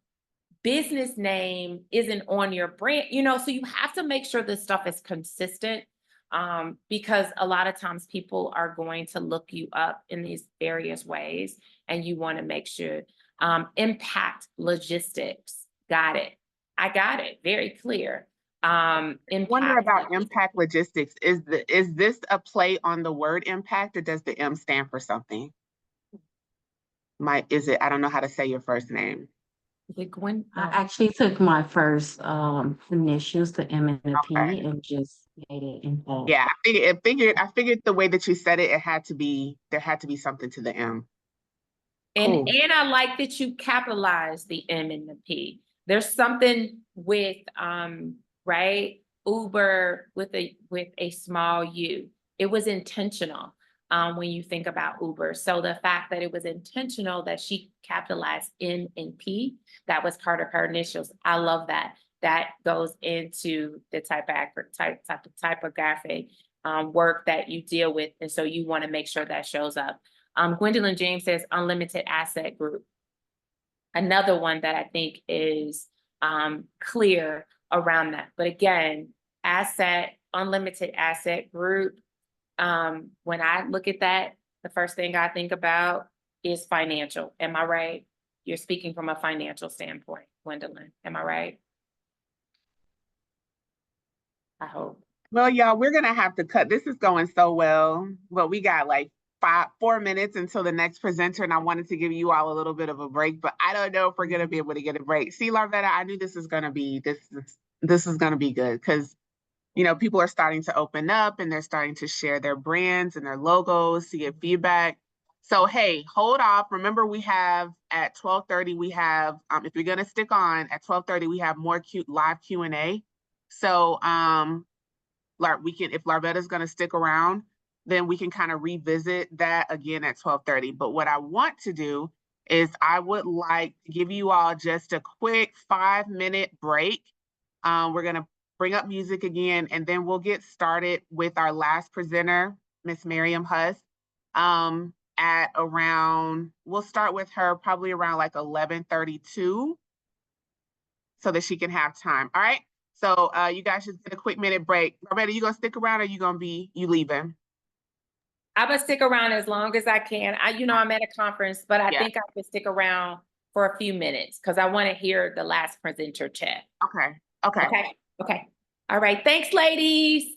business name isn't on your brand, you know, so you have to make sure this stuff is consistent, because a lot of times people are going to look you up in these various ways, and you want to make sure. Impact Logistics, got it. I got it, very clear. Wonder about Impact Logistics. Is this a play on the word impact, or does the M stand for something? I don't know how to say your first name. Gwen? I actually took my first initials, the M and the P, Okay. and just made it impact. Yeah, I figured the way that you said it, there had to be something to the M. And Cool. and I like that you capitalize the M and the P. There's something with right, Uber with a small U. It was intentional when you think about Uber. So the fact that it was intentional that she capitalized M and P, that was part of her initials. I love that. That goes into the typographic work that you deal with. And so you want to make sure that shows up. Gwendolyn James says Unlimited Asset Group. Another one that I think is clear around that. But again, Unlimited Asset Group, when I look at that, the first thing I think about is financial. Am I right? You're speaking from a financial standpoint, Gwendolyn. Am I right? I hope. Well, y'all, we're gonna have to cut. This is going so well, but we got like 4 minutes until the next presenter, and I wanted to give you all a little bit of a break, but I don't know if we're gonna be able to get a break. See, Larvetta, I knew this is gonna be this is gonna be good because people are starting to open up and they're starting to share their brands and their logos to get feedback. So hey, hold off. Remember, we have at 12:30, we have if you're gonna stick on at 12:30, we have more live Q&A. So if Larvetta's gonna stick around, then we can kind of revisit that again at 12:30. But what I want to do is I would like to give you all just a quick 5-minute break. We're gonna bring up music again, and then we'll get started with our last presenter, Miss Miriam Huss. At around, we'll start with her probably around like 11:32 so that she can have time. All right. So you guys just get a quick minute break. Larvetta, you gonna stick around or you leaving? I'm gonna stick around as long as I can. I'm at a conference, but I think I can stick around for a few minutes because I want to hear the last presenter chat. Okay. Okay. All right. Thanks, ladies.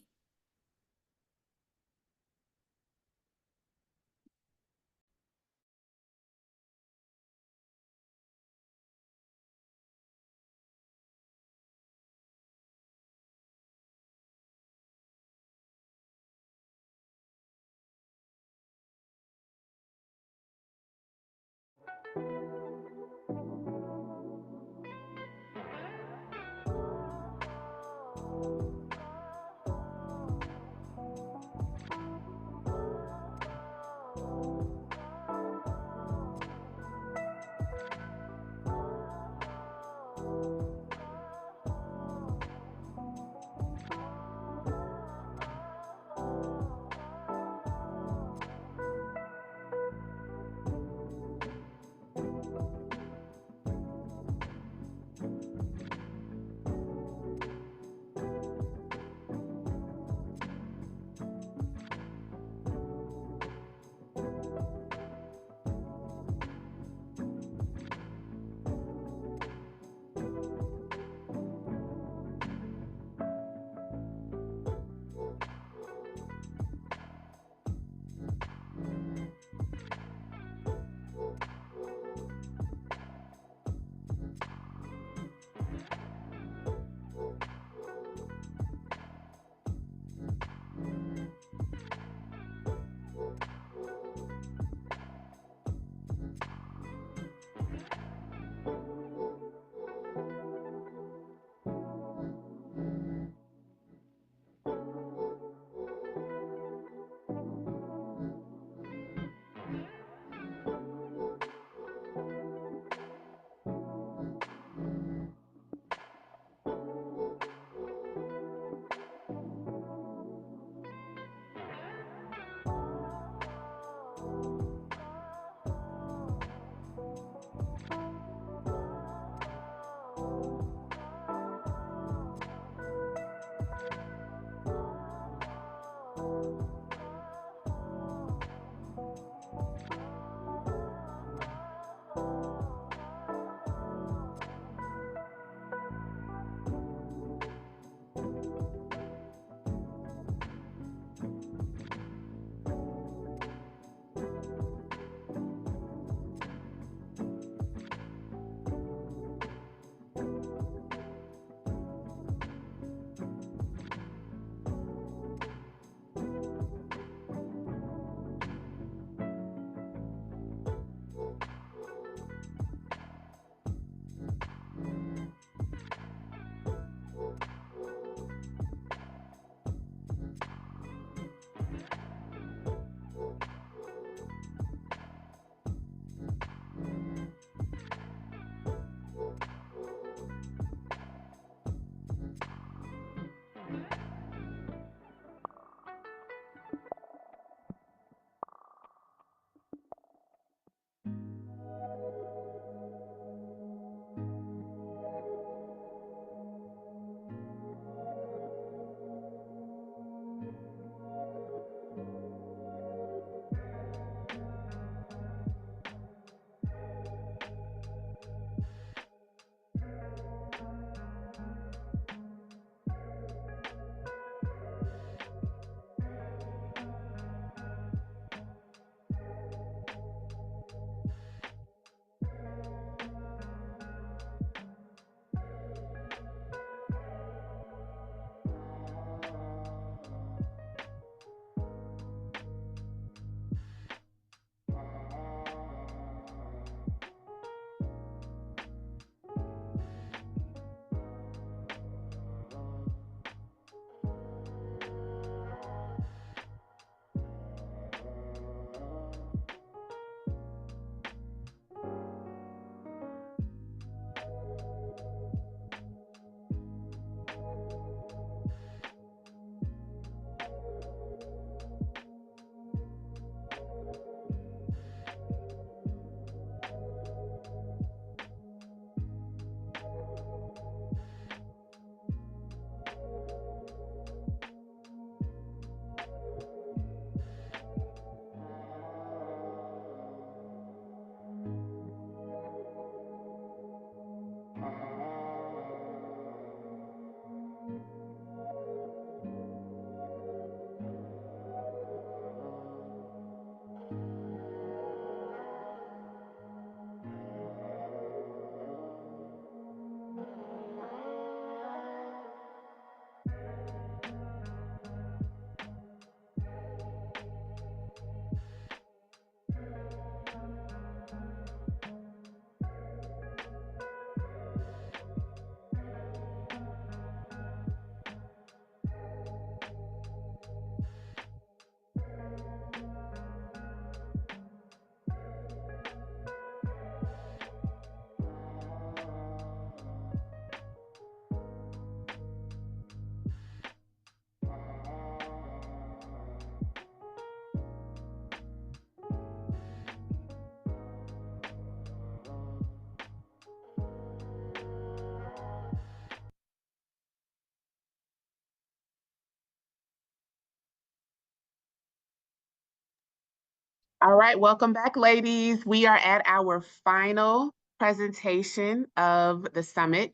All right, welcome back, ladies. We are at our final presentation of the summit.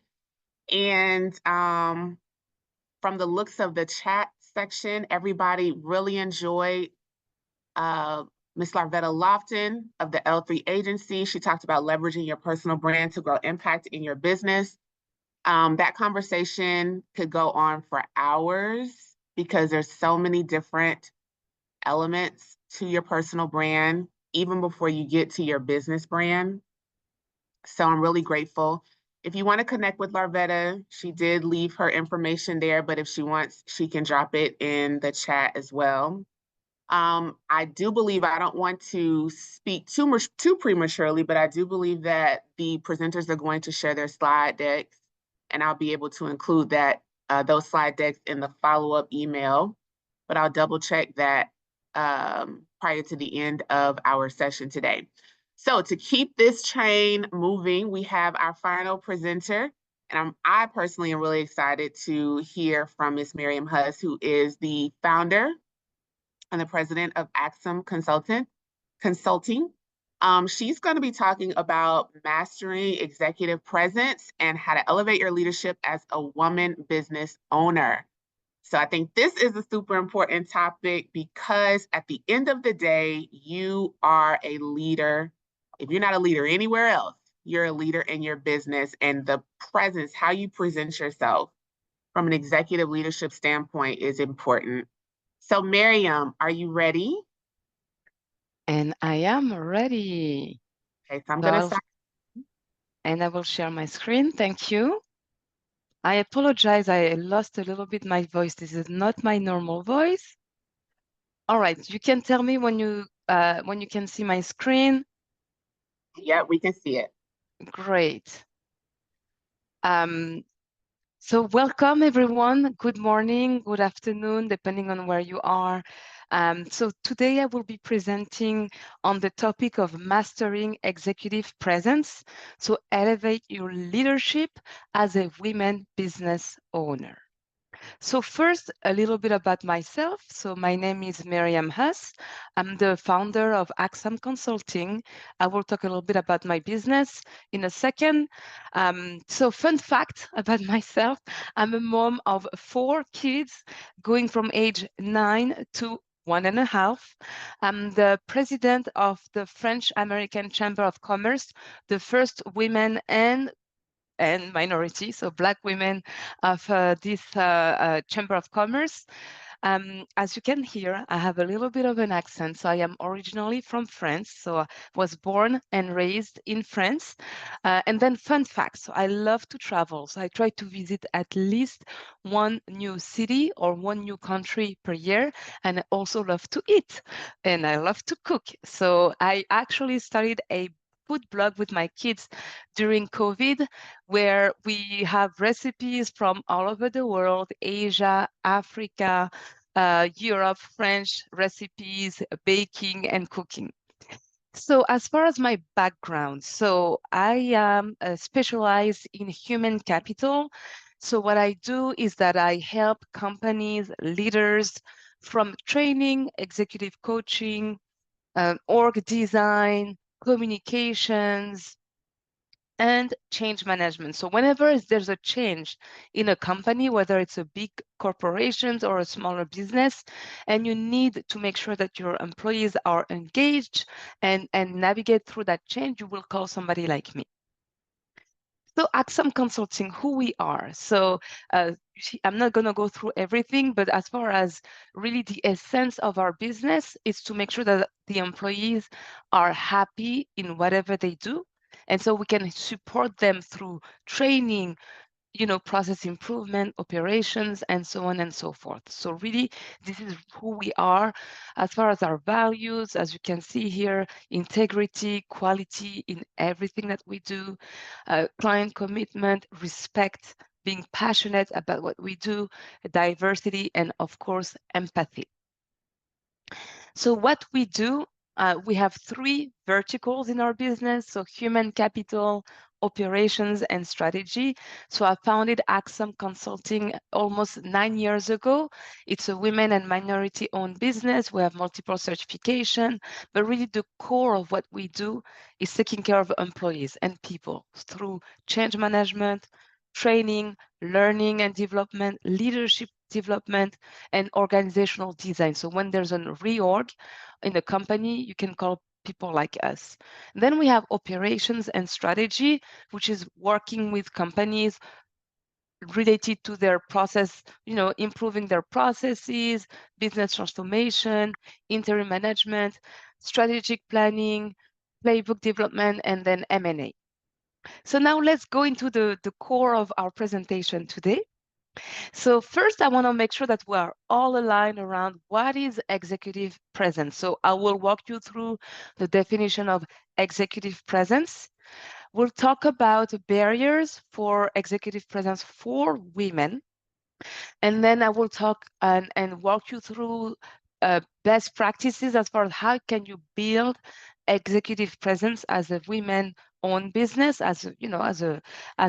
And from the looks of the chat section, everybody really enjoyed Ms. Larvetta Lofton of the L3 Agency. She talked about leveraging your personal brand to grow impact in your business. That conversation could go on for hours because there's so many different elements to your personal brand, even before you get to your business brand. So I'm really grateful. If you want to connect with Larvetta, she did leave her information there, but if she wants, she can drop it in the chat as well. I do believe, I don't want to speak too prematurely, but I do believe that the presenters are going to share their slide decks, and I'll be able to include those slide decks in the follow-up email, but I'll double check that prior to the end of our session today. So to keep this train moving, we have our final presenter, and I personally am really excited to hear from Ms. Miriam Huss, who is the founder and the president of Axum Consulting. She's going to be talking about mastering executive presence and how to elevate your leadership as a woman business owner. So I think this is a super important topic because at the end of the day, you are a leader. If you're not a leader anywhere else, you're a leader in your business, and the presence, how you present yourself from an executive leadership standpoint is important. So Miriam, are you ready? And I am ready. Okay, so I'm So going to I'll- start. And I will share my screen. Thank you. I apologize. I lost a little bit my voice. This is not my normal voice. All right. You can tell me when you can see my screen. Yeah, we can see it. Great. So welcome everyone. Good morning, good afternoon, depending on where you are. So today I will be presenting on the topic of mastering executive presence. So elevate your leadership as a women business owner. So first, a little bit about myself. So my name is Miriam Huss. I'm the founder of Axum Consulting. I will talk a little bit about my business in a second. So fun fact about myself, I'm a mom of 4 kids going from age 9 to 1.5. I'm the president of the French American Chamber of Commerce, the first women and minority, so Black women of this Chamber of Commerce. As you can hear, I have a little bit of an accent. So I am originally from France. So I was born and raised in France. And then fun fact, so I love to travel. So I try to visit at least one new city or one new country per year. And I also love to eat and I love to cook. So I actually started a food blog with my kids during COVID, where we have recipes from all over the world, Asia, Africa, Europe, French recipes, baking and cooking. So as far as my background, so I am specialized in human capital. So what I do is that I help companies, leaders from training, executive coaching, org design, communications, and change management. So whenever there's a change in a company, whether it's a big corporation or a smaller business, and you need to make sure that your employees are engaged and navigate through that change, you will call somebody like me. So Axum Consulting, who we are. So I'm not going to go through everything, but as far as really the essence of our business is to make sure that the employees are happy in whatever they do. And so we can support them through training, process improvement, operations, and so on and so forth. So really, this is who we are. As far as our values, as you can see here, integrity, quality in everything that we do, client commitment, respect, being passionate about what we do, diversity, and of course, empathy. So what we do We have 3 verticals in our business, so human capital, operations, and strategy. So I founded Axum Consulting almost 9 years ago. It's a women and minority-owned business. We have multiple certification, but really the core of what we do is taking care of employees and people through change management, training, learning and development, leadership development, and organizational design. So when there's a reorg in a company, you can call people like us. Then we have operations and strategy, which is working with companies related to their process, improving their processes, business transformation, interim management, strategic planning, playbook development, and then M&A. So now let's go into the core of our presentation today. So first, I want to make sure that we are all aligned around what is executive presence. So I will walk you through the definition of executive presence. We'll talk about barriers for executive presence for women. And then I will talk and walk you through best practices as far as how can you build executive presence as a women-owned business, as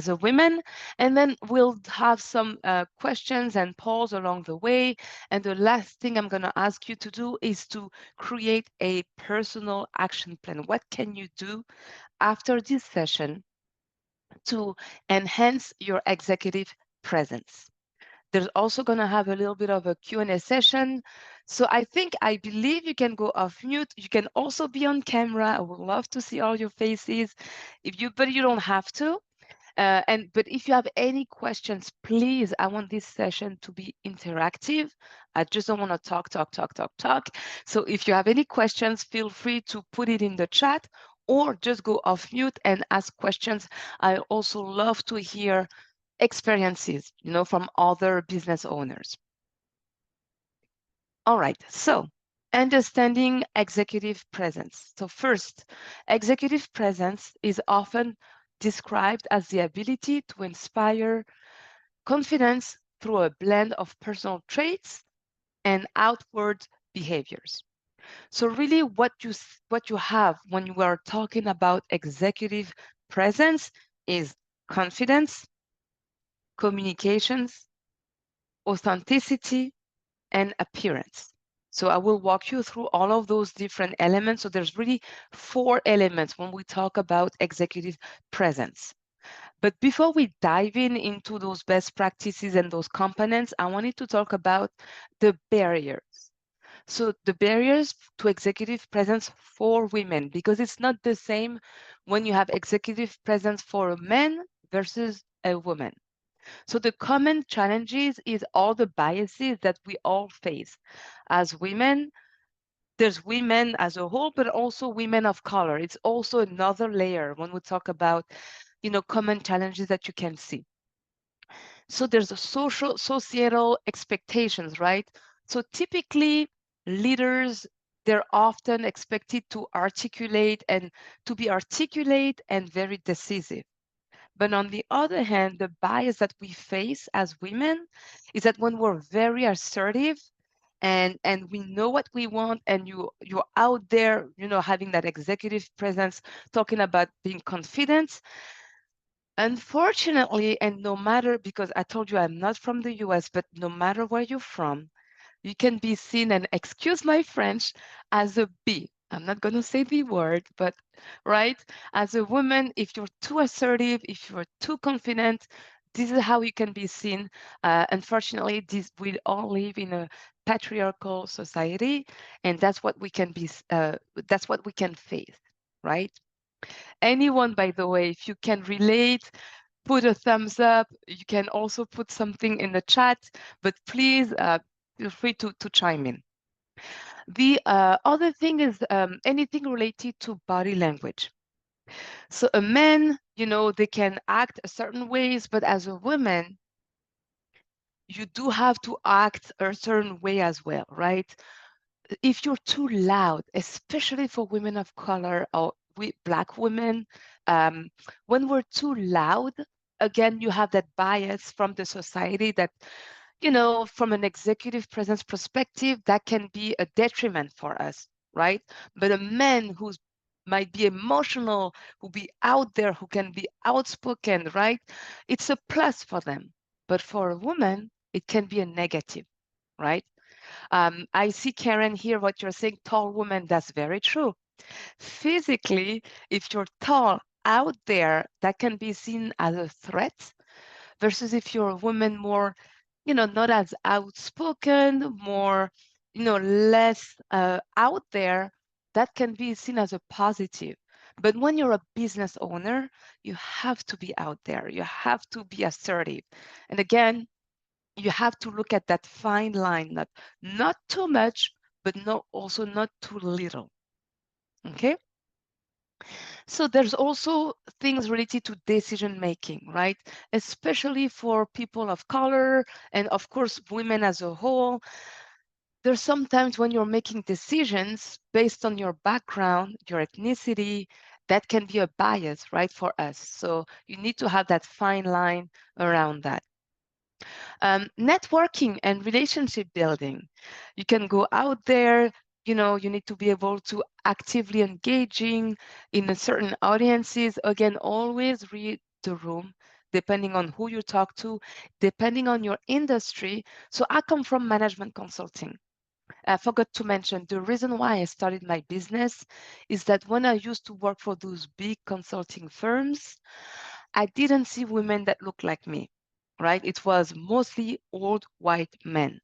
a woman. And then we'll have some questions and polls along the way. And the last thing I'm going to ask you to do is to create a personal action plan. What can you do after this session to enhance your executive presence? There's also going to have a little bit of a Q&A session. So I believe you can go off mute. You can also be on camera. I would love to see all your faces, but you don't have to. But if you have any questions, please, I want this session to be interactive. I just don't want to talk. So if you have any questions, feel free to put it in the chat or just go off mute and ask questions. I also love to hear experiences, from other business owners. All right, so understanding executive presence. So first, executive presence is often described as the ability to inspire confidence through a blend of personal traits and outward behaviors. So really what you have when you are talking about executive presence is confidence, communications, authenticity, and appearance. So I will walk you through all of those different elements. So there's really 4 elements when we talk about executive presence. But before we dive into those best practices and those components, I wanted to talk about the barriers. So the barriers to executive presence for women, because it's not the same when you have executive presence for a man versus a woman. So the common challenges is all the biases that we all face as women. There's women as a whole, but also women of color. It's also another layer when we talk about, common challenges that you can see. So there's a societal expectations, right? So typically leaders, they're often expected to articulate and very decisive. But on the other hand, the bias that we face as women is that when we're very assertive and we know what we want, and you're out there, having that executive presence, talking about being confident, unfortunately, and no matter, because I told you I'm not from the US, but no matter where you're from, you can be seen, and excuse my French, as a B. I'm not going to say the word, but right, as a woman, if you're too assertive, if you're too confident, this is how you can be seen. Unfortunately, we all live in a patriarchal society, and that's what we can be. That's what we can face, right? Anyone, by the way, if you can relate, put a thumbs up. You can also put something in the chat, but please feel free to chime in. The other thing is anything related to body language. So a man, they can act a certain ways, but as a woman, you do have to act a certain way as well, right? If you're too loud, especially for women of color or Black women, when we're too loud, again, you have that bias from the society that, from an executive presence perspective, that can be a detriment for us, right? But a man who's might be emotional, who be out there, who can be outspoken, right? It's a plus for them. But for a woman, it can be a negative, right? I see, Karen, here what you're saying, tall woman, that's very true. Physically, if you're tall out there, that can be seen as a threat versus if you're a woman more, not as outspoken, more, less out there, that can be seen as a positive. But when you're a business owner, you have to be out there. You have to be assertive. And again, you have to look at that fine line, not too much, but also not too little. Okay? So there's also things related to decision making, right? Especially for people of color and of course women as a whole. There's sometimes when you're making decisions based on your background, your ethnicity, that can be a bias, right, for us. So you need to have that fine line around that. Networking and relationship building. You can go out there, you need to be able to actively engaging in a certain audiences. Again, always read the room, depending on who you talk to, depending on your industry. So I come from management consulting. I forgot to mention the reason why I started my business is that when I used to work for those big consulting firms, I didn't see women that looked like me, right? It was mostly old white men.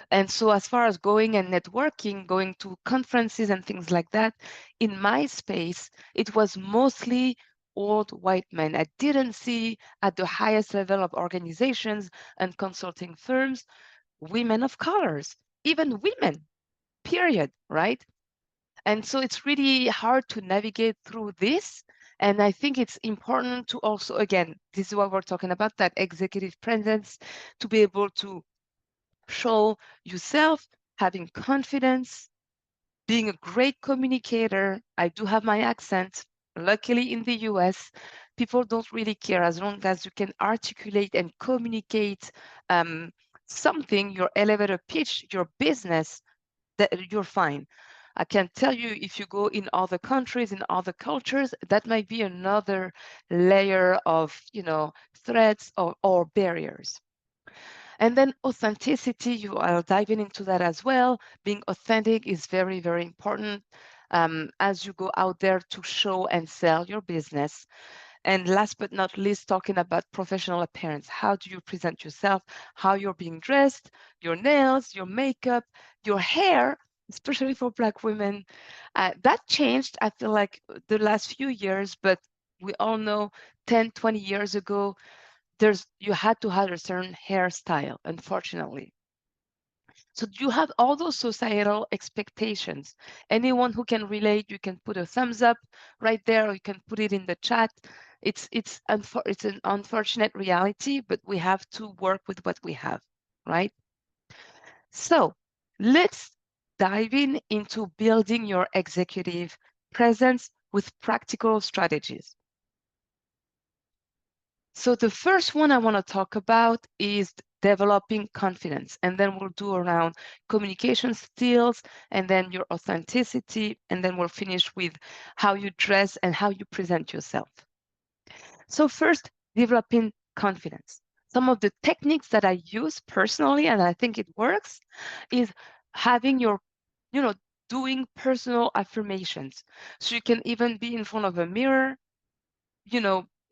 And so as far as going and networking, going to conferences and things like that, in my space, it was mostly old white men. I didn't see at the highest level of organizations and consulting firms, women of colors, even women, period, right? And so it's really hard to navigate through this. And I think it's important to also, again, this is what we're talking about, that executive presence, to be able to show yourself, having confidence, being a great communicator. I do have my accent. Luckily in the US, people don't really care as long as you can articulate and communicate something, your elevator pitch, your business, that you're fine. I can tell you if you go in other countries, in other cultures, that might be another layer of, threats or barriers. And then authenticity, I'll dive into that as well. Being authentic is very, very important as you go out there to show and sell your business. And last but not least, talking about professional appearance. How do you present yourself? How you're being dressed, your nails, your makeup, your hair, especially for Black women. That changed, I feel like, the last few years, but we all know 10, 20 years ago, you had to have a certain hairstyle, unfortunately. So you have all those societal expectations. Anyone who can relate, you can put a thumbs up right there, or you can put it in the chat. It's an unfortunate reality, but we have to work with what we have, right? So let's dive into building your executive presence with practical strategies. So the first one I want to talk about is developing confidence, and then we'll do around communication skills, and then your authenticity, and then we'll finish with how you dress and how you present yourself. So first, developing confidence. Some of the techniques that I use personally, and I think it works, is having your, doing personal affirmations. So you can even be in front of a mirror,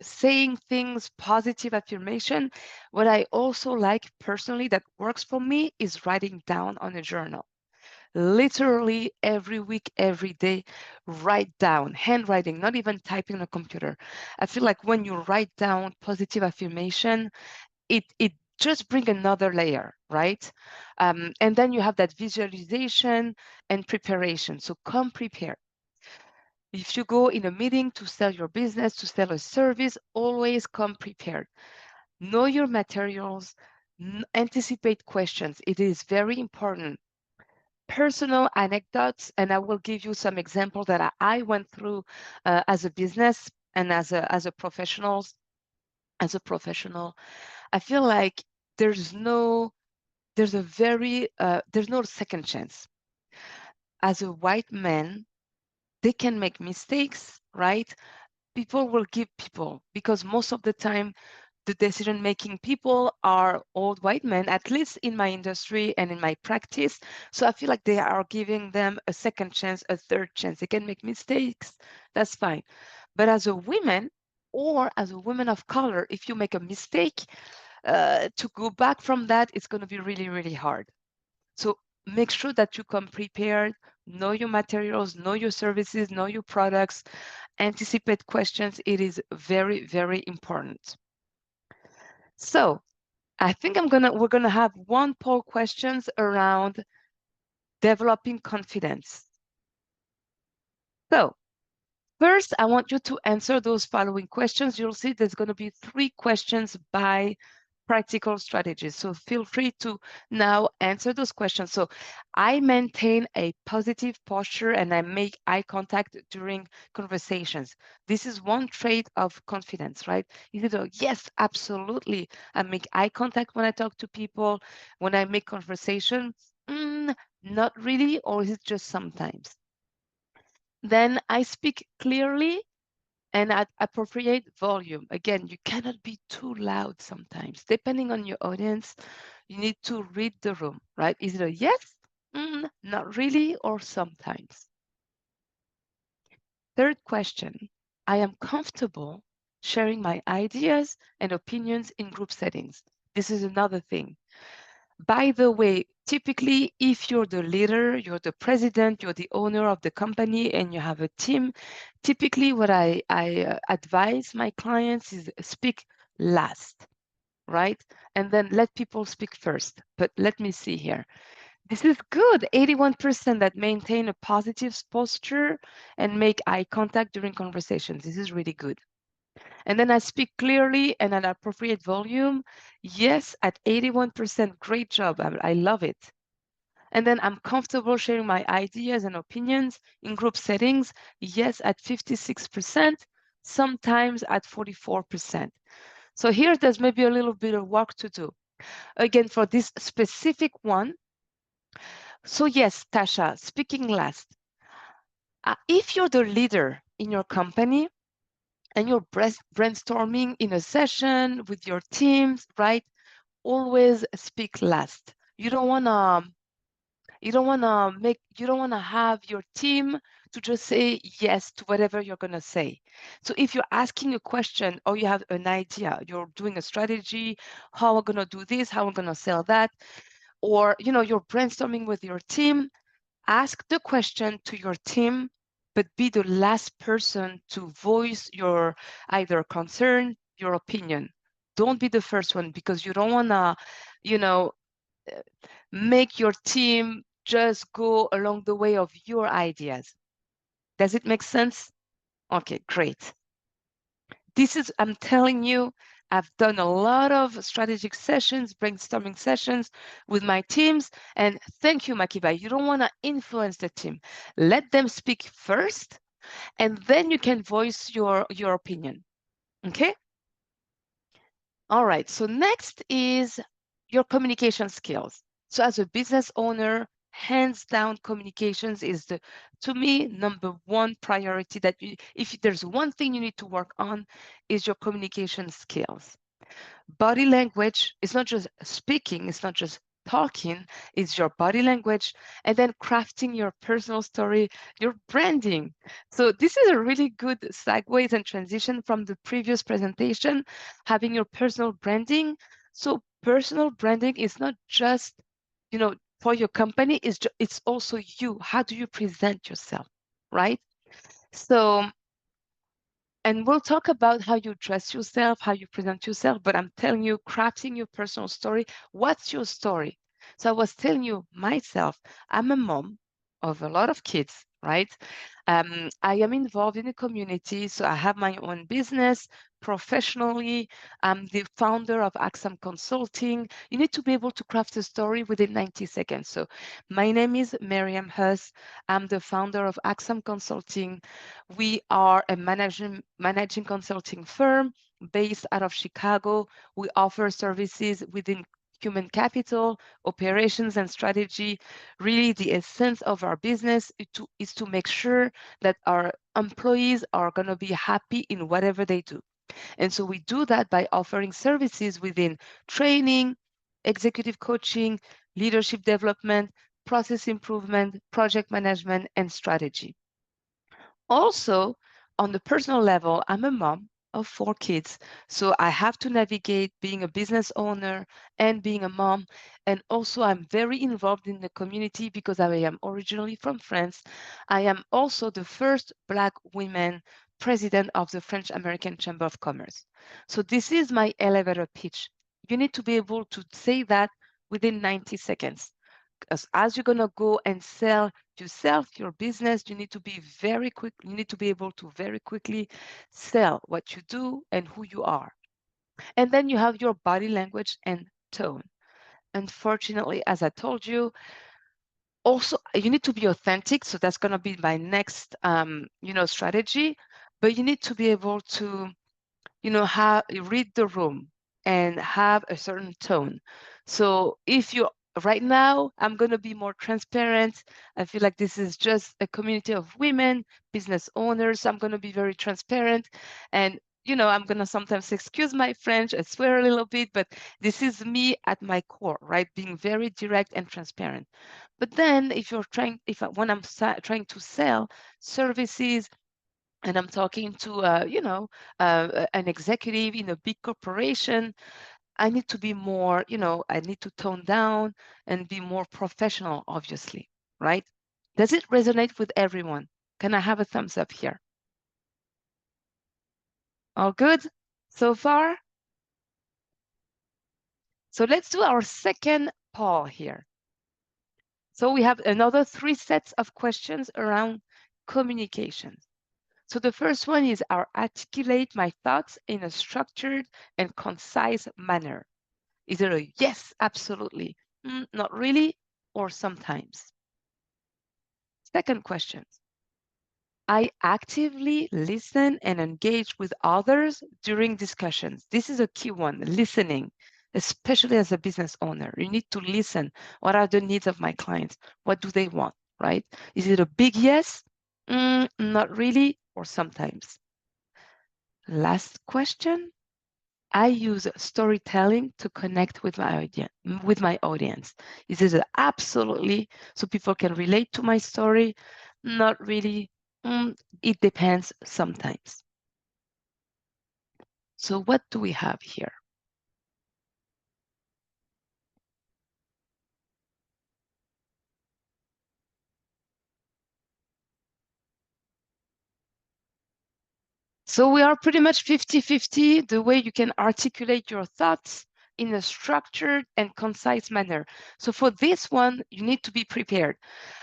saying things, positive affirmation. What I also like personally that works for me is writing down on a journal. Literally every week, every day, write down, handwriting, not even typing on a computer. I feel like when you write down positive affirmation, it just bring another layer, right? And then you have that visualization and preparation. So come prepared. If you go in a meeting to sell your business, to sell a service, always come prepared. Know your materials, anticipate questions. It is very important. Personal anecdotes, and I will give you some examples that I went through as a business and as a professional. I feel like there's no second chance. as a white man, they can make mistakes, right? People will give people, because most of the time, the decision-making people are old white men, at least in my industry and in my practice. So I feel like they are giving them a second chance, a third chance. They can make mistakes, that's fine. But as a woman or as a woman of color, if you make a mistake, to go back from that, it's going to be really, really hard. So make sure that you come prepared, know your materials, know your services, know your products, anticipate questions. It is very, very important. So I think we're gonna have one poll questions around developing confidence. So first, I want you to answer those following questions. You'll see there's gonna be 3 questions by practical strategies. So feel free to now answer those questions. So I maintain a positive posture and I make eye contact during conversations. This is one trait of confidence, right? Either yes, absolutely. I make eye contact when I talk to people, when I make conversation, not really, or is it just sometimes? Then I speak clearly and at appropriate volume. Again, you cannot be too loud sometimes. Depending on your audience, you need to read the room, right? Is it a yes, not really, or sometimes? Third question, I am comfortable sharing my ideas and opinions in group settings. This is another thing. By the way, typically, if you're the leader, you're the president, you're the owner of the company, and you have a team, typically what I advise my clients is speak last, right? And then let people speak first. But let me see here. This is good. 81% that maintain a positive posture and make eye contact during conversations. This is really good. And then I speak clearly and at appropriate volume. Yes, at 81%, great job. I love it. And then I'm comfortable sharing my ideas and opinions in group settings. Yes, at 56%, sometimes at 44%. So here, there's maybe a little bit of work to do. Again, for this specific one. So yes, Tasha, speaking last. If you're the leader in your company, and you're brainstorming in a session with your teams, right? Always speak last. You don't wanna have your team to just say yes to whatever you're gonna say. So if you're asking a question or you have an idea, you're doing a strategy, how I'm gonna do this, how I'm gonna sell that, or you're brainstorming with your team, ask the question to your team, but be the last person to voice your either concern, your opinion. Don't be the first one, because you don't want to, make your team just go along the way of your ideas. Does it make sense? Okay, great. I'm telling you, I've done a lot of strategic sessions, brainstorming sessions with my teams. And thank you, Makiba. You don't want to influence the team. Let them speak first, and then you can voice your opinion. Okay? All right. So next is your communication skills. So as a business owner, hands down, communications is to me, #1 priority that if there's one thing you need to work on is your communication skills. Body language is not just speaking, it's not just talking, it's your body language, and then crafting your personal story, your branding. So this is a really good segue and transition from the previous presentation, having your personal branding. So personal branding is not just, for your company, it's also you. How do you present yourself, right? So, and we'll talk about how you dress yourself, how you present yourself, but I'm telling you, crafting your personal story. What's your story? So I was telling you myself, I'm a mom of a lot of kids, right? I am involved in the community, so I have my own business. Professionally, I'm the founder of Axam Consulting. You need to be able to craft a story within 90 seconds. So my name is Miriam Huss. I'm the founder of Axam Consulting. We are a managing consulting firm based out of Chicago. We offer services within human capital, operations, and strategy. Really, the essence of our business is to make sure that our employees are going to be happy in whatever they do. And so we do that by offering services within training, executive coaching, leadership development, process improvement, project management, and strategy. Also, on the personal level, I'm a mom of 4 kids. So I have to navigate being a business owner and being a mom. And also I'm very involved in the community because I am originally from France. I am also the first Black woman president of the French American Chamber of Commerce. So this is my elevator pitch. You need to be able to say that within 90 seconds. As you're going to go and sell yourself, your business, you need to be very quick. You need to be able to very quickly sell what you do and who you are. And then you have your body language and tone. Unfortunately, as I told you, also you need to be authentic. So that's going to be my next, strategy. But you need to be able to, read the room and have a certain tone. So if you right now, I'm going to be more transparent. I feel like this is just a community of women, business owners. I'm going to be very transparent. And, I'm going to sometimes excuse my French, I swear a little bit, but this is me at my core, right? Being very direct and transparent. But then if you're when I'm trying to sell services, and I'm talking to, an executive in a big corporation, I need to be more, I need to tone down and be more professional, obviously, right? Does it resonate with everyone? Can I have a thumbs up here? All good so far? So let's do our second poll here. So we have another 3 sets of questions around communication. So the first one is articulate my thoughts in a structured and concise manner. Is it a yes, absolutely, not really, or sometimes? Second question. I actively listen and engage with others during discussions. This is a key one, listening, especially as a business owner. You need to listen. What are the needs of my clients? What do they want, right? Is it a big yes? Not really, or sometimes. Last question. I use storytelling to connect with my audience. Is it absolutely so people can relate to my story? Not really. It depends sometimes. So what do we have here? So we are pretty much 50-50 the way you can articulate your thoughts in a structured and concise manner. So for this one, you need to be prepared.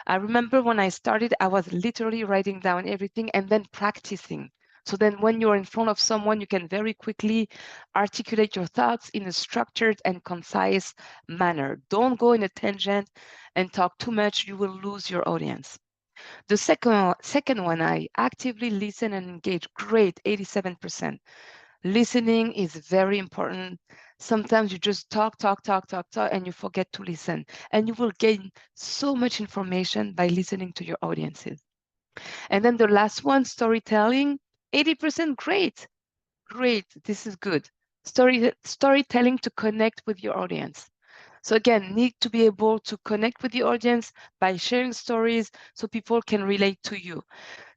I remember when I started, I was literally writing down everything and then practicing. So then when you're in front of someone, you can very quickly articulate your thoughts in a structured and concise manner. Don't go in a tangent and talk too much. You will lose your audience. The second one, I actively listen and engage. Great, 87%. Listening is very important. Sometimes you just talk, and you forget to listen. And you will gain so much information by listening to your audiences. And then the last one, storytelling, 80%, great. Great, this is good. Storytelling to connect with your audience. So again, need to be able to connect with the audience by sharing stories so people can relate to you.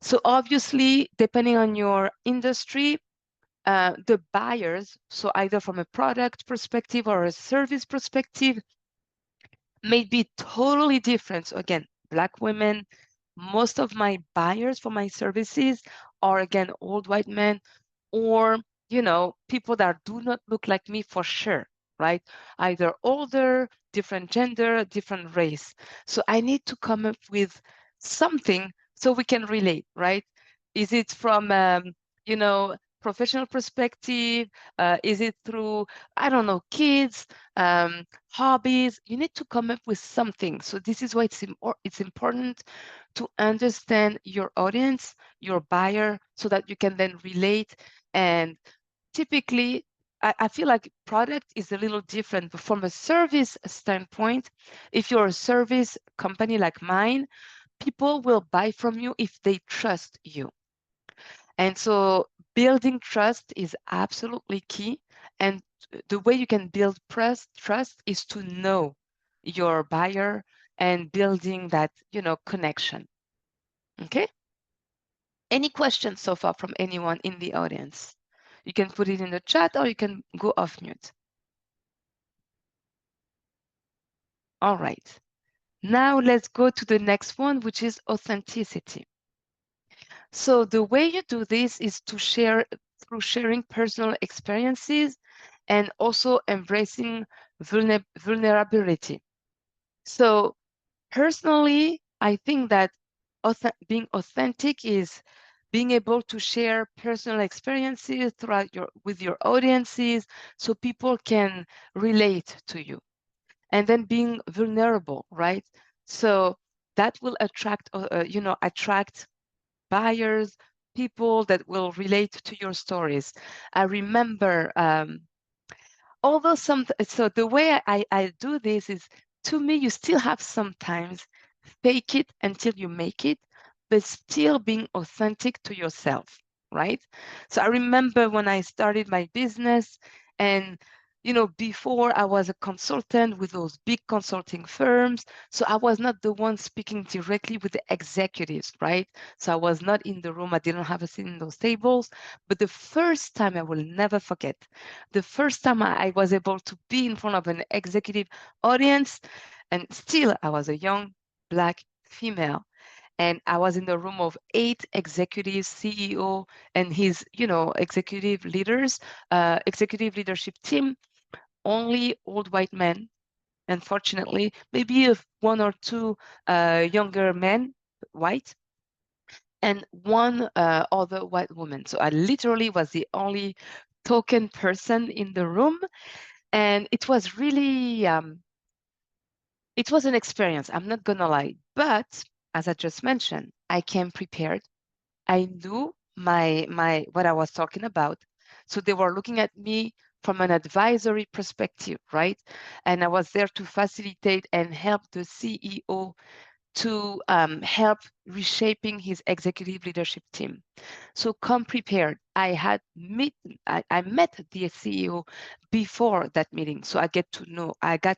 So obviously, depending on your industry, the buyers, so either from a product perspective or a service perspective, may be totally different. So again, Black women, most of my buyers for my services are, again, old white men or, people that do not look like me for sure, right? Either older, different gender, different race. So I need to come up with something so we can relate, right? Is it from, professional perspective? Is it through, I don't know, kids, hobbies? You need to come up with something. So this is why it's important to understand your audience, your buyer, so that you can then relate. And typically, I feel like product is a little different, but from a service standpoint, if you're a service company like mine, people will buy from you if they trust you. And so building trust is absolutely key. And the way you can build trust is to know your buyer and building that, connection. Okay? Any questions so far from anyone in the audience? You can put it in the chat or you can go off mute. All right. Now let's go to the next one, which is authenticity. So the way you do this is to share through sharing personal experiences and also embracing vulnerability. So personally, I think that being authentic is being able to share personal experiences with your audiences so people can relate to you. And then being vulnerable, right? So that will attract buyers, people that will relate to your stories. I remember, so the way I do this is, to me, you still have sometimes fake it until you make it, but still being authentic to yourself, right? So I remember when I started my business, and before I was a consultant with those big consulting firms. So I was not the one speaking directly with the executives, right? So I was not in the room. I didn't have a seat in those tables. But the first time, I will never forget, the first time I was able to be in front of an executive audience, and still I was a young Black female. And I was in the room of 8 executives, CEO, and his, executive leaders, executive leadership team, only old white men, unfortunately, maybe 1 or 2 younger men, white, and 1 other white woman. So I literally was the only token person in the room. And it was really, it was an experience, I'm not gonna lie. But as I just mentioned, I came prepared. I knew what I was talking about. So they were looking at me from an advisory perspective, right? And I was there to facilitate and help the CEO to help reshaping his executive leadership team. So come prepared. I met the CEO before that meeting. So I got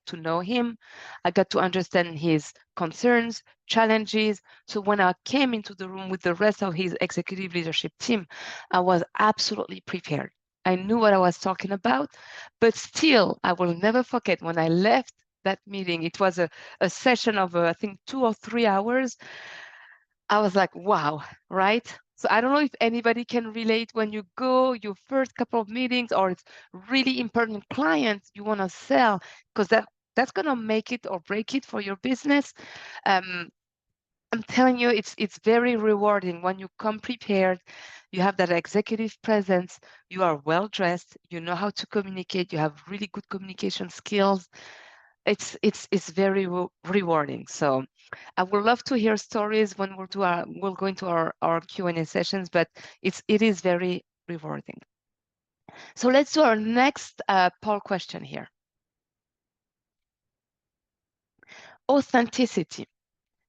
to know him. I got to understand his concerns, challenges. So when I came into the room with the rest of his executive leadership team, I was absolutely prepared. I knew what I was talking about, but still, I will never forget when I left that meeting. It was a session of, I think, 2 or 3 hours. I was like, wow, right? So I don't know if anybody can relate when you go your first couple of meetings, or it's really important clients you want to sell, because that's going to make it or break it for your business. I'm telling you, it's very rewarding when you come prepared. You have that executive presence. You are well dressed. You know how to communicate. You have really good communication skills. It's very rewarding. So I would love to hear stories when we'll go into our Q&A sessions, but it is very rewarding. So let's do our next poll question here. Authenticity.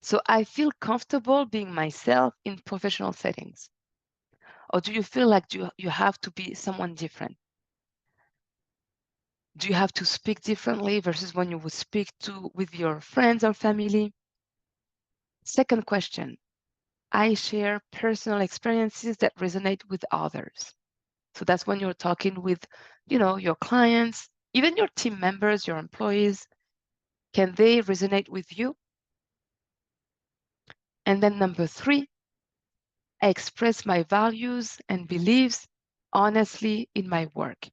So I feel comfortable being myself in professional settings. Or do you feel like you have to be someone different? Do you have to speak differently versus when you would speak with your friends or family? Second question, I share personal experiences that resonate with others. So that's when you're talking with, your clients, even your team members, your employees. Can they resonate with you? And then number 3, I express my values and beliefs honestly in my work.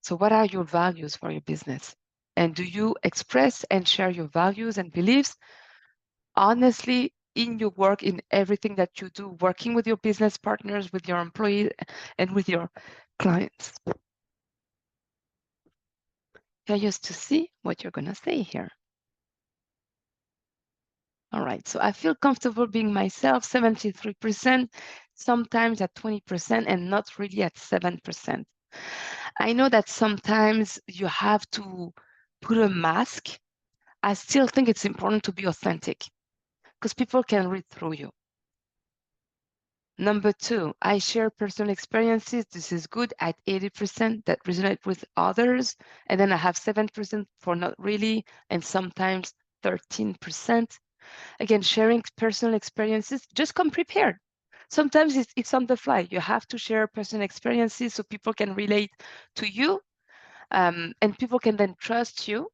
So what are your values for your business? And do you express and share your values and beliefs honestly in your work, in everything that you do, working with your business partners, with your employees, and with your clients? Curious to see what you're going to say here. All right, so I feel comfortable being myself, 73%, sometimes at 20%, and not really at 7%. I know that sometimes you have to put a mask. I still think it's important to be authentic because people can read through you. Number 2, I share personal experiences. This is good at 80% that resonate with others. And then I have 7% for not really, and sometimes 13%. Again, sharing personal experiences, just come prepared. Sometimes it's on the fly. You have to share personal experiences so people can relate to you, and people can then trust you.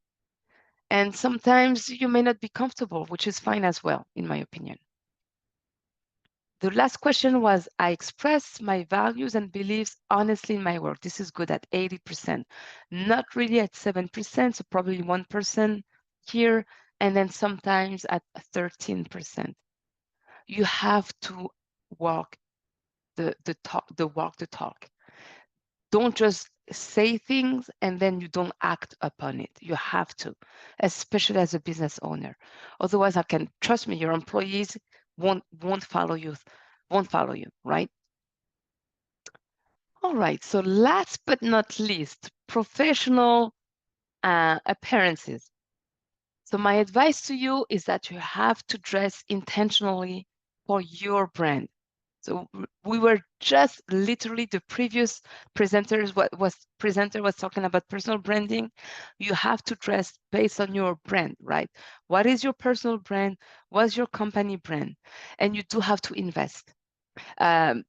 And sometimes you may not be comfortable, which is fine as well, in my opinion. The last question was, I express my values and beliefs honestly in my work. This is good at 80%, not really at 7%, so probably 1% here, and then sometimes at 13%. You have to walk the walk the talk. Don't just say things and then you don't act upon it. You have to, especially as a business owner. Otherwise, trust me, your employees won't follow you, right? All right, so last but not least, professional appearances. So my advice to you is that you have to dress intentionally for your brand. So we were just literally the previous presenter was talking about personal branding. You have to dress based on your brand, right? What is your personal brand? What's your company brand? And you do have to invest.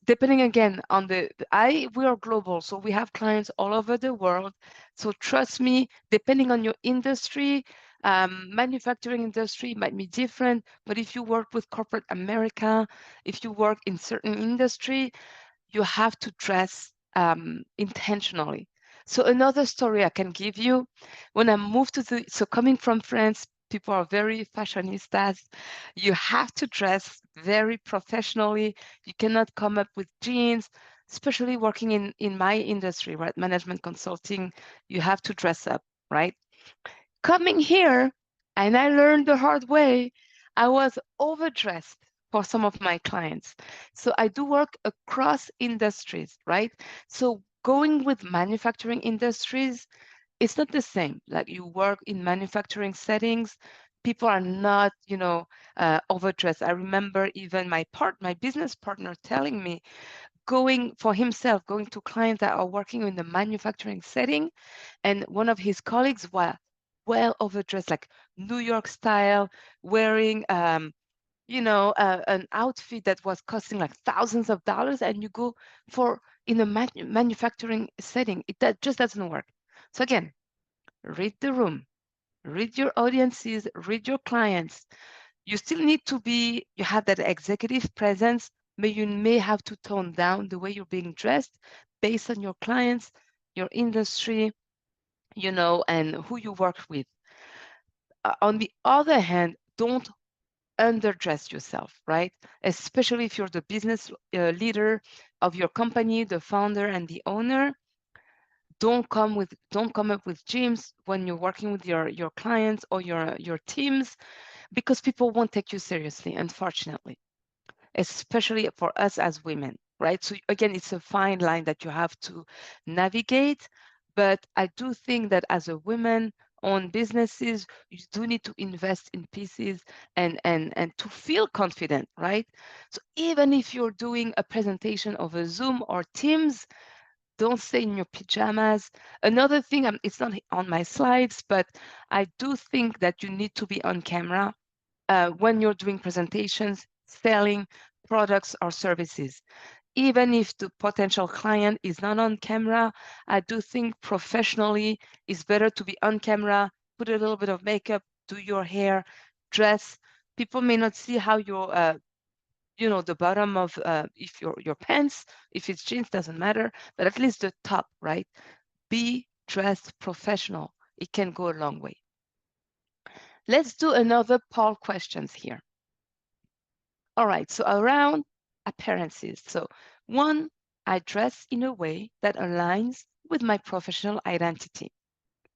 Depending again on we are global, so we have clients all over the world. So trust me, depending on your industry, manufacturing industry might be different, but if you work with corporate America, if you work in certain industry, you have to dress intentionally. So another story I can give you, when I moved so coming from France, people are very fashionistas. You have to dress very professionally. You cannot come up with jeans, especially working in my industry, right? Management consulting, you have to dress up, right? Coming here, and I learned the hard way, I was overdressed for some of my clients. So I do work across industries, right? So going with manufacturing industries, it's not the same. Like you work in manufacturing settings, people are not, overdressed. I remember even my business partner telling me, going to clients that are working in the manufacturing setting, and one of his colleagues was well overdressed, like New York style, wearing an outfit that was costing like thousands of dollars, and you go in a manufacturing setting, that just doesn't work. So again, read the room, read your audiences, read your clients. You still need to you have that executive presence, but you may have to tone down the way you're being dressed based on your clients, your industry, and who you work with. On the other hand, don't underdress yourself, right? Especially if you're the business leader of your company, the founder and the owner. Don't come up with gyms when you're working with your clients or your teams, because people won't take you seriously, unfortunately, especially for us as women, right? So again, it's a fine line that you have to navigate. But I do think that as a woman own businesses, you do need to invest in pieces and to feel confident, right? So even if you're doing a presentation over Zoom or Teams, don't stay in your pajamas. Another thing, it's not on my slides, but I do think that you need to be on camera when you're doing presentations, selling products or services. Even if the potential client is not on camera, I do think professionally it's better to be on camera, put a little bit of makeup, do your hair, dress. People may not see how your the bottom of if your pants, if it's jeans, doesn't matter, but at least the top, right? Be dressed professional. It can go a long way. Let's do another poll questions here. All right, so around appearances. So 1, I dress in a way that aligns with my professional identity.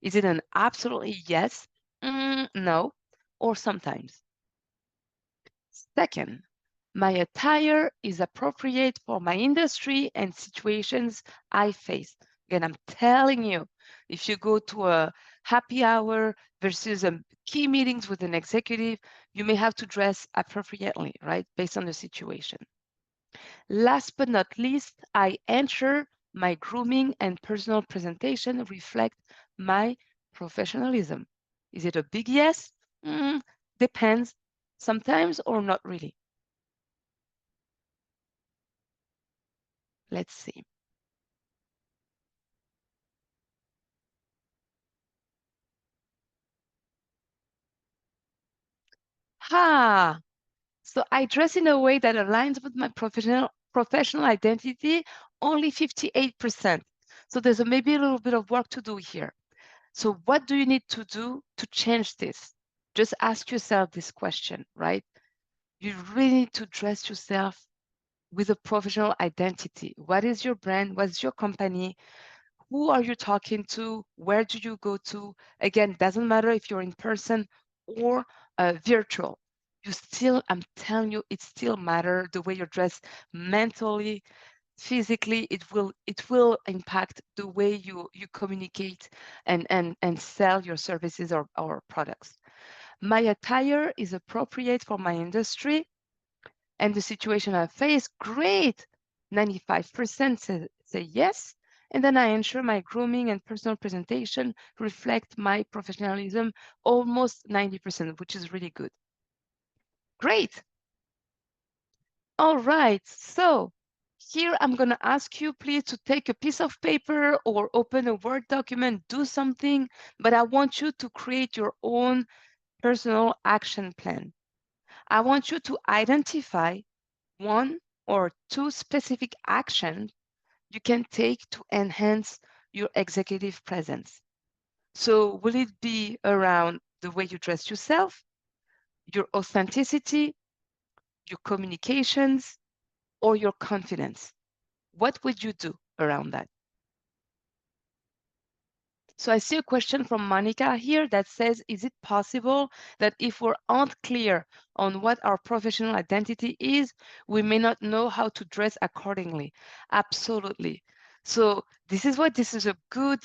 Is it an absolutely yes, no, or sometimes? Second, my attire is appropriate for my industry and situations I face. Again, I'm telling you, if you go to a happy hour versus a key meetings with an executive, you may have to dress appropriately, right? Based on the situation. Last but not least, I ensure my grooming and personal presentation reflect my professionalism. Is it a big yes? Depends, sometimes or not really. Let's see. So I dress in a way that aligns with my professional identity, only 58%. So there's maybe a little bit of work to do here. So what do you need to do to change this? Just ask yourself this question, right? You really need to dress yourself with a professional identity. What is your brand? What's your company? Who are you talking to? Where do you go to? Again, doesn't matter if you're in person or virtual. You still, I'm telling you, it still matters the way you're dressed mentally, physically. It will impact the way you communicate and sell your services or products. My attire is appropriate for my industry and the situation I face. Great, 95% say yes. And then I ensure my grooming and personal presentation reflect my professionalism, almost 90%, which is really good. Great. All right, so here I'm gonna ask you please to take a piece of paper or open a Word document, do something, but I want you to create your own personal action plan. I want you to identify one or two specific actions you can take to enhance your executive presence. So will it be around the way you dress yourself, your authenticity, your communications, or your confidence? What would you do around that? So I see a question from Monica here that says, is it possible that if we aren't clear on what our professional identity is, we may not know how to dress accordingly? Absolutely. So this is a good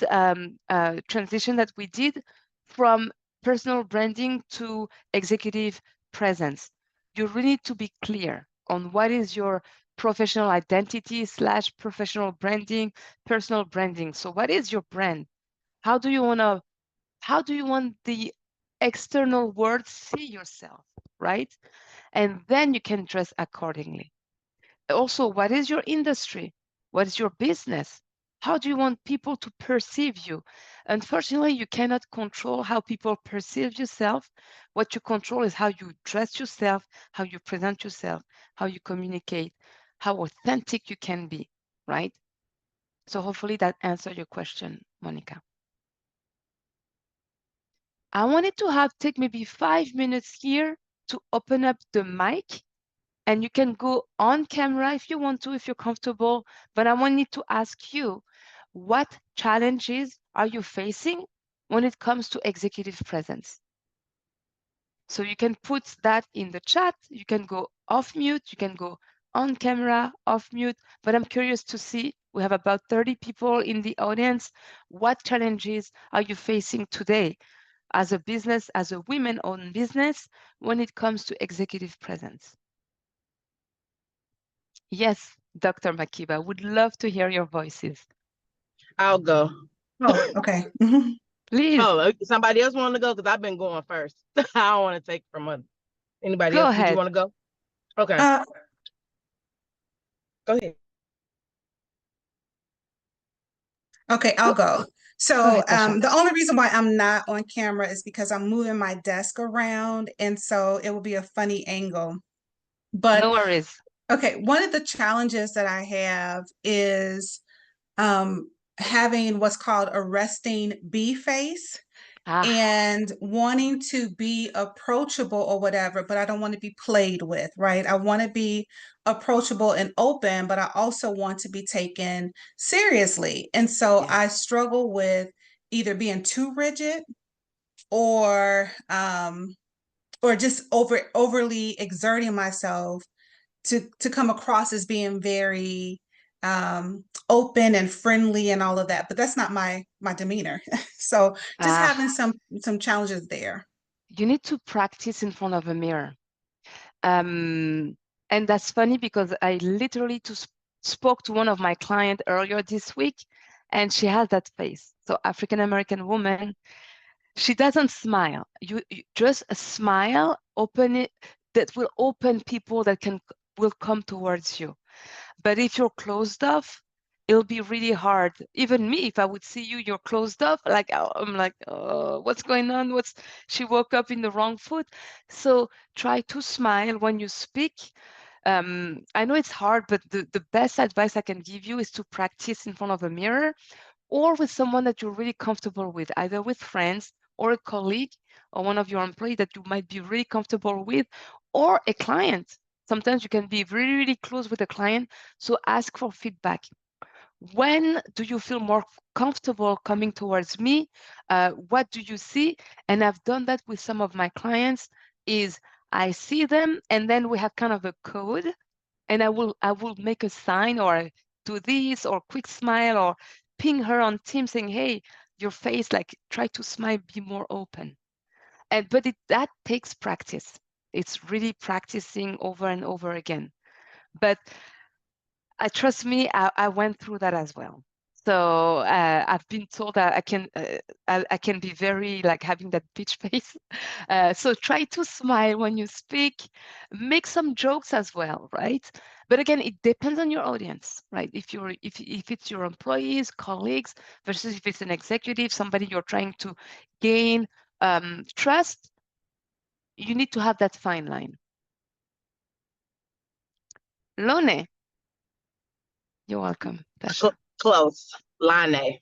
transition that we did from personal branding to executive presence. You really need to be clear on what is your professional identity / professional branding, personal branding. So what is your brand? How do you want the external world see yourself, right? And then you can dress accordingly. Also, what is your industry? What is your business? How do you want people to perceive you? Unfortunately, you cannot control how people perceive yourself. What you control is how you dress yourself, how you present yourself, how you communicate, how authentic you can be, right? So hopefully that answered your question, Monica. I wanted to take maybe 5 minutes here to open up the mic, and you can go on camera if you want to, if you're comfortable, but I wanted to ask you, what challenges are you facing when it comes to executive presence? So you can put that in the chat, you can go off mute, you can go on camera, off mute, but I'm curious to see, we have about 30 people in the audience, what challenges are you facing today as a business, as a women-owned business, when it comes to executive presence? Yes, Dr. Makiba, would love to hear your voices. I'll go. Oh, okay. Please. Oh, somebody else want to go? Because I've been going first. I don't want to take from anybody Go else. ahead. Did you want to go? Okay. Go ahead. Okay, I'll go. So ahead, the only reason why I'm not on camera is because I'm moving my desk around, and so it will be a funny angle. But no worries. Okay, one of the challenges that I have is having what's called a resting bee face and wanting to be approachable or whatever, but I don't want to be played with, right? I want to be approachable and open, but I also want to be taken seriously. And so I struggle with either being too rigid or or just overly exerting myself to come across as being very open and friendly and all of that, but that's not my demeanor. So just having some challenges there. You need to practice in front of a mirror. And that's funny because I literally spoke to one of my clients earlier this week, and she has that face. So African-American woman, she doesn't smile. You just a smile, open it, that will open people that will come towards you. But if you're closed off, it'll be really hard. Even me, if I would see you, you're closed off, like I'm like, oh, what's going on? She woke up in the wrong foot. So try to smile when you speak. I know it's hard, but the best advice I can give you is to practice in front of a mirror or with someone that you're really comfortable with, either with friends or a colleague or one of your employees that you might be really comfortable with, or a client. Sometimes you can be really, really close with a client, so ask for feedback. When do you feel more comfortable coming towards me? What do you see? And I've done that with some of my clients, is I see them and then we have kind of a code, and I will make a sign or do this or quick smile or ping her on Teams saying, hey, your face, like try to smile, be more open. But that takes practice. It's really practicing over and over again. But trust me, I went through that as well. So I've been told that I can be very like having that bitch face. So try to smile when you speak, make some jokes as well, right? But again, it depends on your audience, right? If it's your employees, colleagues, versus if it's an executive, somebody you're trying to gain trust, you need to have that fine line. Lone, you're welcome. Close. Lane.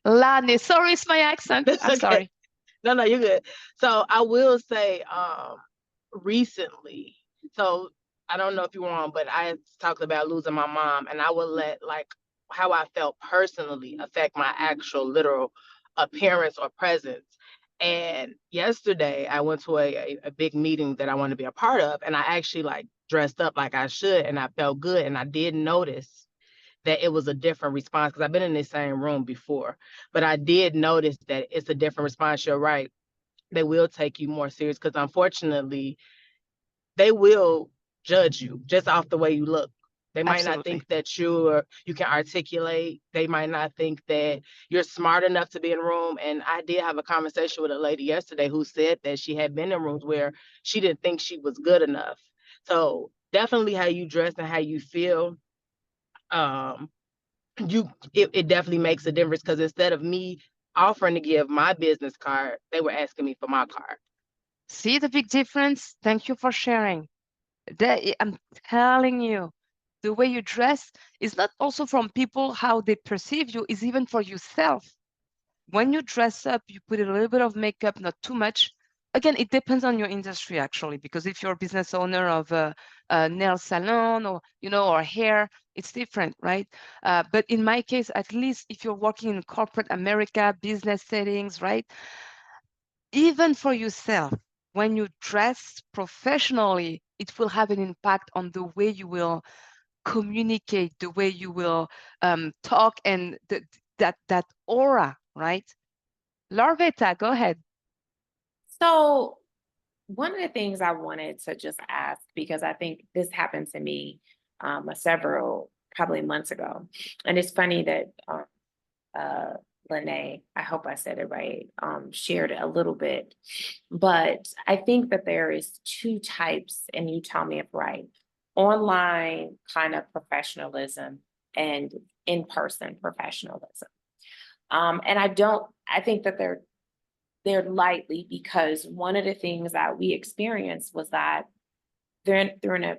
Lane, sorry, it's my accent. I'm sorry. No, you're good. So I will say, recently, so I don't know if you were on, but I talked about losing my mom, and I would let like how I felt personally affect my actual literal appearance or presence. And yesterday I went to a big meeting that I wanted to be a part of, and I actually like dressed up like I should, and I felt good. And I did notice that it was a different response because I've been in the same room before, but I did notice that it's a different response. You're right. They will take you more serious because unfortunately they will judge you just off the way you look. They might not think that you can articulate. They might not think that you're smart enough to be in a room. And I did have a conversation with a lady yesterday who said that she had been in rooms where she didn't think she was good enough. So definitely how you dress and how you feel, it definitely makes a difference, because instead of me offering to give my business card, they were asking me for my card. See the big difference? Thank you for sharing. I'm telling you, the way you dress is not also from people how they perceive you, is even for yourself. When you dress up, you put a little bit of makeup, not too much. Again, it depends on your industry actually, because if you're a business owner of a nail salon or or hair, it's different, right? But in my case, at least if you're working in corporate America, business settings, right? Even for yourself, when you dress professionally, it will have an impact on the way you will communicate, the way you will talk, and that aura, right? Larveta, go ahead. So one of the things I wanted to just ask, because I think this happened to me several probably months ago, and it's funny that Lene, I hope I said it right, shared a little bit, but I think that there is two types, and you tell me if right, online kind of professionalism and in-person professionalism. And I think that they're lightly, because one of the things that we experienced was that during a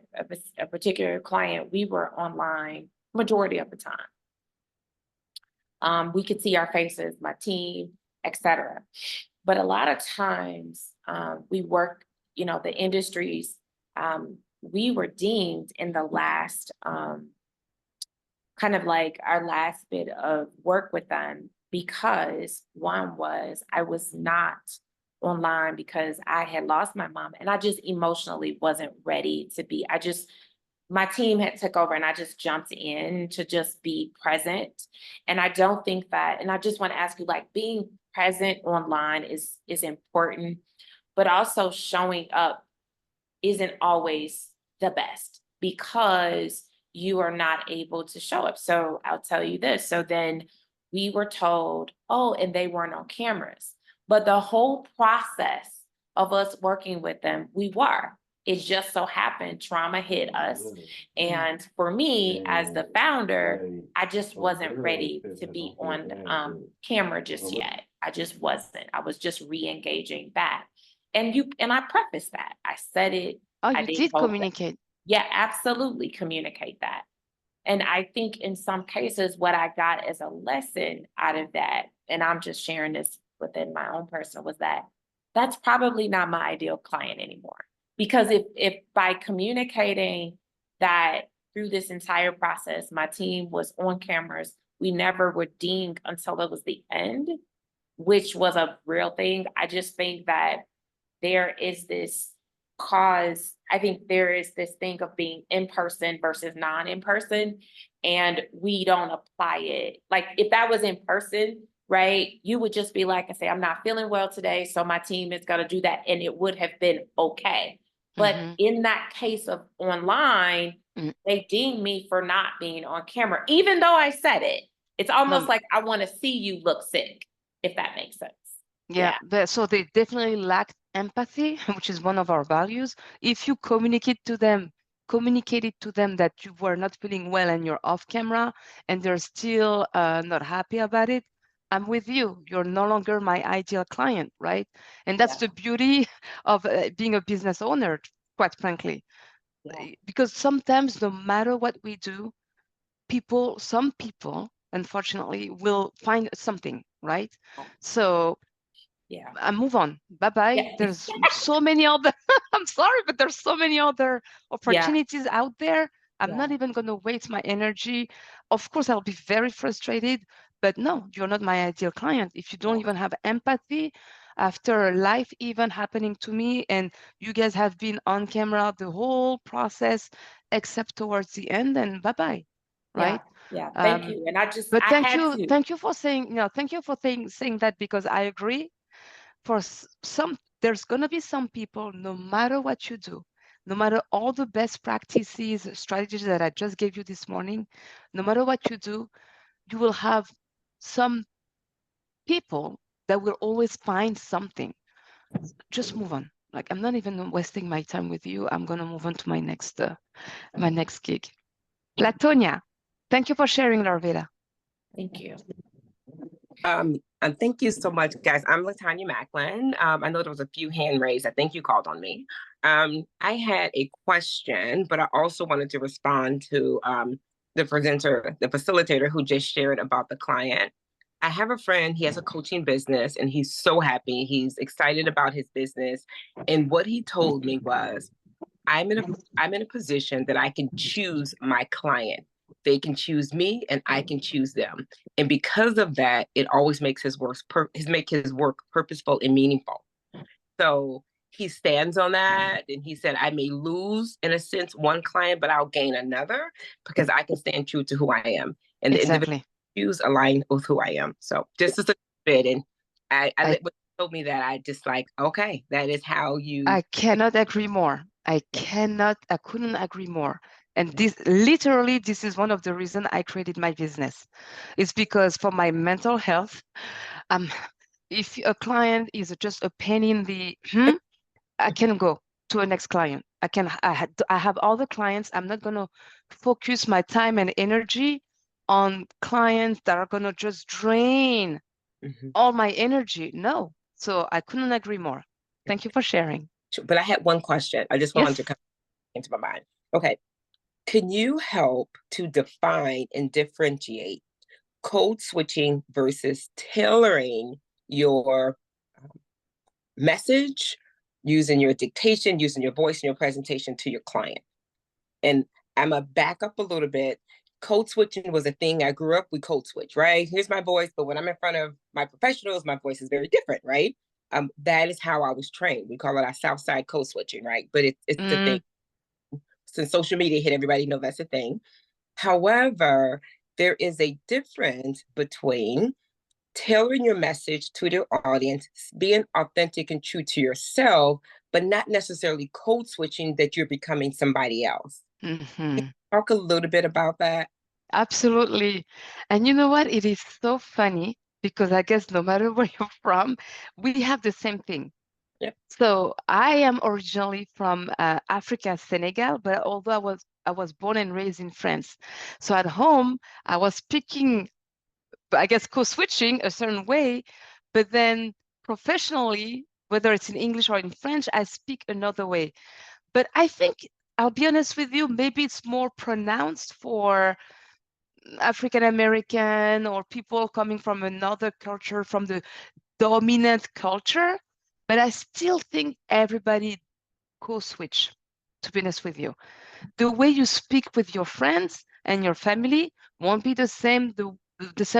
particular client, we were online majority of the time. We could see our faces, my team, etc. But a lot of times we work, the industries, we were deemed in the last, kind of like our last bit of work with them, because one was I was not online because I had lost my mom and I just emotionally wasn't ready to be. My team had took over and I just jumped in to just be present. And I don't think that, and I just want to ask you, like, being present online is important, but also showing up isn't always the best because you are not able to show up. So I'll tell you this. So then we were told, oh, and they weren't on cameras. But the whole process of us working with them, we were. It just so happened trauma hit us. And for me, as the founder, I just wasn't ready to be on camera just yet. I just wasn't. I was just re-engaging back. And I prefaced that. I said it. Oh, I you did did hope that- communicate. Yeah, absolutely communicate that. And I think in some cases, what I got as a lesson out of that, and I'm just sharing this within my own personal, was that that's probably not my ideal client anymore. Because if by communicating that through this entire process, my team was on cameras, we never were dinged until it was the end, which was a real thing. I just think that there is this I think there is this thing of being in person versus non-in person, and we don't apply it. Like if that was in person, right, you would just be like, I say, I'm not feeling well today, so my team is going to do that, and it would have been okay. But in that case of online, they dinged me for not being on camera, even though I said it. It's almost like I want to see you look sick, if that makes sense. Yeah, so they definitely lacked empathy, which is one of our values. If you communicated to them that you were not feeling well and you're off camera and they're still not happy about it, I'm with you. You're no longer my ideal client, right? And that's the beauty of being a business owner, quite frankly. Because sometimes no matter what we do, some people, unfortunately, will find something, right? So I move on. Bye-bye. There's so many other, I'm sorry, but there's so many other opportunities out there. I'm not even going to waste my energy. Of course, I'll be very frustrated, but no, you're not my ideal client. If you don't even have empathy after life even happening to me, and you guys have been on camera the whole process, except towards the end, then bye-bye. Right? Yeah, thank you. And But thank you for saying, thank you for saying that, because I agree. For there's going to be some people, no matter what you do, no matter all the best practices, strategies that I just gave you this morning, no matter what you do, you will have some people that will always find something. Just move on. Like, I'm not even wasting my time with you. I'm going to move on to my next gig. Latonia, thank you for sharing, Larvita. Thank you. And thank you so much, guys. I'm Latanya Macklin. I know there was a few hand raised. I think you called on me. I had a question, but I also wanted to respond to the facilitator who just shared about the client. I have a friend, he has a coaching business and he's so happy. He's excited about his business. And what he told me was, I'm in a position that I can choose my client. They can choose me and I can choose them. And because of that, it always makes his work purposeful and meaningful. So he stands on that. And he said, I may lose, in a sense, one client, but I'll gain another because I can stand true to who I am. And the individual choose align with who I am. So just as a bit. And I when he told me that, I just like, okay, that is how you. I cannot agree more. I couldn't agree more. And this is one of the reasons I created my business. It's because for my mental health, if a client is just a pain in the, I can go to a next client. I have all the clients. I'm not going to focus my time and energy on clients that are going to just drain all my energy. No. So I couldn't agree more. Thank you for sharing. But I had one question. I just wanted to come into my mind. Okay. Can you help to define and differentiate code switching versus tailoring your message, using your dictation, using your voice and your presentation to your client? And I'm going to back up a little bit. Code switching was a thing. I grew up, we code switch, right? Here's my voice, but when I'm in front of my professionals, my voice is very different, right? that is how I was trained. We call it our South Side code switching, right? But it's the thing. Since social media hit, everybody know that's a thing. However, there is a difference between tailoring your message to the audience, being authentic and true to yourself, but not necessarily code switching that you're becoming somebody else. Talk a little bit about that. Absolutely. And you know what? It is so funny because I guess no matter where you're from, we have the same thing. Yep. So I am originally from Africa, Senegal, but although I was born and raised in France. So at home, I was speaking, I guess, co-switching a certain way, but then professionally, whether it's in English or in French, I speak another way. But I think, I'll be honest with you, maybe it's more pronounced for African American or people coming from another culture, from the dominant culture, but I still think everybody co-switch, to be honest with you. The way you speak with your friends and your family won't be the same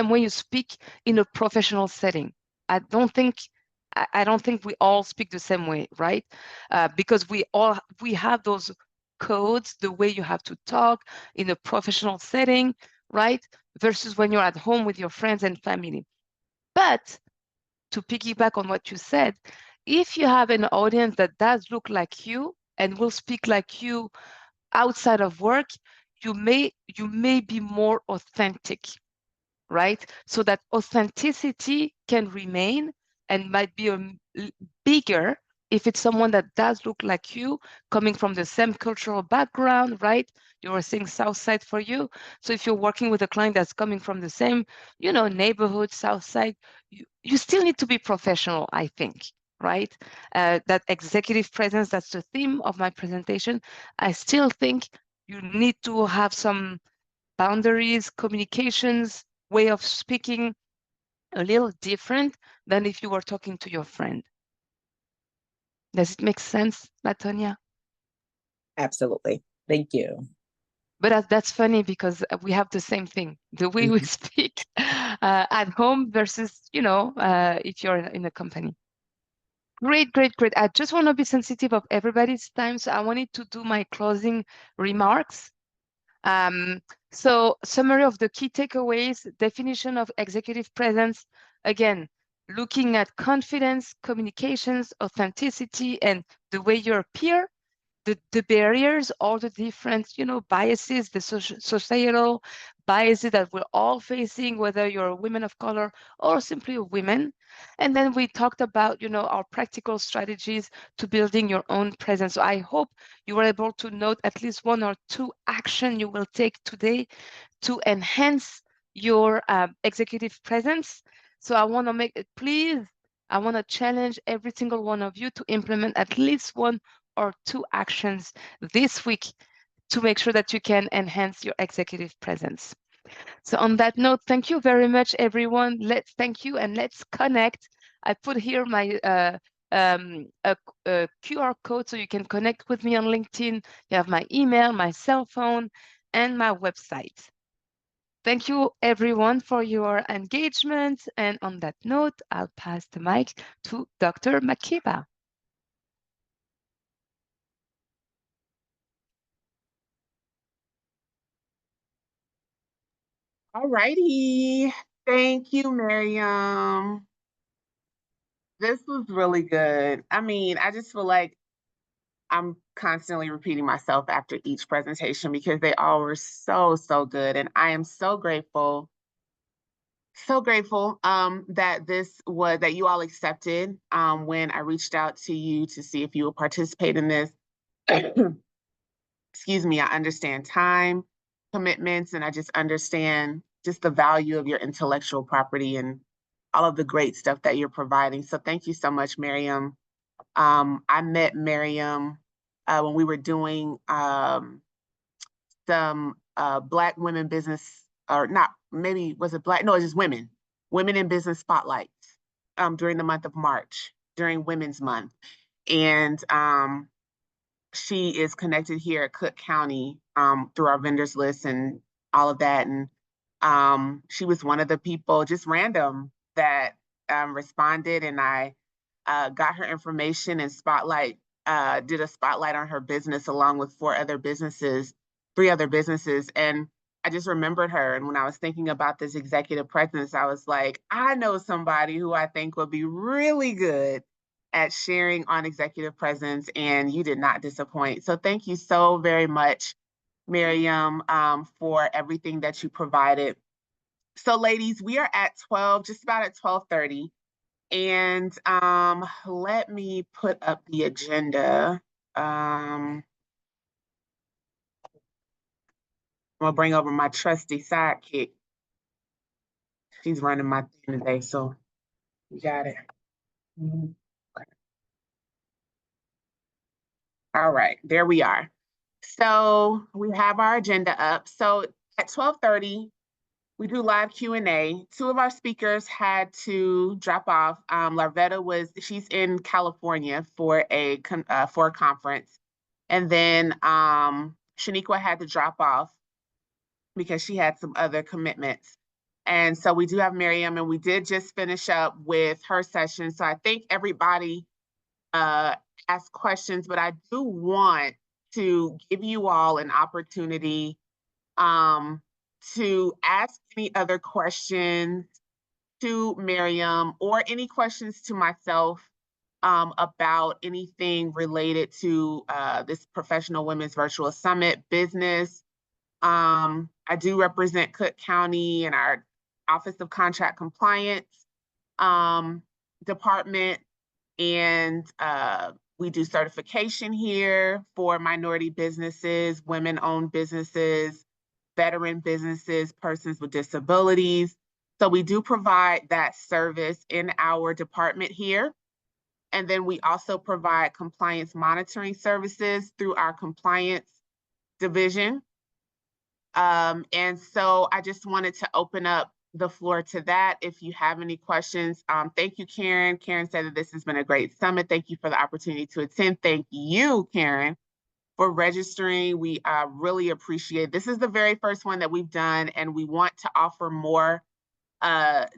way you speak in a professional setting. I don't think we all speak the same way, right? Because we have those codes, the way you have to talk in a professional setting, right? Versus when you're at home with your friends and family. But to piggyback on what you said, if you have an audience that does look like you and will speak like you outside of work, you may be more authentic, right? So that authenticity can remain and might be bigger if it's someone that does look like you, coming from the same cultural background, right? You were saying South Side for you. So if you're working with a client that's coming from the same, neighborhood, South Side, you still need to be professional, I think, right? That executive presence, that's the theme of my presentation. I still think you need to have some boundaries, communications, way of speaking a little different than if you were talking to your friend. Does it make sense, Latonia? Absolutely. Thank you. But that's funny because we have the same thing. The way we speak at home versus, if you're in a company. Great, great, great. I just want to be sensitive of everybody's time. So I wanted to do my closing remarks. So summary of the key takeaways, definition of executive presence. Again, looking at confidence, communications, authenticity, and the way you appear, the barriers, all the different, biases, the societal biases that we're all facing, whether you're a woman of color or simply a woman. And then we talked about, our practical strategies to building your own presence. So I hope you were able to note at least 1 or 2 actions you will take today to enhance your executive presence. So I want to make it, please, I want to challenge every single one of you to implement at least 1 or 2 actions this week to make sure that you can enhance your executive presence. So on that note, thank you very much, everyone. Thank you, and let's connect. I put here my a QR code so you can connect with me on LinkedIn. You have my email, my cell phone, and my website. Thank you, everyone, for your engagement. And on that note, I'll pass the mic to Dr. Makeba. All righty. Thank you, Miriam. This was really good. I mean, I just feel like I'm constantly repeating myself after each presentation because they all were so, so good. And I am so grateful that you all accepted when I reached out to you to see if you would participate in this. Excuse me, I understand time commitments, and I just understand just the value of your intellectual property and all of the great stuff that you're providing. So thank you so much, Miriam. I met Miriam when we were doing some Black women business, or not, maybe was it Black? No, it's just women in business spotlights during the month of March, during Women's Month. And she is connected here at Cook County through our vendors list and all of that. And she was one of the people, just random, that responded. And I got her information and did a spotlight on her business along with three other businesses. And I just remembered her. And when I was thinking about this executive presence, I was like, I know somebody who I think would be really good at sharing on executive presence, and you did not disappoint. So thank you so very much, Miriam, for everything that you provided. So ladies, we are at just about at 12:30. And let me put up the agenda. I'm gonna bring over my trusty sidekick. She's running my thing today, so you got it. Okay. All right, there we are. So we have our agenda up. So at 12:30, we do live Q&A. Two of our speakers had to drop off. Larvetta she's in California for a conference. And then Shaniqua had to drop off because she had some other commitments. And so we do have Miriam, and we did just finish up with her session. So I think everybody asked questions, but I do want to give you all an opportunity to ask any other questions to Miriam or any questions to myself about anything related to this Professional Women's Virtual Summit business. I do represent Cook County and our Office of Contract Compliance department, and we do certification here for minority businesses, women-owned businesses, veteran businesses, persons with disabilities. So we do provide that service in our department here. And then we also provide compliance monitoring services through our compliance division. And so I just wanted to open up the floor to that. If you have any questions, thank you, Karen. Karen said that this has been a great summit. Thank you for the opportunity to attend. Thank you, Karen, for registering. We really appreciate it. This is the very first one that we've done, and we want to offer more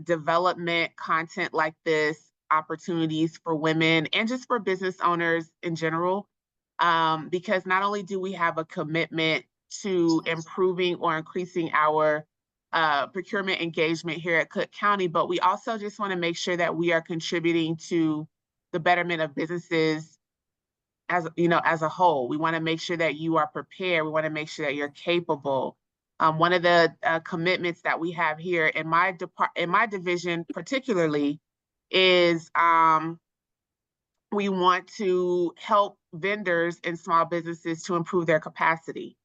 development content like this, opportunities for women and just for business owners in general, because not only do we have a commitment to improving or increasing our procurement engagement here at Cook County, but we also just want to make sure that we are contributing to the betterment of businesses as a whole. We want to make sure that you are prepared. We want to make sure that you're capable. One of the commitments that we have here in my division particularly is we want to help vendors and small businesses to improve their capacity.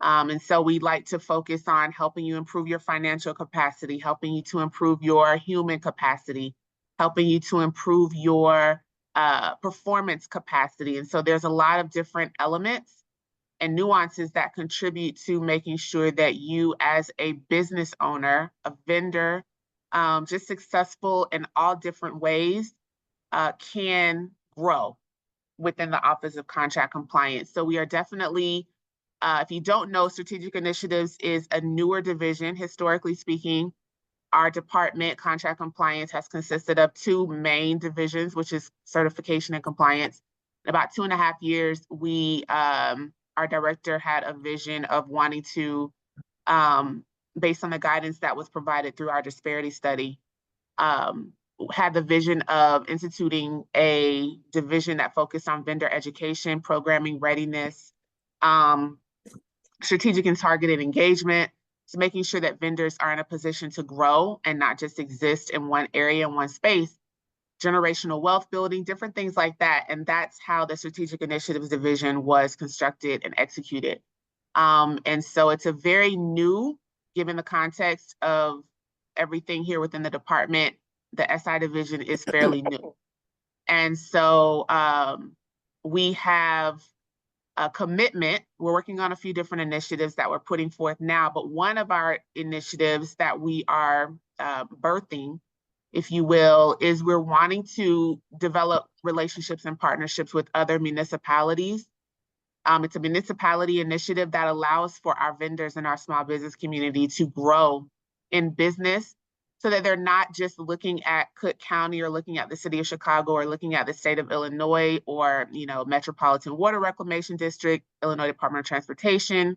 And so we like to focus on helping you improve your financial capacity, helping you to improve your human capacity, helping you to improve your performance capacity. And so there's a lot of different elements and nuances that contribute to making sure that you as a business owner, a vendor, just successful in all different ways, can grow within the Office of Contract Compliance. So we are definitely, if you don't know, Strategic Initiatives is a newer division. Historically speaking, our department, Contract Compliance, has consisted of two main divisions, which is certification and compliance. In about 2.5 years, our director had a vision of wanting to, based on the guidance that was provided through our disparity study, had the vision of instituting a division that focused on vendor education, programming readiness, strategic and targeted engagement, so making sure that vendors are in a position to grow and not just exist in one area, in one space, generational wealth building, different things like that. And that's how the Strategic Initiatives Division was constructed and executed. And so it's a very new, given the context of everything here within the department, the SI division is fairly new. And so we have a commitment. We're working on a few different initiatives that we're putting forth now, but one of our initiatives that we are birthing, if you will, is we're wanting to develop relationships and partnerships with other municipalities. It's a municipality initiative that allows for our vendors and our small business community to grow in business so that they're not just looking at Cook County or looking at the city of Chicago or looking at the state of Illinois or, Metropolitan Water Reclamation District, Illinois Department of Transportation,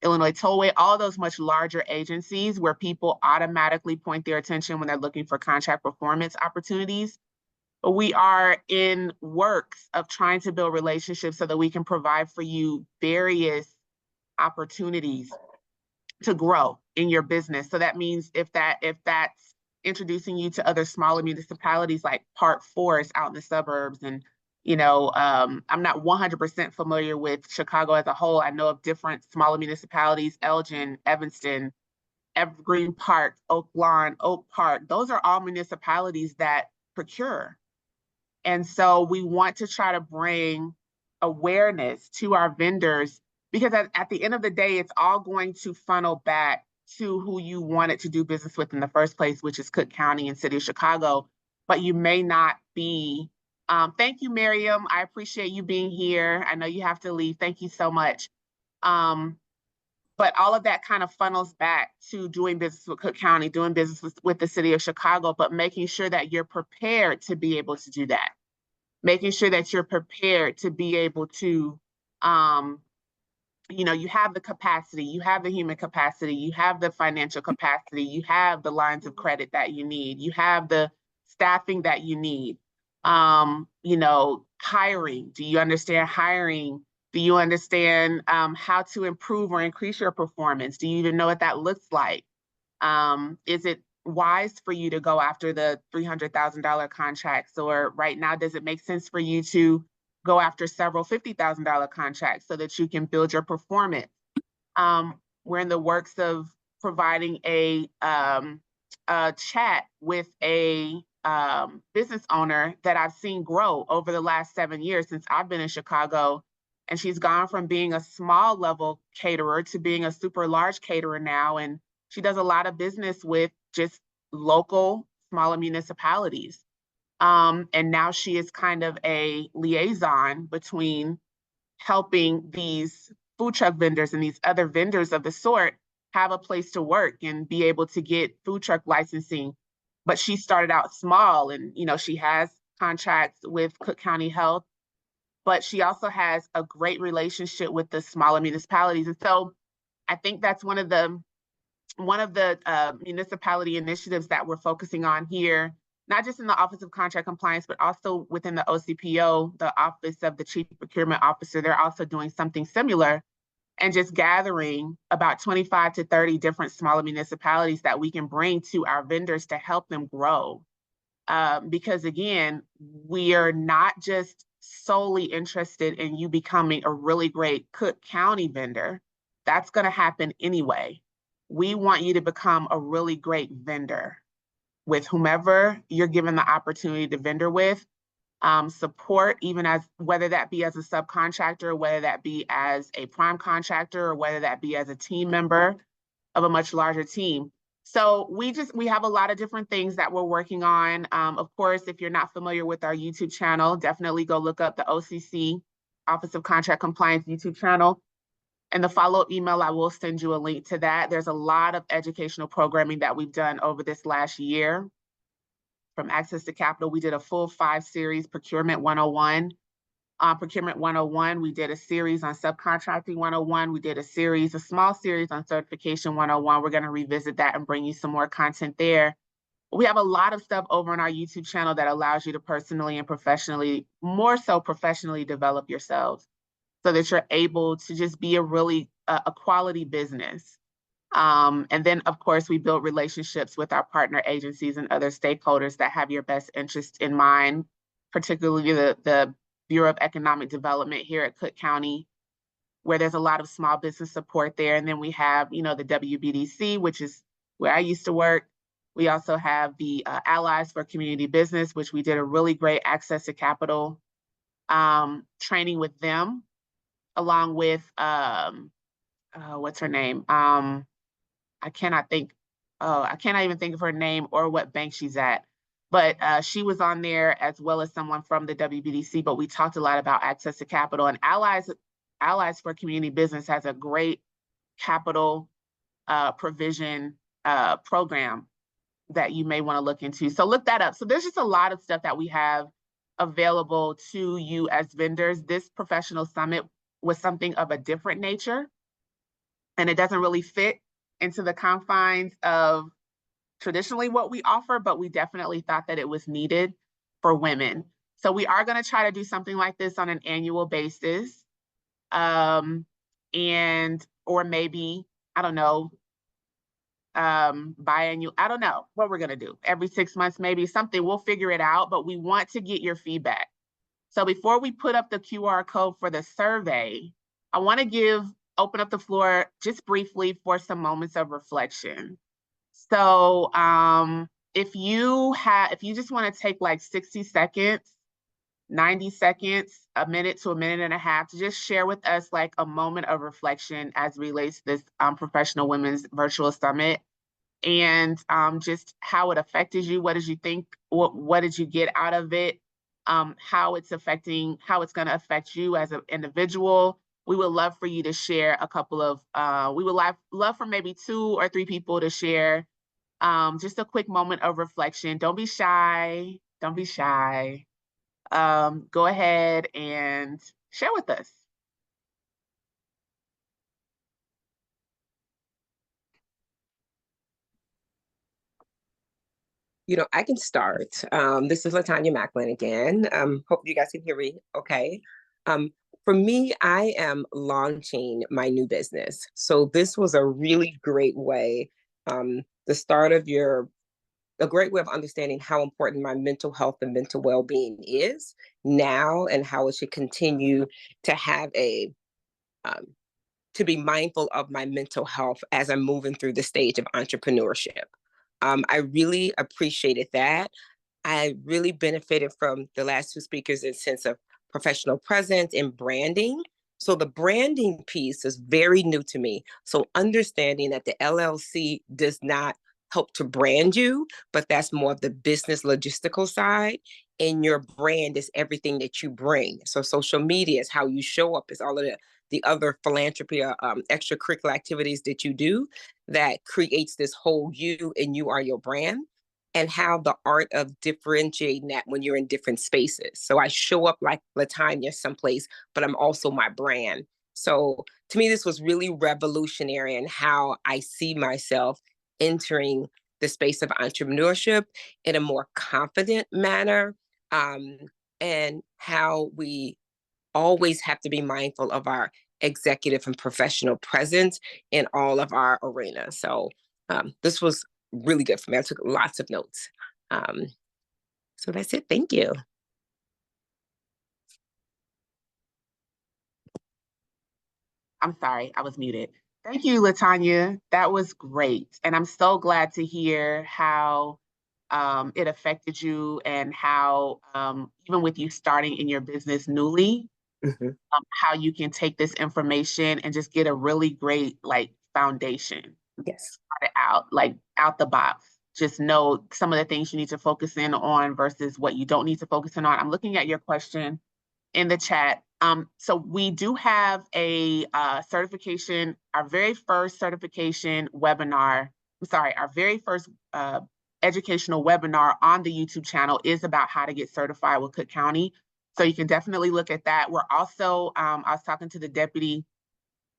Illinois Tollway, all those much larger agencies where people automatically point their attention when they're looking for contract performance opportunities. But we are in works of trying to build relationships so that we can provide for you various opportunities to grow in your business. So that means if that's introducing you to other smaller municipalities like Park Forest out in the suburbs, and I'm not 100% familiar with Chicago as a whole. I know of different smaller municipalities: Elgin, Evanston, Evergreen Park, Oak Lawn, Oak Park. Those are all municipalities that procure. And so we want to try to bring awareness to our vendors, because at the end of the day, it's all going to funnel back to who you wanted to do business with in the first place, which is Cook County and City of Chicago. But you may not be. Thank you, Miriam. I appreciate you being here. I know you have to leave. Thank you so much. But all of that kind of funnels back to doing business with Cook County, doing business with the city of Chicago, but making sure that you're prepared to be able to do that. Making sure that you're prepared to be able to, you have the capacity, you have the human capacity, you have the financial capacity, you have the lines of credit that you need, you have the staffing that you need. Hiring. Do you understand hiring? Do you understand how to improve or increase your performance? Do you even know what that looks like? Is it wise for you to go after the $300,000 contracts? Or right now, does it make sense for you to go after several $50,000 contracts so that you can build your performance? We're in the works of providing a chat with a business owner that I've seen grow over the last 7 years since I've been in Chicago. And she's gone from being a small level caterer to being a super large caterer now. And she does a lot of business with just local, smaller municipalities. And now she is kind of a liaison between helping these food truck vendors and these other vendors of the sort have a place to work and be able to get food truck licensing. But she started out small, and she has contracts with Cook County Health, but she also has a great relationship with the smaller municipalities. And so I think that's one of the municipality initiatives that we're focusing on here, not just in the Office of Contract Compliance, but also within the OCPO, the Office of the Chief Procurement Officer. They're also doing something similar, and just gathering about 25 to 30 different smaller municipalities that we can bring to our vendors to help them grow. Because again, we are not just solely interested in you becoming a really great Cook County vendor. That's going to happen anyway. We want you to become a really great vendor with whomever you're given the opportunity to vendor with. Support, even as whether that be as a subcontractor, whether that be as a prime contractor, or whether that be as a team member of a much larger team. So we have a lot of different things that we're working on. Of course, if you're not familiar with our YouTube channel, definitely go look up the OCC, Office of Contract Compliance YouTube channel. And the follow-up email, I will send you a link to that. There's a lot of educational programming that we've done over this last year. From Access to Capital, we did a full 5-series Procurement 101. Procurement 101, we did a series on Subcontracting 101. We did a small series on Certification 101. We're going to revisit that and bring you some more content there. We have a lot of stuff over on our YouTube channel that allows you to personally and professionally, more so professionally, develop yourselves so that you're able to just be a quality business. And then, of course, we build relationships with our partner agencies and other stakeholders that have your best interest in mind, particularly the Bureau of Economic Development here at Cook County, where there's a lot of small business support there. And then we have, the WBDC, which is where I used to work. We also have the Allies for Community Business, which we did a really great Access to Capital training with them, along with, what's her name? I cannot even think of her name or what bank she's at, but she was on there as well as someone from the WBDC, but we talked a lot about Access to Capital. And Allies for Community Business has a great capital provision program that you may want to look into. So look that up. So there's just a lot of stuff that we have available to you as vendors. This professional summit was something of a different nature, and it doesn't really fit into the confines of traditionally what we offer, but we definitely thought that it was needed for women. So we are going to try to do something like this on an annual basis. Or maybe, I don't know, biannual, I don't know what we're going to do. Every 6 months, maybe something, we'll figure it out, but we want to get your feedback. So before we put up the QR code for the survey, I want to open up the floor just briefly for some moments of reflection. So if you just want to take like 60 seconds, 90 seconds, a minute to a minute and a half to just share with us like a moment of reflection as relates to this Professional Women's Virtual Summit, and just how it affected you. What did you think? What did you get out of it? How it's going to affect you as an individual. We would love for you to share a couple of, we would love for maybe 2 or 3 people to share just a quick moment of reflection. Don't be shy. Don't be shy. Go ahead and share with us. I can start. This is LaTanya Macklin again. Hope you guys can hear me okay. For me, I am launching my new business. So this was a really great way, the start of a great way of understanding how important my mental health and mental well-being is now, and how it should continue to have to be mindful of my mental health as I'm moving through the stage of entrepreneurship. I really appreciated that. I really benefited from the last 2 speakers in sense of professional presence and branding. So the branding piece is very new to me. So understanding that the LLC does not help to brand you, but that's more of the business logistical side. And your brand is everything that you bring. So social media is how you show up, is all of the other philanthropy or extracurricular activities that you do that creates this whole you, and you are your brand, and how the art of differentiating that when you're in different spaces. So I show up like LaTanya someplace, but I'm also my brand. So to me, this was really revolutionary in how I see myself entering the space of entrepreneurship in a more confident manner, and how we always have to be mindful of our executive and professional presence in all of our arenas. So this was really good for me. I took lots of notes. So that's it. Thank you. I'm sorry, I was muted. Thank you, LaTanya. That was great. And I'm so glad to hear how it affected you, and how even with you starting in your business newly, how you can take this information and just get a really great foundation. Yes. Start it out the box. Just know some of the things you need to focus in on versus what you don't need to focus in on. I'm looking at your question in the chat. So we do have a certification, our very first certification webinar. Our very first educational webinar on the YouTube channel is about how to get certified with Cook County. So you can definitely look at that. We're also, I was talking to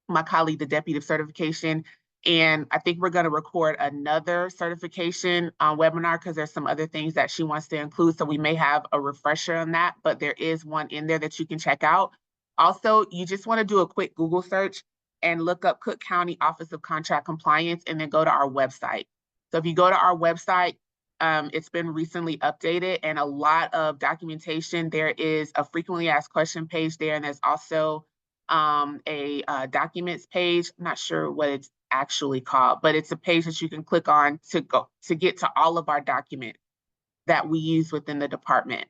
my colleague, the deputy of certification, and I think we're going to record another certification webinar because there's some other things that she wants to include. So we may have a refresher on that, but there is one in there that you can check out. Also, you just want to do a quick Google search and look up Cook County Office of Contract Compliance, and then go to our website. So if you go to our website, it's been recently updated, and a lot of documentation. There is a frequently asked question page there, and there's also a documents page. I'm not sure what it's actually called, but it's a page that you can click on to get to all of our documents that we use within the department.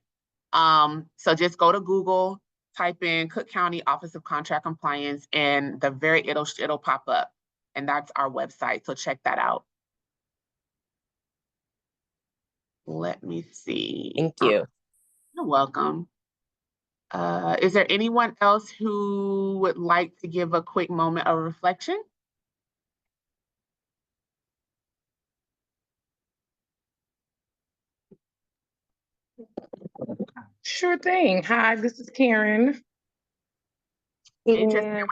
So just go to Google, type in Cook County Office of Contract Compliance, and it'll pop up, and that's our website. So check that out. Let me see. Thank you. You're welcome. Is there anyone else who would like to give a quick moment of reflection? Sure thing. Hi, this is Karen. Interesting.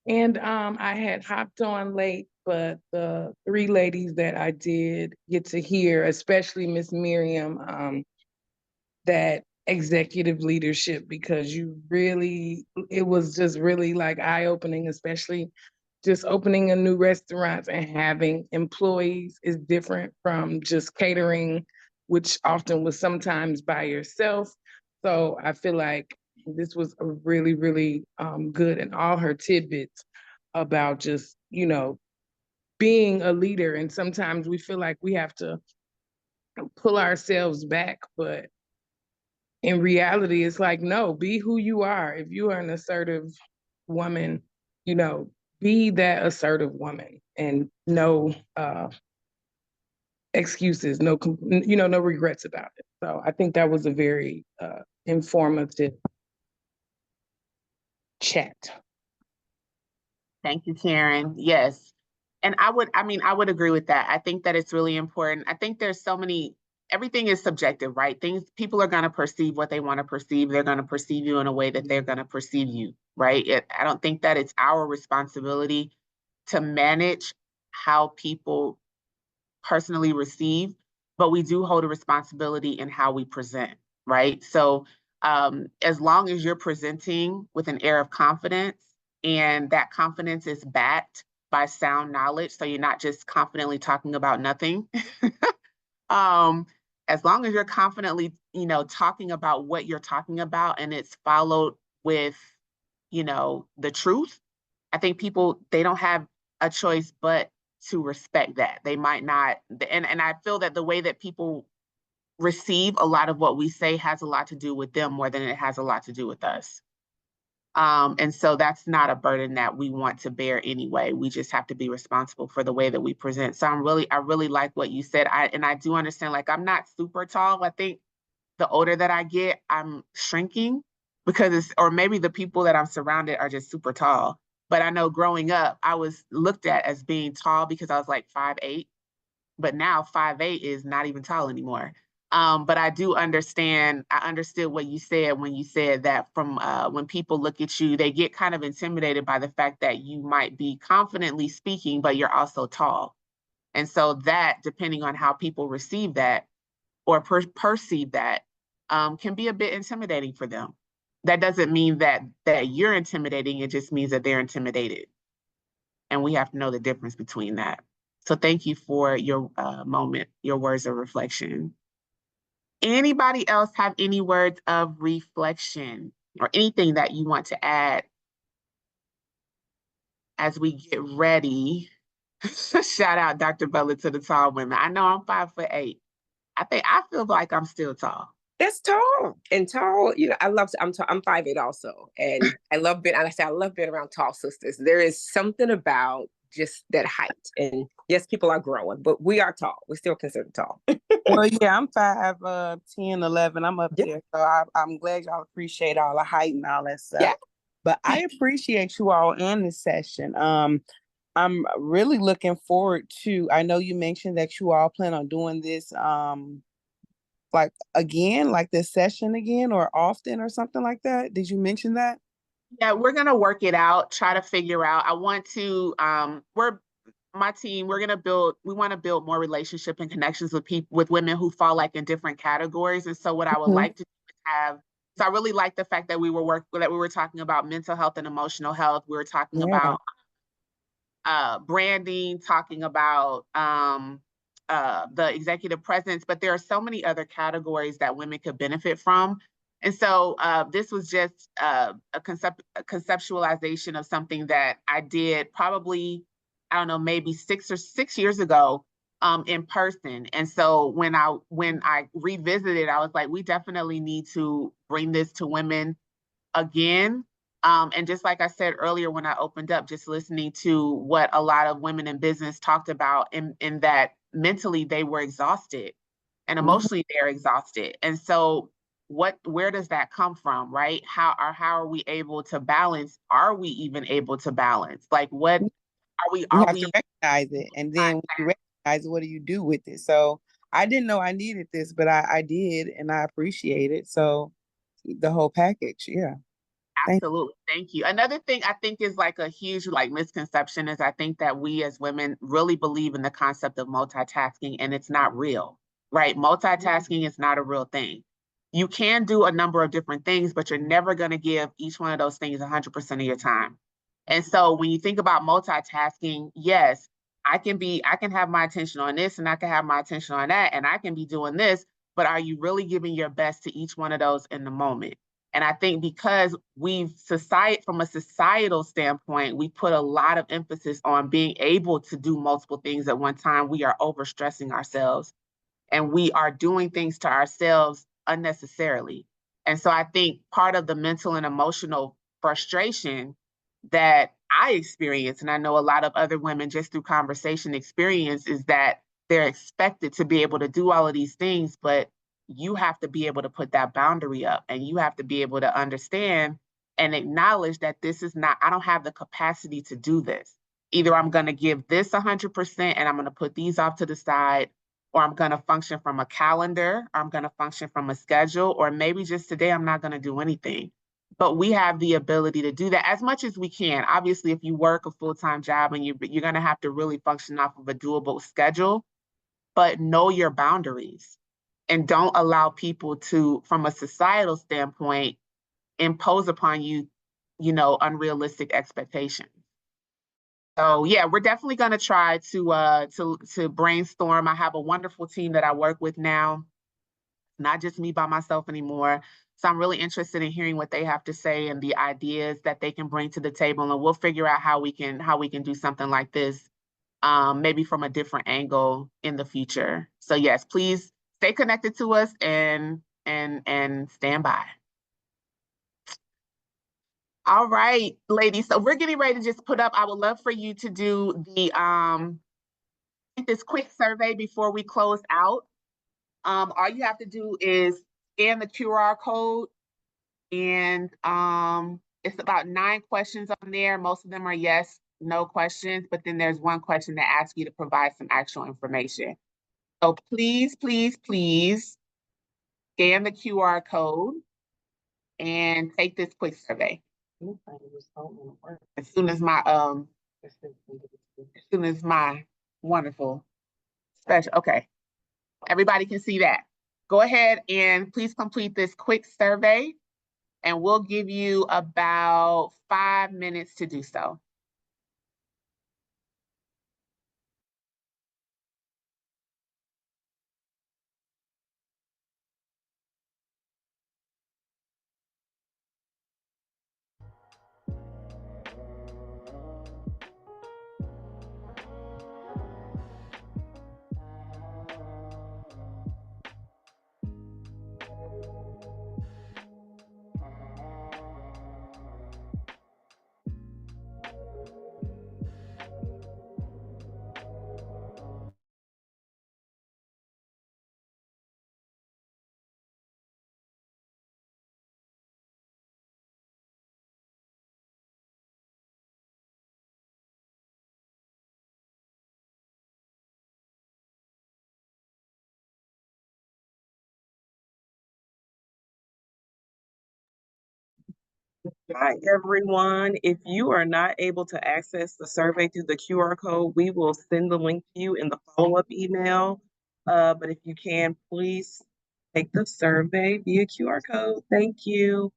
And and I had hopped on late, but the three ladies that I did get to hear, especially Miss Miriam, that executive leadership, because it was just really like eye-opening, especially just opening a new restaurant and having employees is different from just catering, which often was sometimes by yourself. So I feel like this was a really, really good, and all her tidbits about just, being a leader. And sometimes we feel like we have to pull ourselves back, but in reality, it's like, no, be who you are. If you are an assertive woman, be that assertive woman, and no excuses, no regrets about it. So I think that was a very informative chat. Thank you, Karen. Yes. And I would agree with that. I think that it's really important. I think there's everything is subjective, right? People are going to perceive what they want to perceive. They're going to perceive you in a way that they're going to perceive you, right? I don't think that it's our responsibility to manage how people personally receive, but we do hold a responsibility in how we present, right? So as long as you're presenting with an air of confidence, and that confidence is backed by sound knowledge, so you're not just confidently talking about nothing. As long as you're confidently, talking about what you're talking about, and it's followed with, the truth, I think people, they don't have a choice but to respect that. They might not, and I feel that the way that people receive a lot of what we say has a lot to do with them more than it has a lot to do with us. And so that's not a burden that we want to bear anyway. We just have to be responsible for the way that we present. So I really like what you said. I do understand, like, I'm not super tall. I think the older that I get, I'm shrinking because or maybe the people that I'm surrounded are just super tall. But I know growing up, I was looked at as being tall because I was like 5'8", but now 5'8" is not even tall anymore. But I understood what you said when you said that from when people look at you, they get kind of intimidated by the fact that you might be confidently speaking, but you're also tall. And so that, depending on how people receive that or perceive that, can be a bit intimidating for them. That doesn't mean that you're intimidating. It just means that they're intimidated. And we have to know the difference between that. So thank you for your moment, your words of reflection. Anybody else have any words of reflection or anything that you want to add as we get ready? Shout out Dr. Butler to the tall women. I know I'm 5'8". I feel like I'm still tall. That's tall. And tall, I'm 5'8" also. And I love being around tall sisters. There is something about just that height. And yes, people are growing, but we are tall. We're still considered tall. Well, yeah, I'm 5'10", 11. I'm up there. So I'm glad y'all appreciate all the height and all that stuff. Yeah. But I appreciate you all in this session. I'm really looking forward to, I know you mentioned that you all plan on doing this like again, like this session again or often or something like that. Did you mention that? Yeah, we're going to work it out, try to figure out. I want to, my team, we want to build more relationship and connections with women who fall like in different categories. And so what I would like to do is so I really like the fact that we were talking about mental health and emotional health. We were talking about branding, talking about the executive presence, but there are so many other categories that women could benefit from. And so this was just a conceptualization of something that I did probably, I don't know, maybe 6 years ago in person. And so when I revisited, I was like, we definitely need to bring this to women again. And just like I said earlier, when I opened up, just listening to what a lot of women in business talked about in that mentally they were exhausted and emotionally they're exhausted. And so where does that come from, right? How are we able to balance? Are we even able to balance? Like, what are we? You have to recognize it. And then when you recognize it, what do you do with it? So I didn't know I needed this, but I did, and I appreciate it. So the whole package, yeah. Thank Absolutely. Thank you. Another thing I think is like a huge like misconception is I think that we as women really believe in the concept of multitasking and it's not real, right? Multitasking is not a real thing. You can do a number of different things, but you're never going to give each one of those things 100% of your time. And so when you think about multitasking, yes, I can have my attention on this and I can have my attention on that and I can be doing this, but are you really giving your best to each one of those in the moment? And I think because from a societal standpoint, we put a lot of emphasis on being able to do multiple things at one time. We are overstressing ourselves and we are doing things to ourselves unnecessarily. And so I think part of the mental and emotional frustration that I experience, and I know a lot of other women just through conversation experience, is that they're expected to be able to do all of these things, but you have to be able to put that boundary up and you have to be able to understand and acknowledge that this is not, I don't have the capacity to do this. Either I'm going to give this 100% and I'm going to put these off to the side, or I'm going to function from a calendar, or I'm going to function from a schedule, or maybe just today I'm not going to do anything. But we have the ability to do that as much as we can. Obviously, if you work a full-time job and you're going to have to really function off of a doable schedule, but know your boundaries and don't allow people to, from a societal standpoint, impose upon you, unrealistic expectations. So yeah, we're definitely going to try to brainstorm. I have a wonderful team that I work with now, not just me by myself anymore. So I'm really interested in hearing what they have to say and the ideas that they can bring to the table, and we'll figure out how we can do something like this, maybe from a different angle in the future. So yes, please stay connected to us and stand by. All right, ladies. So we're getting ready to just put up. I would love for you to do this quick survey before we close out. All you have to do is scan the QR code, and it's about 9 questions on there. Most of them are yes, no questions, but then there's one question that asks you to provide some actual information. So please, please, please scan the QR code and take this quick survey. As soon as my wonderful special, okay, everybody can see that. Go ahead and please complete this quick survey, and we'll give you about 5 minutes to do so. Hi, everyone. If you are not able to access the survey through the QR code, we will send the link to you in the follow-up email. But if you can, please take the survey via QR code. Thank you.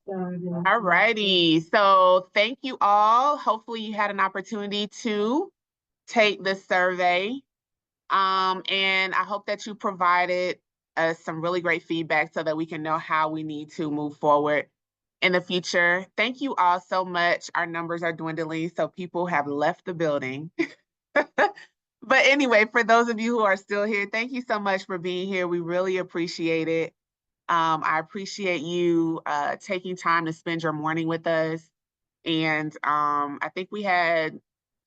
All righty. So thank you all. Hopefully you had an opportunity to take the survey. And I hope that you provided us some really great feedback so that we can know how we need to move forward in the future. Thank you all so much. Our numbers are dwindling, so people have left the building. But anyway, for those of you who are still here, thank you so much for being here. We really appreciate it. I appreciate you taking time to spend your morning with us. And I think we had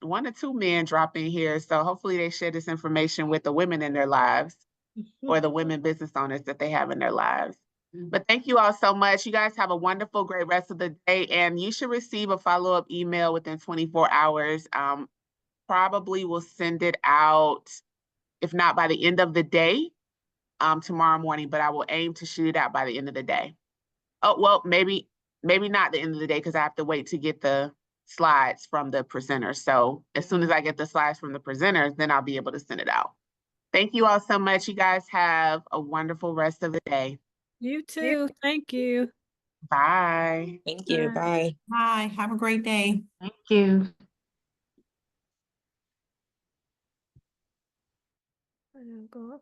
1 or 2 men drop in here. So hopefully they share this information with the women in their lives or the women business owners that they have in their lives. But thank you all so much. You guys have a wonderful, great rest of the day. And you should receive a follow-up email within 24 hours. Probably will send it out, if not by the end of the day, tomorrow morning, but I will aim to shoot it out by the end of the day. Oh, well, maybe not the end of the day because I have to wait to get the slides from the presenters. So as soon as I get the slides from the presenters, then I'll be able to send it out. Thank you all so much. You guys have a wonderful rest of the day. You too. Thank you. Bye. Thank you. Bye. Bye. Have a great day. Thank you. I didn't go up.